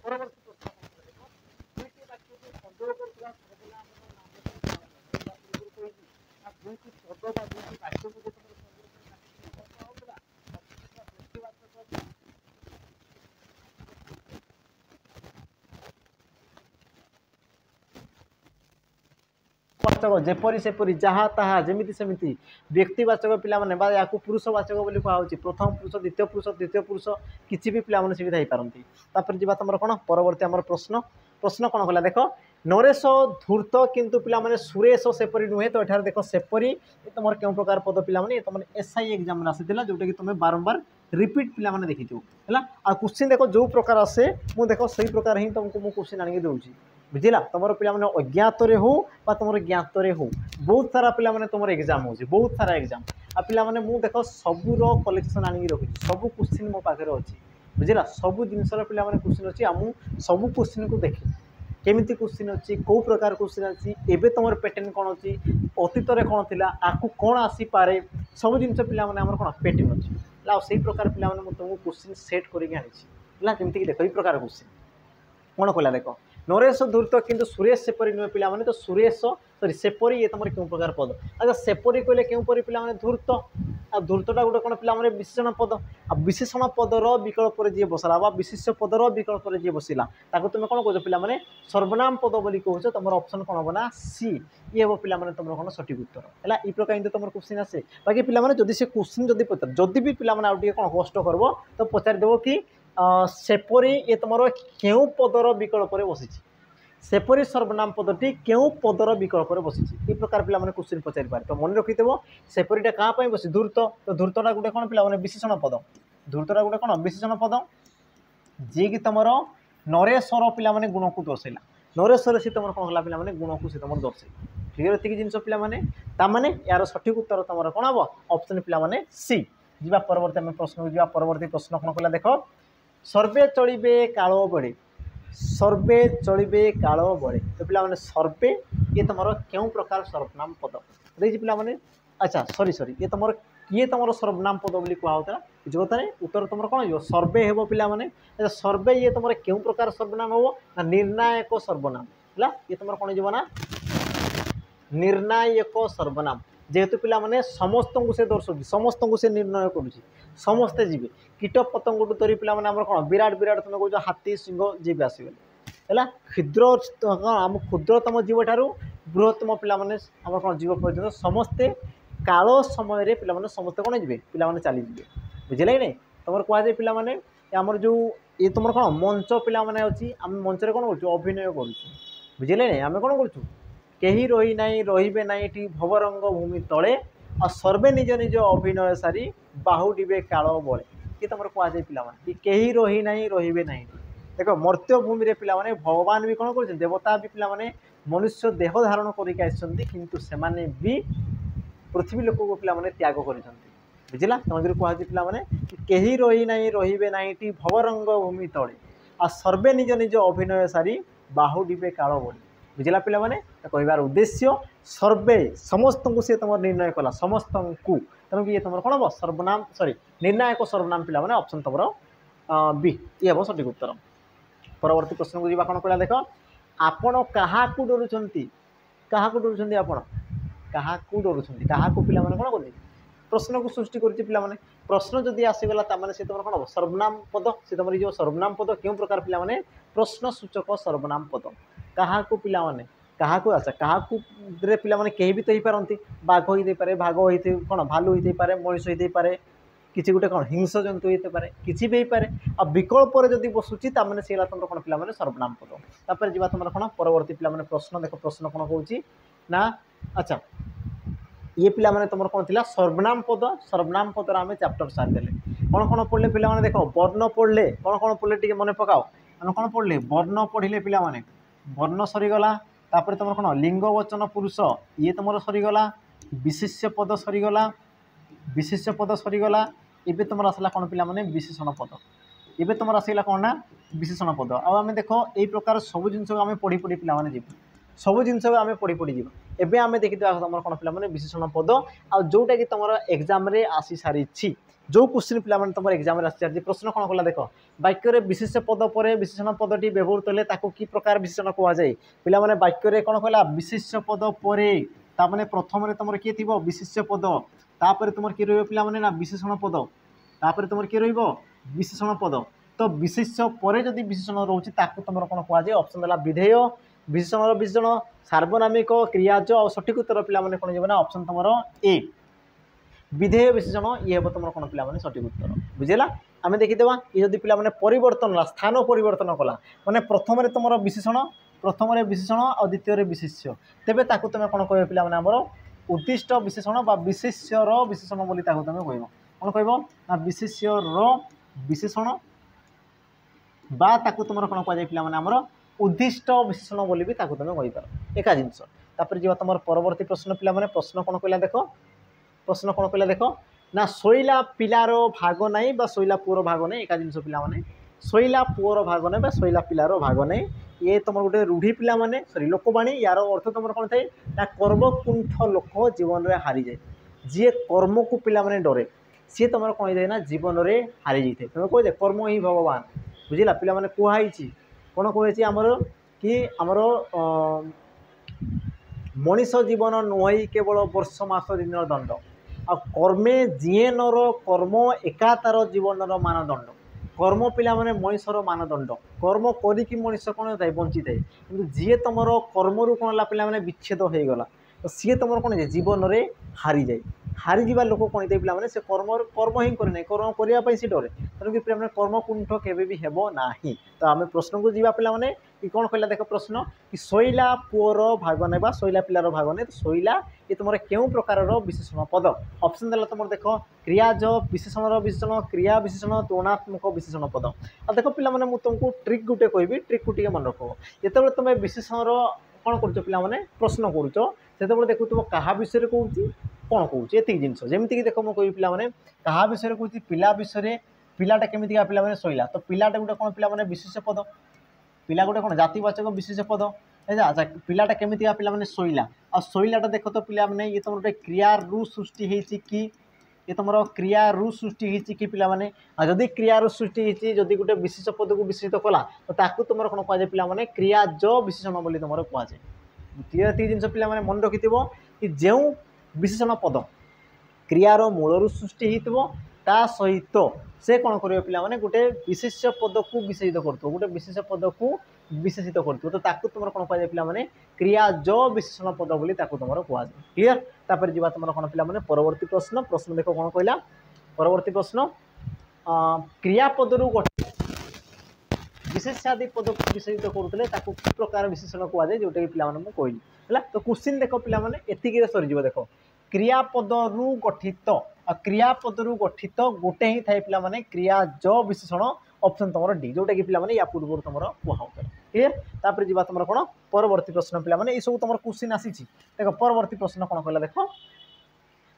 परवर्ती वाचक जेपरी सेपरी जहाँ ताहा जेमिति सेमिति व्यक्तिवाचक पिला या पुरुषवाचक बोली कहुच्छी प्रथम पुरुष द्वितीय पुरुष किसी भी पिला सुविधा हो पारती तापर जी तुम कौन परवर्ती आम प्रश्न प्रश्न कौन कला देख नरेश धूर्त किंतु पिला सुरेश सेपरी नुहे तो ये देख सेपरी तुम क्यों प्रकार पद पिला तुम एसआई एग्जाम आसाला जोटा कि तुम बारंबार रिपीट पिला देखी है आ क्वेश्चन देख जो प्रकार आसे मुझे देख से प्रकार ही तुमको मुझे क्वेश्चन आनिक दूसरी बुझला तुम पिला अज्ञात हो तुम ज्ञात हो बहुत सारा पिला तुम एग्जाम हो बहुत सारा एग्जाम आ पिला मुझे देख सबूर कलेक्शन आनिक रखी सब क्वेश्चन मो पाखे अच्छी बुझला सब जिनसर पिला क्वेश्चन अच्छी आम सब क्वेश्चन को देखे केमिति क्वेश्चन अच्छी कौ प्रकार क्वेश्चन अच्छी एवं तुम पैटर्न कौन अच्छी अतीत में कौन थी आपको कौन आसीपे सब जिन पिला कौन पैटर्न अच्छी से प्रकार पिला तुमको क्वेश्चन सेट करके आमती देख ये प्रकार क्वेश्चन कौन कहला देख नरेश धूर्त किंतु सुरेश सेपरी नुहे पिला तो सुरेश सॉरी सेपरी ये तुम क्यों प्रकार पद अच्छा सेपरी कहले क्यों परी पिला धूर्त आ धूर्तटा गोटे कौन पिला विशेषण पद आ विशेषण पदर विकल्प जी बसला विशेष पदर विकल्प जी बसला तुम कौन कह पिला सर्वनाम पद बोली कौच तुम ऑप्शन कौन हम ना सी ये हम पिला तुम कौन सठिक उत्तर है ये प्रकार तुम क्वेश्चन आसे बाकी पिला जब से क्वेश्चन जब पचार जदि भी पिला कौन कष्ट कर तो पचारिदेव कि सेपरी ये तुम क्यों पदर विकल्प बसी सेपरी सर्वनाम पदटी क्यों पदर विकल्प बसी ये प्रकार पिला क्वेश्चन पचारि पारे तो मन रखिदेव सेपरीटा क्या बस धूर्त तो धूर्तटा गोटे कौन पिला विशेषण पद धूर्तटा गोटे कौन विशेषण पद जी कि तुम नरेश्वर पिला गुण को दर्शेला नरेश्वर से तुम कौन है पिला गुण को तुम दर्शे क्लियर एतिक जिन पिला यार सठिक उत्तर तुम कौन हम ऑप्शन पिला सी जा परवर्ती आम प्रश्न को परवर्ती प्रश्न कौन कहला देख सर्वे चलिबे काल बड़े सर्वे चलिबे काल बड़े तो पिला सर्वे ये तुम क्यों प्रकार सर्वनाम पद देखिए पिला अच्छा सॉरी ये तुम किए तुम सर्वनाम पद बोली कहता किसी कथा नहीं उत्तर तुम कौन हो सर्वे हे पिला अच्छा सर्वे ये तुम क्यों प्रकार सर्वनाम हो ना निर्णायक सर्वनाम है ये तुम कौन हो ना निर्णायक सर्वनाम जेहेतु पिला समस्त को से दर्शाऊँ समस्त को से निर्णय करुँच समस्ते जी कीट पतंग धरी पिला कौन विराट विराट तुम कह हाथी सिंह जी भी आसगले है क्षुद्र आम क्षुद्रतम जीव ठार बृहत्तम पिला कौन जीव पर्यटन समस्ते काल समय पिला समस्ते कौन जी पिला चलीजे बुझे कि नहीं तुम कहुए पिला आमर जो ये तुम कौन मंच पिला अच्छी आम मंच कौन कर अभिनय कर आम कौन करूँ कहीं रही ना रे ना ये भवरंग भूमि तले और सर्वे निज निज अभिनय सारी बाहुडे काल बड़े ये तुम कहुए पिला कहीं रही ना रे ना देख मर्त्य भूमि पिलाने भगवान भी कौन कर देवता भी पिलाने मनुष्य देह धारण करके आसछन्ति किंतु सेमाने भी पृथ्वी लोक को पिलाने त्याग कर बुझला तमजर कहछि पिलाने केही रही नाही रहिबे नाहीटी भवरंग भूमि तले आ सर्वे निज निज अभिनय सारी बाहुडीबे काल बोली बुझला पिला माने कहबार उद्देश्य सर्वे समस्त को से तुम निर्णय कला समस्त को तेणु ये तुम कौन हम सर्वनाम सॉरी निर्णायक सर्वनाम पिला माने ऑप्शन तुम बी ये हम सठिक उत्तर। परवर्ती प्रश्न को जीवा कौन कहला देख आपण काहाकू डरुचंती काहाकू डरुचंती आपण काहाकू डरुचंती काहाकू पिला माने कौन करते प्रश्न को सृष्टि करछि पिला माने प्रश्न जदि आसीगला तामाने से तुम कौन हम सर्वनाम पद से तुम जो सर्वनाम पद क्यों प्रकार पिला माने प्रश्न सूचक सर्वनाम पद काहाकू पिला माने काहाकू अच्छा काहाकू रे पिला माने केही भी तो ही पारंती बाघ होई दे पारे भाग होई दे कोन भालू होई दे पारे मनुष्य होई दे पारे किछि गुटे कोन हिंस जंतु होई दे पारे किछि भी पारे आ विकल्प रे जदि बसुची ता माने सेला तुम कोन पिला माने सर्वनाम पद तापर जीवा तुम कोन परवर्ती पिला माने प्रश्न देखो प्रश्न कोन कहूची ना अच्छा ये पिला माने तुम कौन थिला सर्वनाम पद आम चैप्टर सारी देले कौन कौन पढ़ले पिला माने देखो वर्ण पढ़ले कौन पढ़ले टिके मन पकाओ मैंने कौन पढ़ले वर्ण पढ़ले पिला माने वर्ण सरीगला तापर तुम कौन लिंग वचन पुरुष ये तुम सरीगला विशेष्य पद सरीगला एबे तुम आसला कौन पिला माने विशेषण पद एबे तुम आसला कौन ना विशेषण पद आम देख यही प्रकार सब जिन आम पढ़ी पढ़ी पिला माने जीव सब जिन आम पढ़ी पढ़ी जीव एबे आम देखी तुम कौन पिला माने विशेषण पद आ जोटा कि तुम एग्जाम रे आसी सारी जो क्वेश्चन पिला माने तुम एग्जाम रे आसी सारी प्रश्न कौन कला देख वाक्य रे विशेष पद पर विशेषण पदटी व्यवहृत हेले ताको की प्रकार विशेषण कह जाए पिला माने वाक्य रे कौन कहला विशेष पद पर तामाने प्रथम रे तुम किए थिबो विशेष पद तापर तुम कि रहिबो पिला माने ना विशेषण पद तापर तुम कि रहिबो विशेषण पद तो विशेष पर जदि विशेषण रोची ताको तुम कौन कह जाए ऑप्शन देला विधेय विशेषण विशेषण सार्वनामिक क्रियाज और सठिक उत्तर पिला माने कोन जेबना ऑप्शन तुमर ए विधेय विशेषण ये हम तुम कौन पिला माने सठिक उत्तर बुझेला आम देखीदेवा ये जदि पिला माने परिवर्तन ला स्थान परिवर्तन कला माने प्रथम रे तुमर विशेषण और द्वितीय रे विशेष्य तेबे ताकू तुम कौन कह पिला माने हमर उद्दिष्ट विशेषण बा विशेष्यर विशेषण बोली ताकू तुम कहबो कौन कहबो ना विशेष्यर विशेषण बा ताकू तुम कौन कह जाय पिला माने हमर उद्दिष्ट विशेषण बोली भी ताकू तुम कहि पार एका जिंस तापर जीवा तुम परवर्ती प्रश्न पिला माने प्रश्न कौन कहला देखो प्रश्न कौन कहला देखो ना शोला पिलार भाग नहीं बा शोला पुअर भाग नहीं एका जिनस पिला माने शोला पुअर भाग नहीं बा शोला पिलार भाग नहीं ये तुम गोटे रूढ़ी पिला माने सॉरी लोकवाणी यार अर्थ तुम कौन थाए ना कर्मकुंठ लोक जीवन में हारी जाए जी कर्म को पिला माने डरे सी तुम कौन जाए ना जीवन में हारी जाए तुम कह कर्म ही भगवान बुझला पिला माने कहुई कौन कहुई आमर कि आमर मनीष जीवन नुहई केवल वर्ष मास दिन दंड आ कर्मे जीए नर कर्म एका तार जीवन मानदंड कर्म पिला माने मनीषर मानदंड कर्म करिकी मनीष कौन थाए बंची थाए कि जी तुम कर्म रु कौन पिला माने विच्छेद हो गला तो सी तुम कौन जीवन में हारी जाए हारी जा लोक कौन थे पिला से कर्म ही करना कर्म करने सी डरे तेणुक पिला कर्मकुंठ केवे भी हेब ना तो आम प्रश्न को जीवा पिला माने कि कौन कहला देख प्रश्न कि शोला पुअर भाग नहीं बा शोला पिलार भाग नहीं तो शोला ये तुम क्यों प्रकार विशेषण पद ऑप्शन देला तुम देख क्रियाज विशेषण विशेषण क्रिया विशेषण तुलनात्मक विशेषण पद आ देख पिला माने तुमको ट्रिक गुटे कहबी ट्रिक को टिके मन रख जिते तुम विशेषण कौन कर पिला माने प्रश्न कर देखु तुम क्या विषय कहूँ कौन कहूँ ये जिनस जमीक देख मुझे कह पिला माने क्या विषय कहूँ पिला विषय पिलाटा केमितिका पिला माने शोला तो पिलाटा गोटे कौन पिला माने विशेष पद पिला गोटे कौन जातिवाचक विशेष पद अच्छा पिलाटा केमितिका पिला माने शोला आ शोलाटा देख तो पिला माने ये तुम गोटे क्रियारू सृष्टि होती कि ये तुम क्रियारू सृष्टि होती कि पिला माने जदि क्रियारू सृष्टि होती जदि गोटे विशेष पद को विशेषित कला तो ताकू तुम कौन कह पिला माने क्रियाज विशेषण बोली तुम कह जाए क्लियर थी जिन पिला माने मन रखि कि जो विशेषण पद क्रियार मूलरू सृष्टि होता ता सहित से कौन कर पिला माने गोटे विशेष पद को विशेषित कर गोटे विशेष पद को विशेषित कर तो ताकू तुम कौन कह पिला माने क्रियाज विशेषण पद बोली ताकू तुम कह जाए क्लियर तापर जीवा तुम कौन पिला माने परवर्ती प्रश्न प्रश्न देख कौन कहला परवर्ती प्रश्न क्रियापद रु विशेषादि पद को विशेषित करुले कि प्रकार विशेषण कह जाए जोटा कि पिला माने मुझे कहली है तो क्वेश्चन देख पिला माने एतिकी सरीज देख क्रियापद रु गठित क्रियापद रु गठित गोटे ही थाए पिला माने क्रियाज विशेषण ऑप्शन तुम डी जोटा कि पे या पूर्व तुम कहुला क्लीयर तापर जी तुम कौन परवर्ती प्रश्न पे ये सब तुम क्वेश्चन आसी देख परवर्ती प्रश्न कौन कहला देख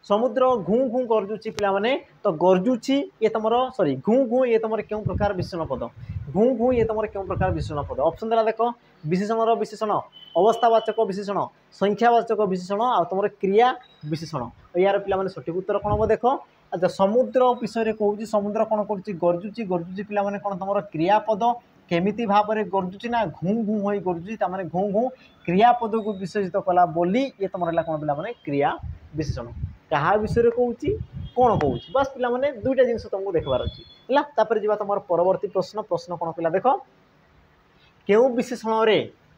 समुद्र घू घू गर्जुची पे तो गर्जुची ये तुम सॉरी घू घू ये तुम क्यों प्रकार विशेषण पद घू घू ये तुम क्यों प्रकार विशेषण पद ऑप्शन देला देख विशेषण विशेषण अवस्थावाचक विशेषण संख्यावाचक विशेषण आ तुम क्रिया विशेषण यार पे सठिक उत्तर कौन हम देख अच्छा समुद्र विषय कहूँ समुद्र कौन कर गर्जुची गर्जुची पे कौन तुम क्रियापद केमिति भाव में गर्जुची ना घू घू हो गर्जुची तार घू घू क्रियापद को विशेषित कला बोली ये तुम रहा कौन पे क्रिया विशेषण क्या विषय कहूँ कौन कहूँ बस पे दुईटा जिन तुमको देखबार अच्छी है जी तुम परवर्ती प्रश्न प्रश्न कौन कहला देख क्यों विशेषण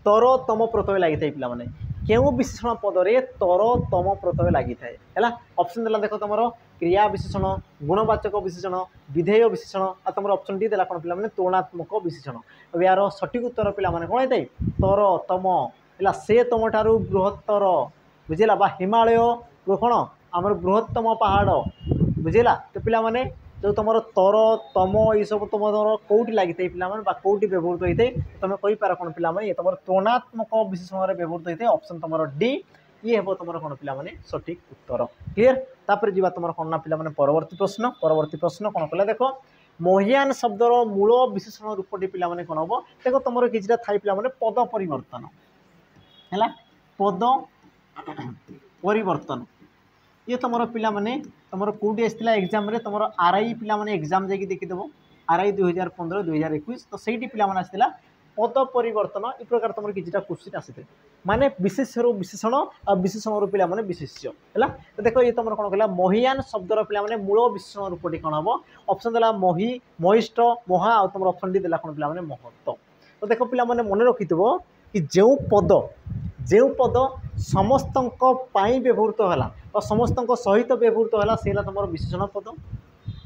तर तम प्रत्यय लगी था पे क्यों विशेषण पदरे तर तम प्रत्यय लगी है ऑप्शन देला देख तुम क्रिया विशेषण गुणवाचक विशेषण विधेय विशेषण आ तुम ऑप्शन डी देला कौन पे तुलनात्मक विशेषण अब यार सठिक उत्तर पे कौन होता है तर तम है से तुम ठारू बृहत्तर बुझेगा बा हिमालय कौन आमर बृहत्तम पहाड़ बुझेगा तो पे जो तुम तर तम ये सब तुम कौटी लगी पे कौटी व्यवहृत होता है तुम कहींपार कौन पे ये तुम तुलनात्मक विशेषण व्यवहृत होता है ऑप्शन तुम डी ये हे तुम कौन पे सठिक उत्तर क्लीयर तापर जी तुम कौन पे परवर्ती प्रश्न कौन कहला देख महियान शब्दर मूल विशेषण रूपटी पे कौन हम देख तुम किसी थाई पे पद परिवर्तन है पद परिवर्तन ये तुम पे तुम कौटी आसाला एग्जाम तुम आरआई पे एग्जाम जाकि देखीदेव आरआई 2015 2021 तो सही पे आसाला पद परिवर्तन ये प्रकार तुम किसी क्वेश्चन आसी माने विशेषण विशेषण और विशेषण पे विशेष्य है तो देख ये तुम कौन कहला महियान शब्दर पे मूल विशेषण रूपटी कौन हम ऑप्शन देला मही महिष्ठ महा और तुम ऑप्शन डी देला कौन पे महत्व तो देख पे मन रखि कि जो पद समस्त व्यवहृत है और समस्त सहित व्यवहृत है सी तुम विशेषण पद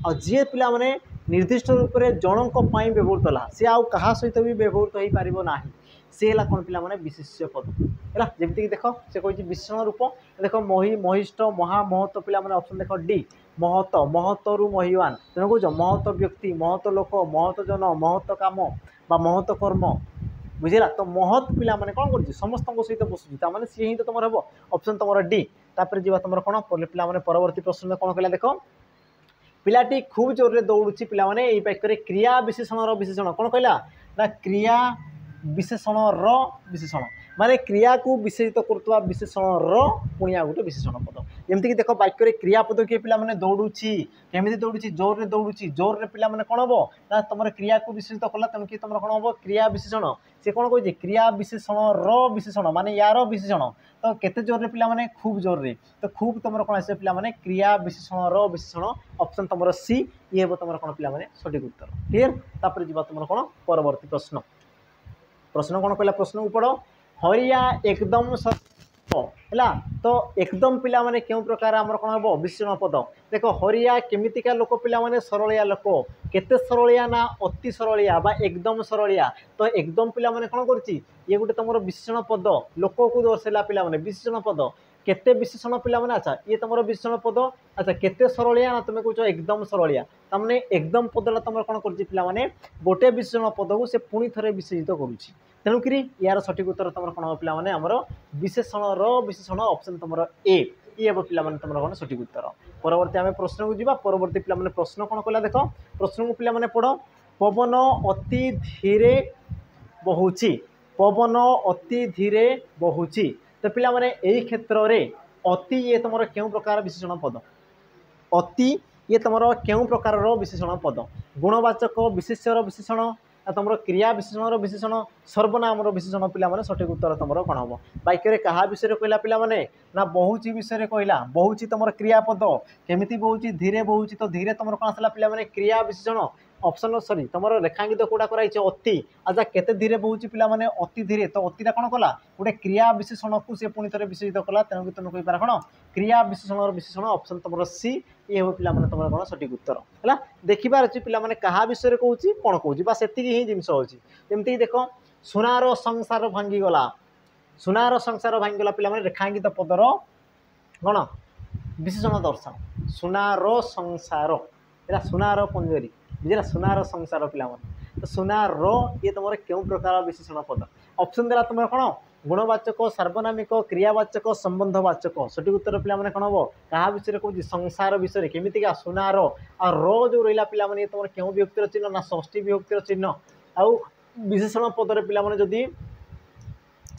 आ जी पे निर्दिष्ट रूप से जनक व्यवहृत है सी आउ कहा सहित भी व्यवहृत हो पार ना सी है कौन पे विशेष्य पद है जमीक देख से कही विशेषण रूप देख मही महिष्ठ महा महत्व पे ऑप्शन देख डी महत्व महत्व महिवान तेना कौच महत्व व्यक्ति महत्व लोक महत्व जन महत्व काम बा महत्व कर्म बुझेगा तो महत् पे कौन कर समस्त सहित बसुची सी ही तो तुम हम ऑप्शन तुम डी तापर जी तुम कौन पे परवर्ती प्रश्न कौन कहला देख पिलाटी खूब जोर रे दौड़ुची पे वाक्य क्रिया विशेषण विशेषण कौन कहला ना क्रिया विशेषण विशेषण माने क्रिया को विशेषित करुवा विशेषण पुणी आ गोटे विशेषण पद जमीक देख वाक्य क्रियापद किए पे दौड़ुची केमी दौड़ुची जोर रे दौड़ुची जोर रे पे कौन हम ना तुम क्रिया को विशेषित कला तेणुक तुम कौन हम क्रिया विशेषण से कौन कहे क्रिया विशेषण विशेषण माने यार विशेषण तो केते जोर रे पे खूब जोर रे तो खूब तुम कौन आसे पे क्रिया विशेषण विशेषण ऑप्शन तुम सी ये तुम कौन पे सठिक उत्तर क्लीयर तापर जी तुम कौन परवर्ती प्रश्न प्रश्न कौन कहला प्रश्न को पढ़ हरिया एकदम है तो एकदम पिला माने क्यों प्रकार आमर कौन हम विशेषण पद देख हरिया केमितिका लोक पिला माने सरलिया लोक केते सरलिया ना अति सरलिया बा एकदम सरलिया तो एकदम पिला माने कौन करची ये गोटे तुम विशेषण पद लोक को दर्शाइला पिला माने विशेषण पद केते विशेषण पिला माने अच्छा ये तुम विशेषण पद अच्छा केते सरलिया ना तुम कह एकदम सरलिया तमने एकदम पदटा तुम कौन कर पिला माने गोटे विशेषण पद को से पुणी थे विशेषित करुच्ची तेणुक यार सठिक उत्तर तुम कौन पे आमर विशेषण विशेषण ऑप्शन तुम ए ये पे तुम कौन सठिक उत्तर परवर्ती आम प्रश्न को जीवा परवर्ती पे प्रश्न कौन कहला देख प्रश्न को पे पढ़ पवन अति धीरे बहुची पवन अति धीरे बहुची तो पिला माने यही क्षेत्र में अति ये तुम क्यों प्रकार विशेषण पद अति ये तुम क्यों प्रकार विशेषण पद गुणवाचक विशेष्यर विशेषण तुम क्रिया विशेषण विशेषण सर्वनाम विशेषण पे सठिक उत्तर तुम कौन हम वाक्य क्या विषय कहला पे ना बहुची विषय कहला बहुची तुम क्रियापद केमी बहुची धीरे बहुची तो धीरे तुम कौन आसला पे क्रिया विशेषण ऑप्शन सॉरी तुम रेखांकित कौटा कराई अति अच्छा केते धीरे बहुची पिला माने अति धीरे तो अतिटा कौन कला गोटे क्रिया विशेषण को सी पुणी थे विशेषित कला तेणुक तुम कहींपार कौन क्रिया विशेषण विशेषण ऑप्शन तुम सी ये हो पे तुम कौन सठिक उत्तर है देखिबार अच्छी पे क्या विषय कहूँ कौन कहूँ बस एति ही जिनस होची जमीक देख सुनार संसार भांगीगला सुनार संसार भांगीगला पे रेखांकित पदर कौन विशेषण दर्शन सुनार संसार एटा सुनार पंजरी बुझला सुनार संसार पिला तो सुनार ये तुम क्यों प्रकार विशेषण पद ऑप्शन देला तुम कौन गुणवाचक सार्वनामिक क्रियावाचक संबंधवाचक सठिक उत्तर पे कौन हम क्या विषय कहूँ संसार विषय केमितिका सुनार आ जो रहा पे तुम क्यों विभक्तिर चिन्ह ना षष्ठी विभक्तिर चिन्ह आउ विशेषण पदर पे जदि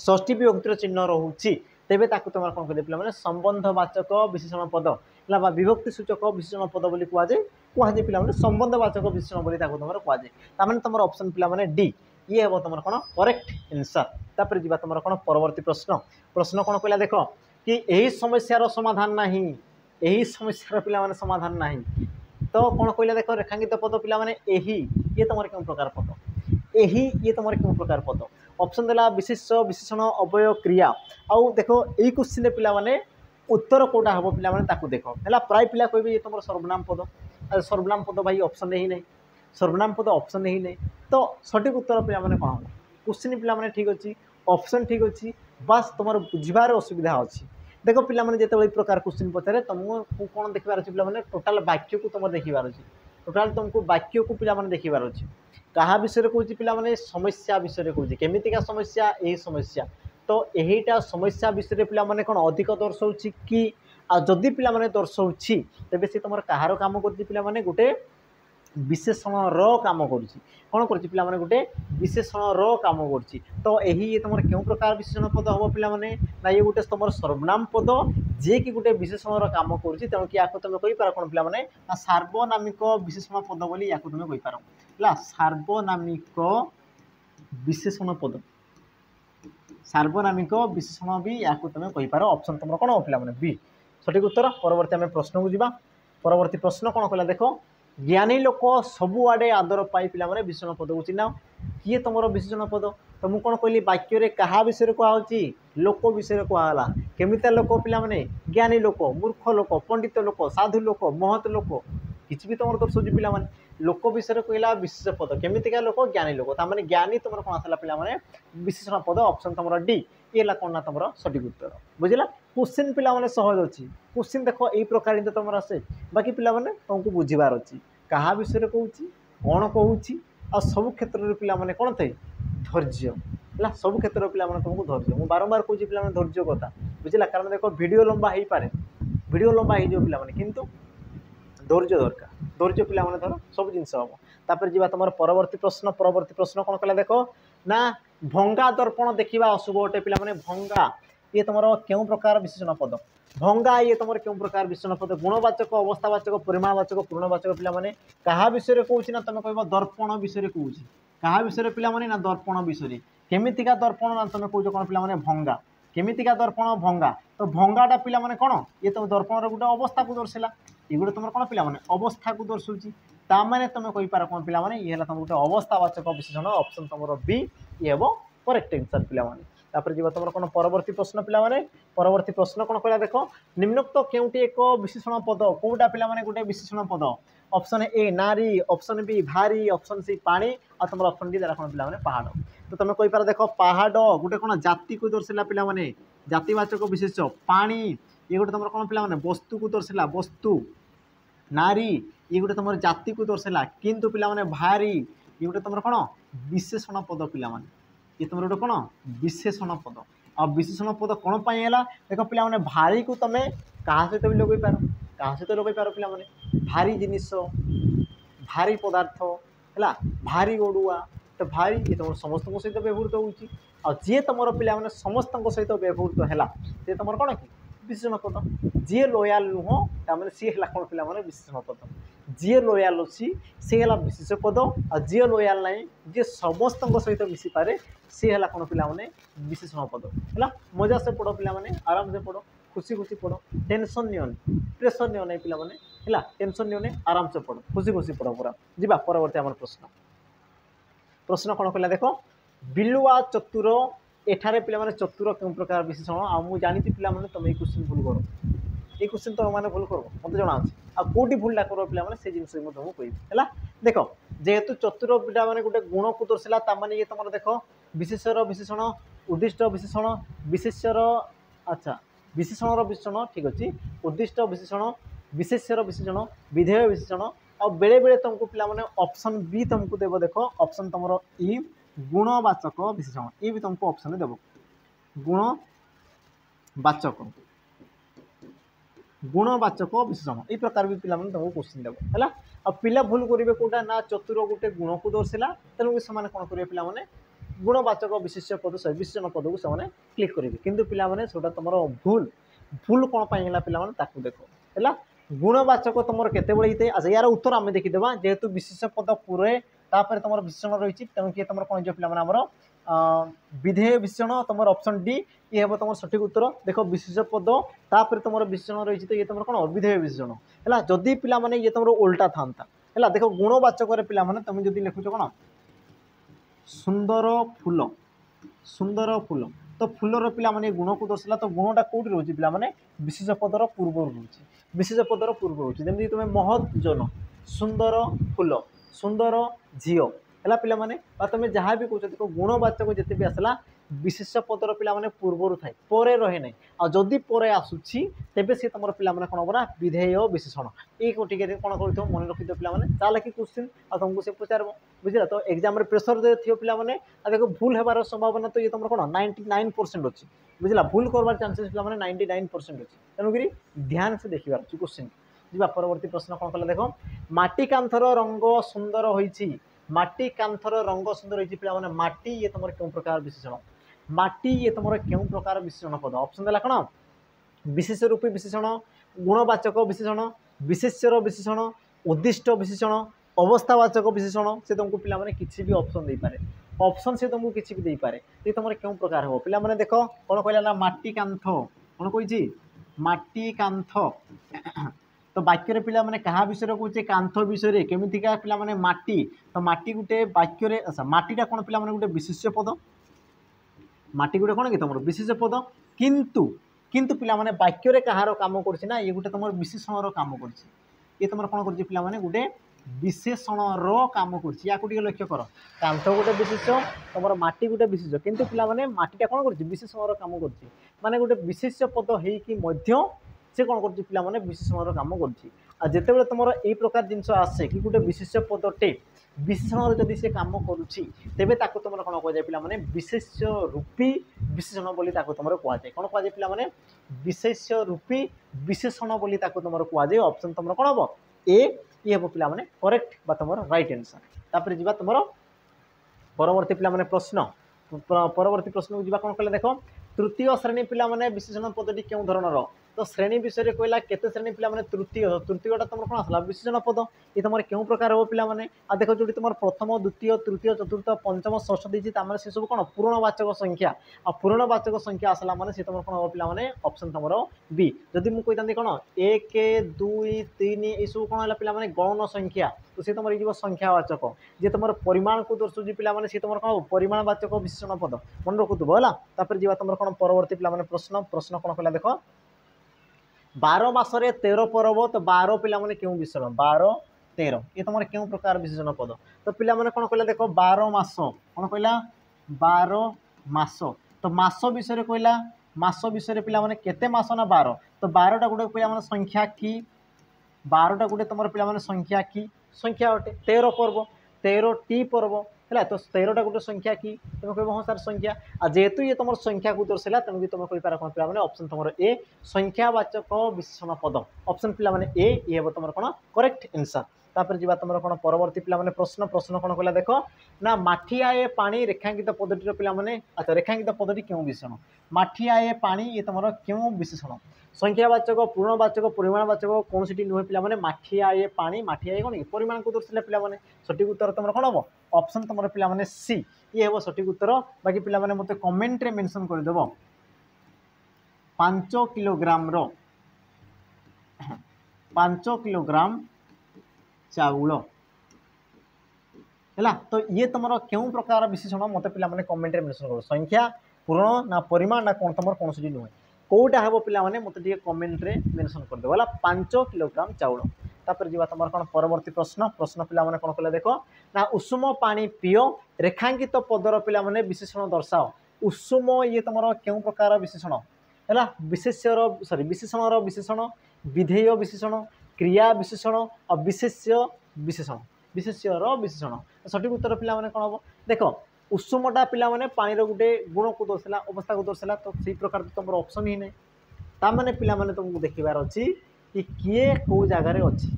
षष्ठी विभक्तिर चिन्ह रोचे तेरे तुम कौन कह पे संबंधवाचक विशेषण पद है विभक्ति सूचक विशेषण पद बोली कहुए पे संबंधवाचक विशेषण बोली तुम कहुए तार तुम ऑप्शन पे डी ये हम तुम कौन करेक्ट आंसर तापर जी तुम कौन परवर्ती प्रश्न प्रश्न कौन कहला देख कि यही समस्यार समाधान ना यही समस्यार पे समाधान ना तो कौन कहला देख रेखांकित पद पे ये तुम क्यों प्रकार पद ये तुम क्यों प्रकार पद ऑप्शन देला विशेष विशेषण अवय क्रिया आउ देख यही क्वेश्चन पे उत्तर कौटा हम पे देख है प्राय पिला कहे ये तुम सर्वनाम पद सर्वनाम पद भाई ऑप्शन ही नहीं सर्वनाम पद ऑप्शन ही नहीं तो सठिक उत्तर पे कौन हम क्वेश्चन पे ठीक अच्छे ऑप्शन ठीक अच्छे बास तुम बुझार असुविधा अच्छी देख पे जो प्रकार क्वेश्चन पचारे तुमको कौन देखार अच्छे पे टोटाल वाक्य को तुम देखार अच्छे टोटाल तुमको वाक्य को पे देखार अच्छे क्या विषय कौन पे समस्या विषय कौन केमितिका समस्या यही समस्या तो यहीटा समस्या विषय पे कौन अधिक दर्शाऊ कि जदि पे दर्शाऊ तेज सी तुम कहार कम कर गोटे विशेषण काम कौन कर गोटे विशेषण काम कर तो यही तुम क्यों प्रकार विशेषण पद हम पे ना ये गोटे तुम सर्वनाम पद जे कि गोटे विशेषण काम कर तेणु कि तुम कहींपार कौन पे सार्वनामिक विशेषण पद बोली या तुम कहींपार है सार्वनामिक विशेषण पद सार्वनामिक विशेषण भी या तुम कहींपार ऑप्शन तुम कौन हो पे बी सठिक उत्तर परवर्ती आम प्रश्न को जावा परवर्ती प्रश्न कौन कहला देख ज्ञानी लोक सबुआडे आदर पाई पे विशेषण पद को चिन्ह किए तुम विशेषण पद तो मुझे कौन कहली वाक्य क्या विषय कहुच्छी लोक विषय कहला केमिता लोक पे ज्ञानी लोक मूर्ख लोक पंडित लोक साधु लोक महत लोक किसी भी तुम दर्शाऊ पे लोक विषय कहला विशेष पद केमितिका लोक ज्ञानी लोक तार ज्ञानी तुम कौन आसला पे विशेषण पद ऑप्शन तुम डी ये कौन ना तुम सठिक उत्तर बुझला क्वेश्चन पे सहज अच्छी क्वेश्चन देख यही प्रकार तुम आसे बाकी पे तुमको बुझार अच्छी क्या विषय कहूँ कौन कहूँ आ सब क्षेत्र पे कौन थे धैर्य है सब क्षेत्र पे तुमको धैर्य मुझे बारंबार कहूँ पे धैर्य कथा बुझला कारण देख वीडियो लंबा हो पाए वीडियो लंबा हो पे किंतु धैर्य दरकार धैर्य पे धर सब जिन हम तापर जी तुम परवर्ती प्रश्न कौन कहला देख ना भंगा दर्पण देखा अशुभ अटे पे भंगा ये तुम क्यों प्रकार विशेषण पद भंगा ये तुम क्यों प्रकार विशेषण पद गुणवाचक अवस्थावाचक परिमाणवाचक पूर्णवाचक पे क्या विषय कहूँ ना तुम कह दर्पण विषय कहूँ क्या विषय पे ना दर्पण विषय केमितिका दर्पण ना तुम कौच कौन पे भंगा केमितिका दर्पण भंगा तो भंगाटा पे कौन ये तुम दर्पण गोटे अवस्था को दर्शाला ये गोटे तुम कौन पे अवस्था को दर्शाऊँगी ताने तुम कहींपार कौन पे ये तुम गोटे अवस्थावाचक विशेषण ऑप्शन तुम बी ये हम करेक्ट आंसर पे जी तुम कौन परवर्ती प्रश्न पे परवर्ती प्रश्न कौन कहला देख निम्नोक्त केउटी एक विशेषण पद कौटा पे गोटे विशेषण पद ऑप्शन ए नारी ऑप्शन बी भारी ऑप्शन सी पानी और तुम ऑप्शन डी कौन पे पहाड़ तो तुम कहींपार देख पहाड़ गोटे कौन जाति को दर्शाला पे जातिवाचक विशेष पानी ये गोटे तुम कौन पे वस्तु को दर्शाला वस्तु नारी ये गोटे तुम जाति को दर्शाला किंतु पे भारी ये गोटे तुम कौन विशेषण पद पे ये तुम गोटे कौन विशेषण पद आ विशेषण पद कौन है देख पे भारी को तुम क्या सहित भी लगे पार क्या सहित लगे पार पे भारी जिनिस भारी पदार्थ है भारी गड़ुआ तो भारी ये तुम समस्त सहित व्यवहृत होजी तुम पे समस्त सहित व्यवहृत है सी तुम कौन कि विशेषण पद जी लयाल नुह तमें सी है कौन पे विशेषण पद जी लयाल अच्छी सी है विशेष पद आ जी लयाल ना जी समस्त सहित मिसी पारे सी है कौन पे विशेषण पद है मजा से पढ़ पे आराम से पढ़ खुशी खुशी पढ़ टेंशन नियन प्रेसर नियो नहीं पे है टेंशन नियो नहीं आराम से पढ़ खुशी खुशी पढ़ पूरा जी परवर्ती आम प्रश्न प्रश्न कौन कहला देख बिलुआ चतुर एठारे पे चतुर क्यों प्रकार विशेषण आ मुझे जानी पे तुम ये क्वेश्चन भूल कर ये क्वेश्चन तुम मैंने भूल कर मत जना आउटी भूलटा कर पे से जिन तुमको कह देख जेहेतु चतुर पिला मैंने गोटे गुण को दर्शाला ताने ये तुम देख विशेषर विशेषण उद्दिष्ट विशेषण विशेषर अच्छा विशेषण विशेषण ठीक अच्छे उद्दिष्ट विशेषण विशेषर विशेषण विधेय विशेषण आ बेले बेले तुमको पिला माने ऑप्शन बी तुमको देबो देखो ऑप्शन तुमरो ई गुणवाचक विशेषण ई भी तुमको ऑप्शन देबो गुणवाचक गुणवाचक विशेषण ये प्रकार भी पिला माने तुमको क्वेश्चन देबो हला आ पिला भूल करिवे कोटा ना चतुर गुटे गुण को दर्शिला तेनु कि समान कोन करिवे पिला माने गुणवाचक विशेष्य पद विशेषण पद को समान क्लिक करेंगे किंतु पिला माने छोटा तुम भूल भूल कौन पाइला पिला माने ताकू देखो है गुणवाचक तुम केते बळे हिते अच्छा यार उत्तर आम देखीदेवा जेहेतु विशेष पद पूरे तापर तुम विशेषण रही तेणु किए तुम कौन जो पिला माने हमर विधेय विशेषण तुम ऑप्शन डी ये हे तुम सठिक उत्तर देख विशेष पद तापर तुम विशेषण रही तो ये तुम कौन अविधेय विशेषण है जदि पिला माने ये तुम उल्टा था है देख गुणवाचक पिला माने तुम जदि लिखुच कौन सुंदर फूल तो फूलर पिला माने गुण को दर्शाला तो गुणटा कौटी रोचे पिला माने विशेष पदर पूर्व रोचे विशेष पदर पूर्व रोचे जमी तुम महत जन सुंदर फूल सुंदर झील है पिला माने तुम जहाँ भी कह देखो गुणवाचक जिते भी आसला विशेष पदर पिला माने पूर्वर थाए परे रहे ना आ जदि परे आसुची तेबे से तुम पिला माने कौन बना विधेय विशेषण ये टिके कौन कर मन रखिद पिला माने ताले कि क्वेश्चन आ तुमको से पचारब बुझला तो एग्जाम रे प्रेशर दे थियो पिला माने आ देखो भूल हेबार संभावना तो ये तुम कौन 99% अच्छी बुझला भूल करबार चांसेस पिला माने 99% अच्छी तेणुकरी ध्यान से देखिबार अछि क्वेश्चन जीवा परवर्ती प्रश्न कौन कला देखो माटी कांथर रंग सुंदर होईछि माटी कांथर रंग सुंदर होईछि पिला माने माटी ये तुम क्यों प्रकार विशेषण माटी ये तुम क्यों प्रकार विशेषण पद ऑप्शन देला कौन विशेष रूपी विशेषण गुणवाचक विशेषण विशेष्यर विशेषण उद्दिष्ट विशेषण अवस्थावाचक विशेषण से तुमको पिला माने किसी भी ऑप्शन दे पारे ऑप्शन से तुमको किसी भी दे पारे ये तुम क्यों प्रकार हो पिला माने देखो कौन कहला ना माटी कांथ कौन कही माटी कांथ तो वाक्य पिला माने कहा विषय कहूचे कांथ विषय केमितिका पिला माने माटी तो माटी गुटे वाक्य अच्छा माटीटा कौन पिला माने गुटे विशेष्य पद माटी गुटे कौन कि तुम विशेष पद किंतु किंतु पिला माने वाक्य कहार काम करछि ना ये गुटे तुम विशेषण काम करछि ये तुम कौन करछि पिला माने गुटे विशेषण काम करछि या को लक्ष्य कर कांथ गुटे विशेष तुम माटी गुटे विशेष किंतु पिला माने माटीटा कौन करछि विशेषण काम करछि माने गुटे विशेष पद हेकि मध्य से कौन करछि पिला माने विशेषण काम करछि आ जेतेबेले तुमर एई प्रकार जिंस आसे कि गुटे विशेष पदटे विशेषण जदि से काम करुछि तेबे ताको तुमर कौन कह जाय पिला माने विशेष रूपी विशेषण बोली ताको तुमर कह जाय कौन कह जाय पिला माने विशेष रूपी विशेषण बोली ताको तुमर कह जाय ऑप्शन तुमर कौन हबो ए ये हबो पिला माने करेक्ट बा तुमर राइट आंसर तापर जिबा तुमर परवर्ती पिला माने प्रश्न परवर्ती प्रश्न को जिबा कौन कहले देखो तृतीय श्रेणी पिला माने विशेषण पदटी केउ धरणर तो श्रेणी विषय कहला केते श्रेणी पिला माने तृतीयटा तुम कौन आसला विशेषण पद ये तुम क्यों प्रकार हो पिला माने आ देखो जो तुम प्रथम द्वितीय तृतीय चतुर्थ पंचम षष्ठ दीजिए तामाने से सब कौन पूर्णवाचक संख्या आ पूर्णवाचक संख्या आसला माने से तुम कौन हो पिला माने ऑप्शन तुम बी जदि मु कहितांती कौन 1 2 3 ये सब कौन है पिला माने गणन संख्या तो सी तुम ये संख्यावाचक जे तुम परिमाण को दर्शाऊँ पिला माने सी तुम कौन परिमाणवाचक विशेषण पद मन रखुव है तापर जी तुम कौन परवर्ती पिला माने प्रश्न प्रश्न कौन कहला देखो 12 मासरे 13 पर्व तो 12 पिला माने क्यों विशेषण 12 13 ये तुम क्यों प्रकार विशेषण पद तो पिला माने कौन कहला देखो 12 मास कौन कहला 12 मास तो मास विषय कहला मास विषय पिला माने केते मास ना 12 तो 12टा गुटे पिला माने संख्या की 12टा गुटे तुम पिला माने संख्या की संख्या अटे 13 पर्व 13 टी पर्व है तो 13टा गोटे संख्या कि तुम कह हाँ सार संख्या आ जेहेतु ये तुम संख्या को दर्शाला तेणुक तुम कहीपर कौन पिला माने ऑप्शन तुम ए संख्यावाचक विशेषण पद ऑप्शन पिला माने ए ये हे तुम कौन करेक्ट आंसर तापर जी तुम कौन परवर्ती पिला माने प्रश्न प्रश्न कौन कहला देखो ना माठियाए पानी रेखांकित पदटीर पिला माने अच्छा रेखांकित पदटी क्यों विशेषण माठियाए पानी ये तुम क्यों विशेषण संख्यावाचक पूर्णवाचक परिमाणवाचक कौन सी नुहे पिला माने माठियाए पानी माठियाए कौन परिमाण को दर्शाला पिला माने सठिक उत्तर तुम कौन हम ऑप्शन तुम पिला माने सी ये हे सठिक उत्तर बाकी पिला माने मते कमेंट रे मेंशन कर देबो 5 किलोग्राम रो 5 किलोग्राम चाउल है तो ये तुम क्यों प्रकार विशेषण मत पिला माने कमेंट रे मेंशन करो संख्या पूर्ण ना परिमाण ना कौन तुम कौन सी नुहे कौटा हे पिला माने मते टिके कमेंट रे मेंशन कर देबो 5 किलोग्राम चाउल तापर जीवा तुम कौन परवर्ती प्रश्न प्रश्न पिला माने कौन कहले देखो ना उषुम पानी पियो रेखांकित पदर पिला माने विशेषण दर्शाओ उषुम ये तुम क्यों प्रकार विशेषण है विशेष्यर सॉरी विशेषण विशेषण विधेय विशेषण क्रिया विशेषण और विशेष्य विशेषण विशेष्यर विशेषण सठिक उत्तर पिला माने कौन हम देख उषुमटा पिला माने पानी गोटे गुण को दर्शाला अवस्था को दर्शाला तो से प्रकार तुम ऑप्शन ही नहीं ताने पिला माने तुमको देखिबार अच्छी कि किए कौ जगार अच्छी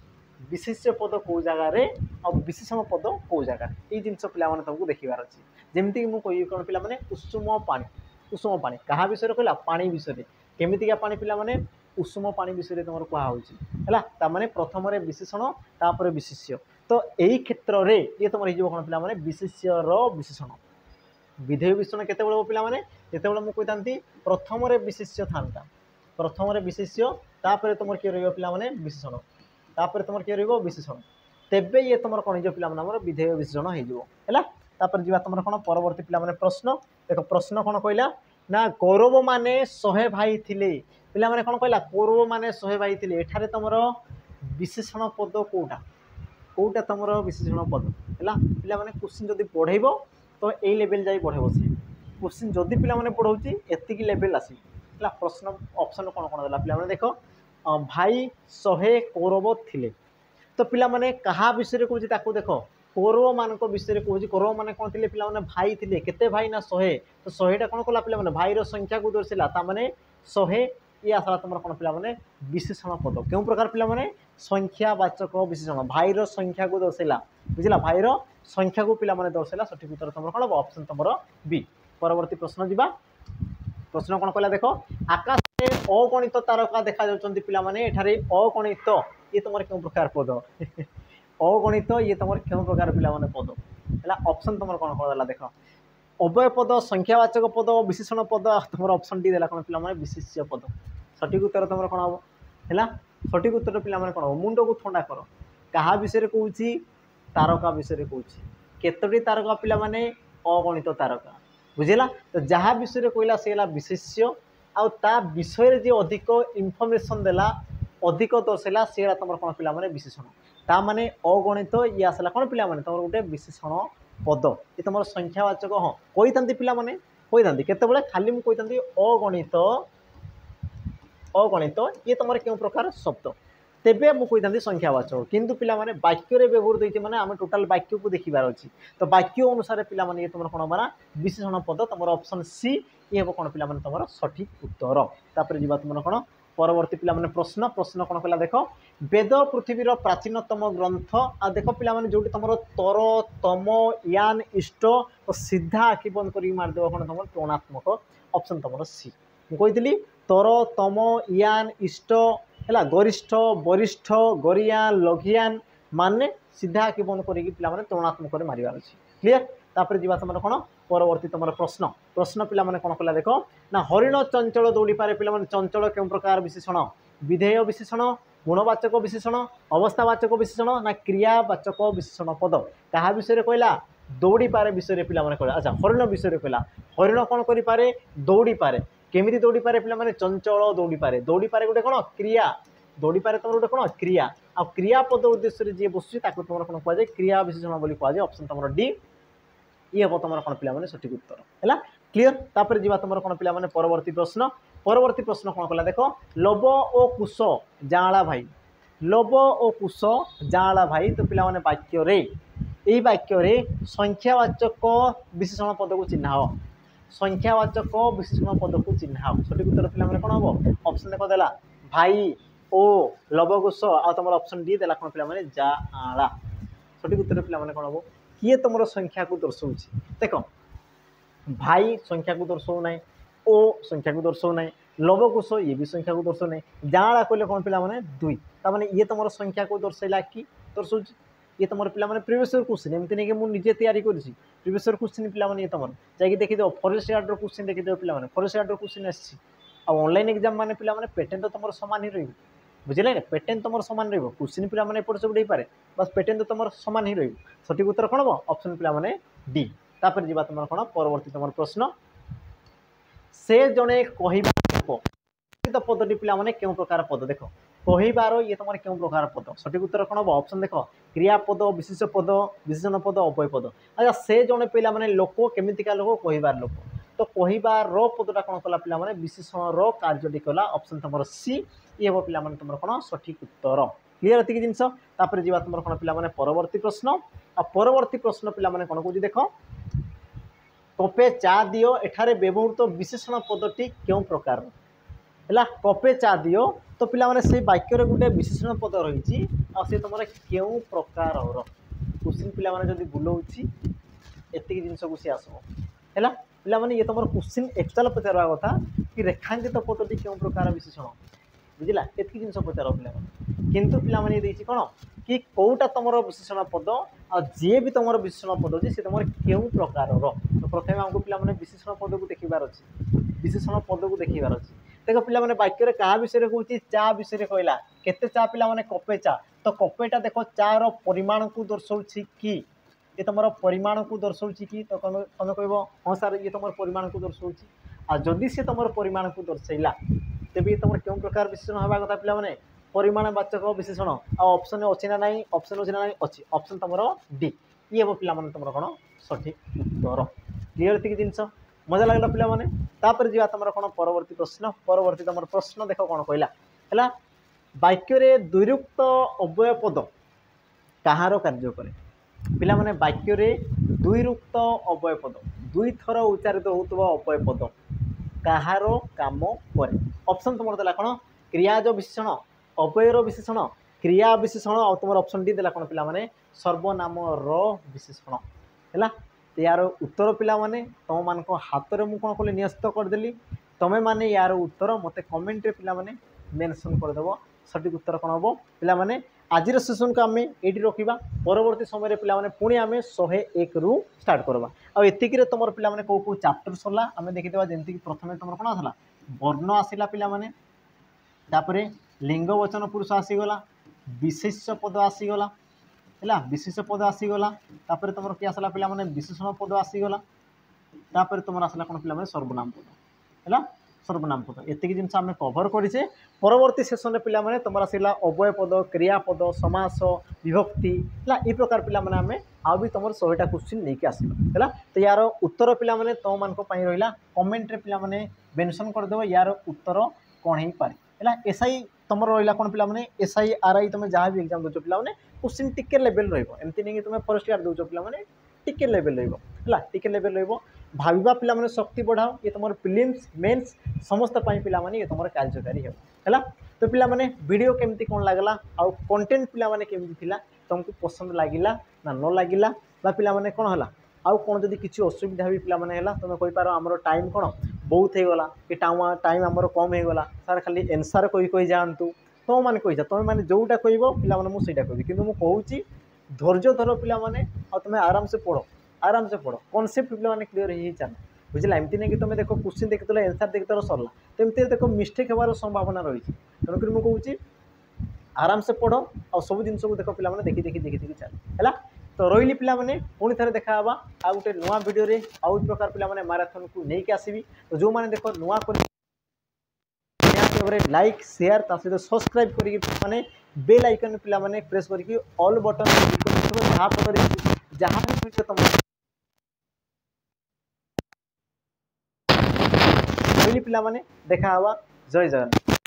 विशेष्य पद कौ जगार आ विशेषण पद कौ जगार ये जिन पिला माने तुमको देखिबार अच्छी जमीक मुझे कौन पिला माने उषुम पानी क्या विषय कहला पानी विषय केमितिका पानी पिला माने उषुम पानी विषय तुम कहुला माने प्रथम विशेषण तापर विशेष्य तो यही क्षेत्र में ये तुम कौन पिला माने विशेष्यर विशेषण विधेय विशेषण केते पिला माने जेतेबेले मु कहितांती प्रथम विशेष्य था प्रथम विशेष्य तापर तुम किए रही पिला माने विशेषण तापर तुम किए रही विशेषण तेबे ये तुम कौन हो पिला माने विधेय विशेषण होगा तापर जीवा तुम कौन परवर्ती पिला माने प्रश्न देख प्रश्न कौन कहला ना कौरव माने 100 भाई थिले पिला माने कौन कहला कौरव माने 100 भाई थिले एठारे तुमर विशेषण पद कोटा कोटा तुम विशेषण पद है पिला माने क्वेश्चन जदि पढ़ेब तो यही लेवल जाई पढ़ेब से क्वेश्चन जदि पिला माने पढ़ाऊँ एतिकी लेवल आसी है प्रश्न ऑप्शन कौन कौन देला पिला माने देख भाई 100 कौरव थिले तो पिला माने कहा विषय कहूँ ताको देख कौरव मान विषय कहूँ कौरव मैंने कौन थे पिला माने भाई थे केते भाई ना 100 तो 100टा कौन कला पिला माने भाईर संख्या को दर्शाला ताने 100 ये आसला तुम कौन पिला माने विशेषण पद क्यों प्रकार पिला माने संख्यावाचक विशेषण भाईर संख्या को दर्शाला बुझला भाईर संख्या को पिला माने दर्शाला सठिक उत्तर तुम कौन ऑप्शन तुम बी परवर्ती प्रश्न जीवा प्रश्न कौन कहला देख आकाश में अगणित तारका देखा जाउछन्ती पिला माने एठारे अगणित ये तुम क्यों प्रकार पद अगणित ये तुम क्यों प्रकार पिला माने पद है ऑप्शन तुम कौन कौन देख अव्यय पद संख्यावाचक पद विशेषण पद तुम ऑप्शन डी देला कौन पिला माने विशेष्य पद सठिक उत्तर तुम कौन हम है सठिक उत्तर पिला माने कौन हम मुंड को ठंडा कर क्या विषय कहूँ तारका विषय कहूँ केतोटी तारका पिला माने अगणित तारका बुझेला तो जहाँ विषय कहला से विशेष्य आ विषय जी अधिक इनफर्मेशन देला अधिक दर्शाला से तुम कौन पिला माने विशेषण ता माने अगणित ये आसला कौन पिला माने तुम गोटे विशेषण पद ये तुम संख्यावाचक हाँ कही पिला माने कही केतबेले खाली मुझे कही अगणित अगणित ये तुम क्यों प्रकार शब्द तेबे मुझे कही संख्यावाचक किंतु पिला माने वाक्य व्यवहार होती माने आम टोटाल वाक्य को देखिबार अच्छी तो वाक्य अनुसार पिला माने ये तुम कौन माना विशेषण पद तुम ऑप्शन सी ये हम कौन पिला माने तुम सठिक उत्तर तापर जीवा तुम कौन परवर्ती पिला माने प्रश्न प्रश्न कौन कहला देख वेद पृथ्वीर प्राचीनतम ग्रंथ आ देख पिला माने जोटी तुम तर तम यान इष्ट और सीधा आखि बंद कर मारदेव कौन तुम ऋणात्मक ऑप्शन तुम सी मुझे तर तम यान इष्ट है गरिष्ठ वरिष्ठ गरियान लघियान माने सीधा आखि बंद करके पिला माने ऋणात्मक मारिबार अछि क्लियर तापर जीवा तुम कौन परवर्ती तुम प्रश्न प्रश्न पिला माने कौन कहला देख ना हरिण चंचल दौड़ी पारे पिला माने चंचल क्यों प्रकार विशेषण विधेय विशेषण गुणवाचक विशेषण अवस्थावाचक विशेषण ना क्रियावाचक विशेषण पद क्या विषय कहला दौड़ी पारे विषय पिला माने कहला अच्छा हरिण विषय कहला हरिण कौन करि पारे दौड़ी पारे केमिति दौड़ी पारे पिला माने चंचल दौड़ी पारे गोटे कौन क्रिया दौड़ी पारे तुम गोटे कौन क्रिया आ क्रियापद उद्देश्य जी बसुची ताको तुम कौन कहुए क्रिया विशेषण बोली कहुए ऑप्शन तुम डी ये हम तुम कौन पिला माने सठिक उत्तर है क्लियर तापर जीवा तुम कौन पिला माने परवर्ती प्रश्न कौन कहला देख लोभ और कुश जाँला भाई लोभ और कुश जाँला भाई तो पिला माने वाक्य रे यही वाक्य रे संख्यावाचक विशेषण पद को चिन्हाओ संख्यावाचक विशेषण पद को चिन्हाओ सठिक उत्तर पिला माने कौन हम ऑप्शन देख देला भाई ओ लोभ कुश आ तुम ऑप्शन डी देला कौन पिला माने जाँला सठिक उत्तर पिला माने कौन हम किए तुम संख्या को दर्शाऊँ देख भाई संख्या को दर्शाऊ ना ओ संख्या को दर्शाऊ ना लोभ कुश ये भी संख्या को दर्शाऊ ना जाँला कहले कौन पिला माने दुई ताने ये तुम संख्या को दर्शाइला कि दर्शाऊ ये तुम पिला माने प्रीवियस ईयर क्वेश्चन एमती नहीं कि मुझे निजे तैयारी करी प्रीवियस ईयर क्वेश्चन पिला माने ये तुम जाकि देखिदेव फॉरेस्ट गार्ड क्वेश्चन देखिदेव पिला माने फॉरेस्ट गार्ड क्वेश्चन आसी ऑनलाइन एग्जाम माने पिला माने पैटर्न तो तुम सामान ही रही बुझे ना पैटर्न तुम सामान रही क्वेश्चन पिला माने एपट सब पारे बस पैटर्न तो तुम सामान ही रही सठिक उत्तर कौन हम ऑप्शन पिला माने डी तापर जीवा तुम कौन परवर्ती तुम प्रश्न से जड़े कह पदटी पिला माने क्यों प्रकार पद देख कहिबार ये तुम क्यों प्रकार पद सठिक उत्तर कौन हम ऑप्शन देख क्रियापद विशेष पद विशेषण पद अव्यय पद अच्छा से जड़े पिला माने लोक केमितिका लोक कहिबार लोक तो कहिबार पदटा कौन कला पिला माने विशेषण कार्यटी कला ऑप्शन तुम सी ये हम पिला माने तुम कौन सठिक उत्तर क्लीयर एतिक जिनस तापर जीवा तुमर कोन पिला माने परवर्ती प्रश्न आ परवर्ती प्रश्न पिला माने कोन कहूची देखो कपे चा दियो एठारे व्यवहृत विशेषण पदटी क्यों प्रकार है कपे चा दियो तो पिला माने से वाक्य गोटे विशेषण पद रही तुम क्यों प्रकार क्वेश्चन पिला माने जदि बुलाऊँगी एतिक जिनस को सी आसो है पिला माने ये तुम क्वेश्चन एक्चुअल पचार कथा कि रेखांकित पदटी क्यों प्रकार विशेषण बुझला एतिक जिनस पचार पिला किंतु पिला माने देछि कोन कि कोटा तुम विशेषण पद आ जे भी तुम विशेषण पद अच्छे से तुम क्यों प्रकार तो प्रथम आमको पिला माने विशेषण पद को देखिबार अछि विशेषण पद को देखिबार अछि देखो पिला माने वाक्य क्या विषय कहूँ चा विषय कहला केते चा पिला माने कपे चा तो कपेटा देखो चा रो परिमाण को दर्शाउछि कि ये तुम परिमाण को दर्शाउछि कि तो तुम कहबो हाँ सर ये तुम परिमाण को दर्शाउछि आ जदि से तुम परिमाण को दर्शाइला तेबे तुम क्यों प्रकार विशेषण हवा कथा पिला माने परिमाणवाचक विशेषण आ ऑप्शन अछि ना नहीं ऑप्शन अछि ना नहीं अछि ऑप्शन तुम डी ये वो पिला माने तुम कोन सठिक उत्तर क्लियर थी जिनस मजा लगला पिला माने तापर जीवा तुम कोन परवर्ती तुम प्रश्न देख कौन कहला है वाक्य रे दुरुक्त अव्यय पद कहार कार्य करे पिला माने वाक्य रे दुरुक्त अव्यय पद दुई थर उच्चारित होतबा अव्यय पद कहार काम करे ऑप्शन तुम देला कोन क्रियाज विशेषण अव्ययर विशेषण क्रिया विशेषण आ तुम ऑप्शन डी देला कोन पिला माने सर्वनाम र विशेषण है यार उत्तर पिला माने तुम मान हाथ में मुझे कौन कली न्यस्त करदेली तुम्हें माने यार उत्तर मत कमेंट रे पिला माने मेंशन करदेव सठिक उत्तर कौन हम पिला माने आज सेसन को आम ये रखा परवर्ती समय पिला माने पुणी आम 101 रु स्टार्ट करवा आतिक तुम पिला माने कौ चैप्टर सरला आम देखीदा जमीक प्रथम तुम कौन आसला वर्ण आसला पिला माने तापरे लिंग वचन पुरुष आसीगला विशेष्य पद आसीगला है विशेष पद आसीगला तापर तुम किए आसला पिला माने विशेषण पद आसीगला तापर तुम आसला कौन पिला माने सर्वनाम पद है सर्वनाम पद एतिक जिनस आम कभर करें परवर्ती सेसन में पिला माने तुम आसला अव्यय पद क्रियापद समास विभक्ति है ये प्रकार पिला माने आम आउ भी तुम 100टा क्वेश्चन नहीं आसल है तो यार उत्तर पिला माने तुम मान रहा कमेंट रे पिला माने मेंशन करदेव यार उत्तर कौन हो पारे है एसआई तुम रहा कौन पिला माने एसआई आरआई तुम जहाँ भी एग्जाम दो पिला माने क्वेश्चन टिके लेवल रमती नहीं कि तुम फॉरेस्ट गार्ड दौ पिला माने टिके लेवल है टिके लेवल भाविबा पिला माने शक्ति बढ़ाओ ये तुम प्रिलिम्स मेंस समस्त पिला माने ये तुम कार्यकारी है तो पिला माने वीडियो केमती कौन लगला आउ कंटेंट पिला माने केमती थिला तुमको पसंद लागिला ना न लागिला बा पिला माने कौन है आउ कौन जदि किसी असुविधा भी पिला माने है तुम कही पार आमर टाइम कौन बहुत हो गला कि टाइम आमर कम हो गला सार खाली एनसार कही जातु तुम मैंने कही तुम मैंने जोटा कह पिला माने मुझे कहि कि मुझे धैर्य धर पिला माने और तुम आराम से पढ़ कॉन्सेप्ट पिला माने क्लियर हो चल बुझला एमती नहीं कि तुम देखो क्वेश्चन देखिल एनसार देखिल सरला तो एमती देखो मिस्टेक होवार संभावना रही तेणुक मुझे आराम से पढ़ और सब जिन को देख पिला माने देखी चल है तो रही पिला माने पुणी थे देखा आ गोटे नुआ वीडियो रे आउ प्रकार पिला माने मैराथन को लेकिन आसबि तो जो मैंने देख नुआ लाइक शेयर ता सहित सब्सक्राइब करी माने बेल आइकन पिला माने प्रेस करके ऑल बटन जहाँ फल जहाँ भी तुम पिला माने देखा जय जगन्नाथ।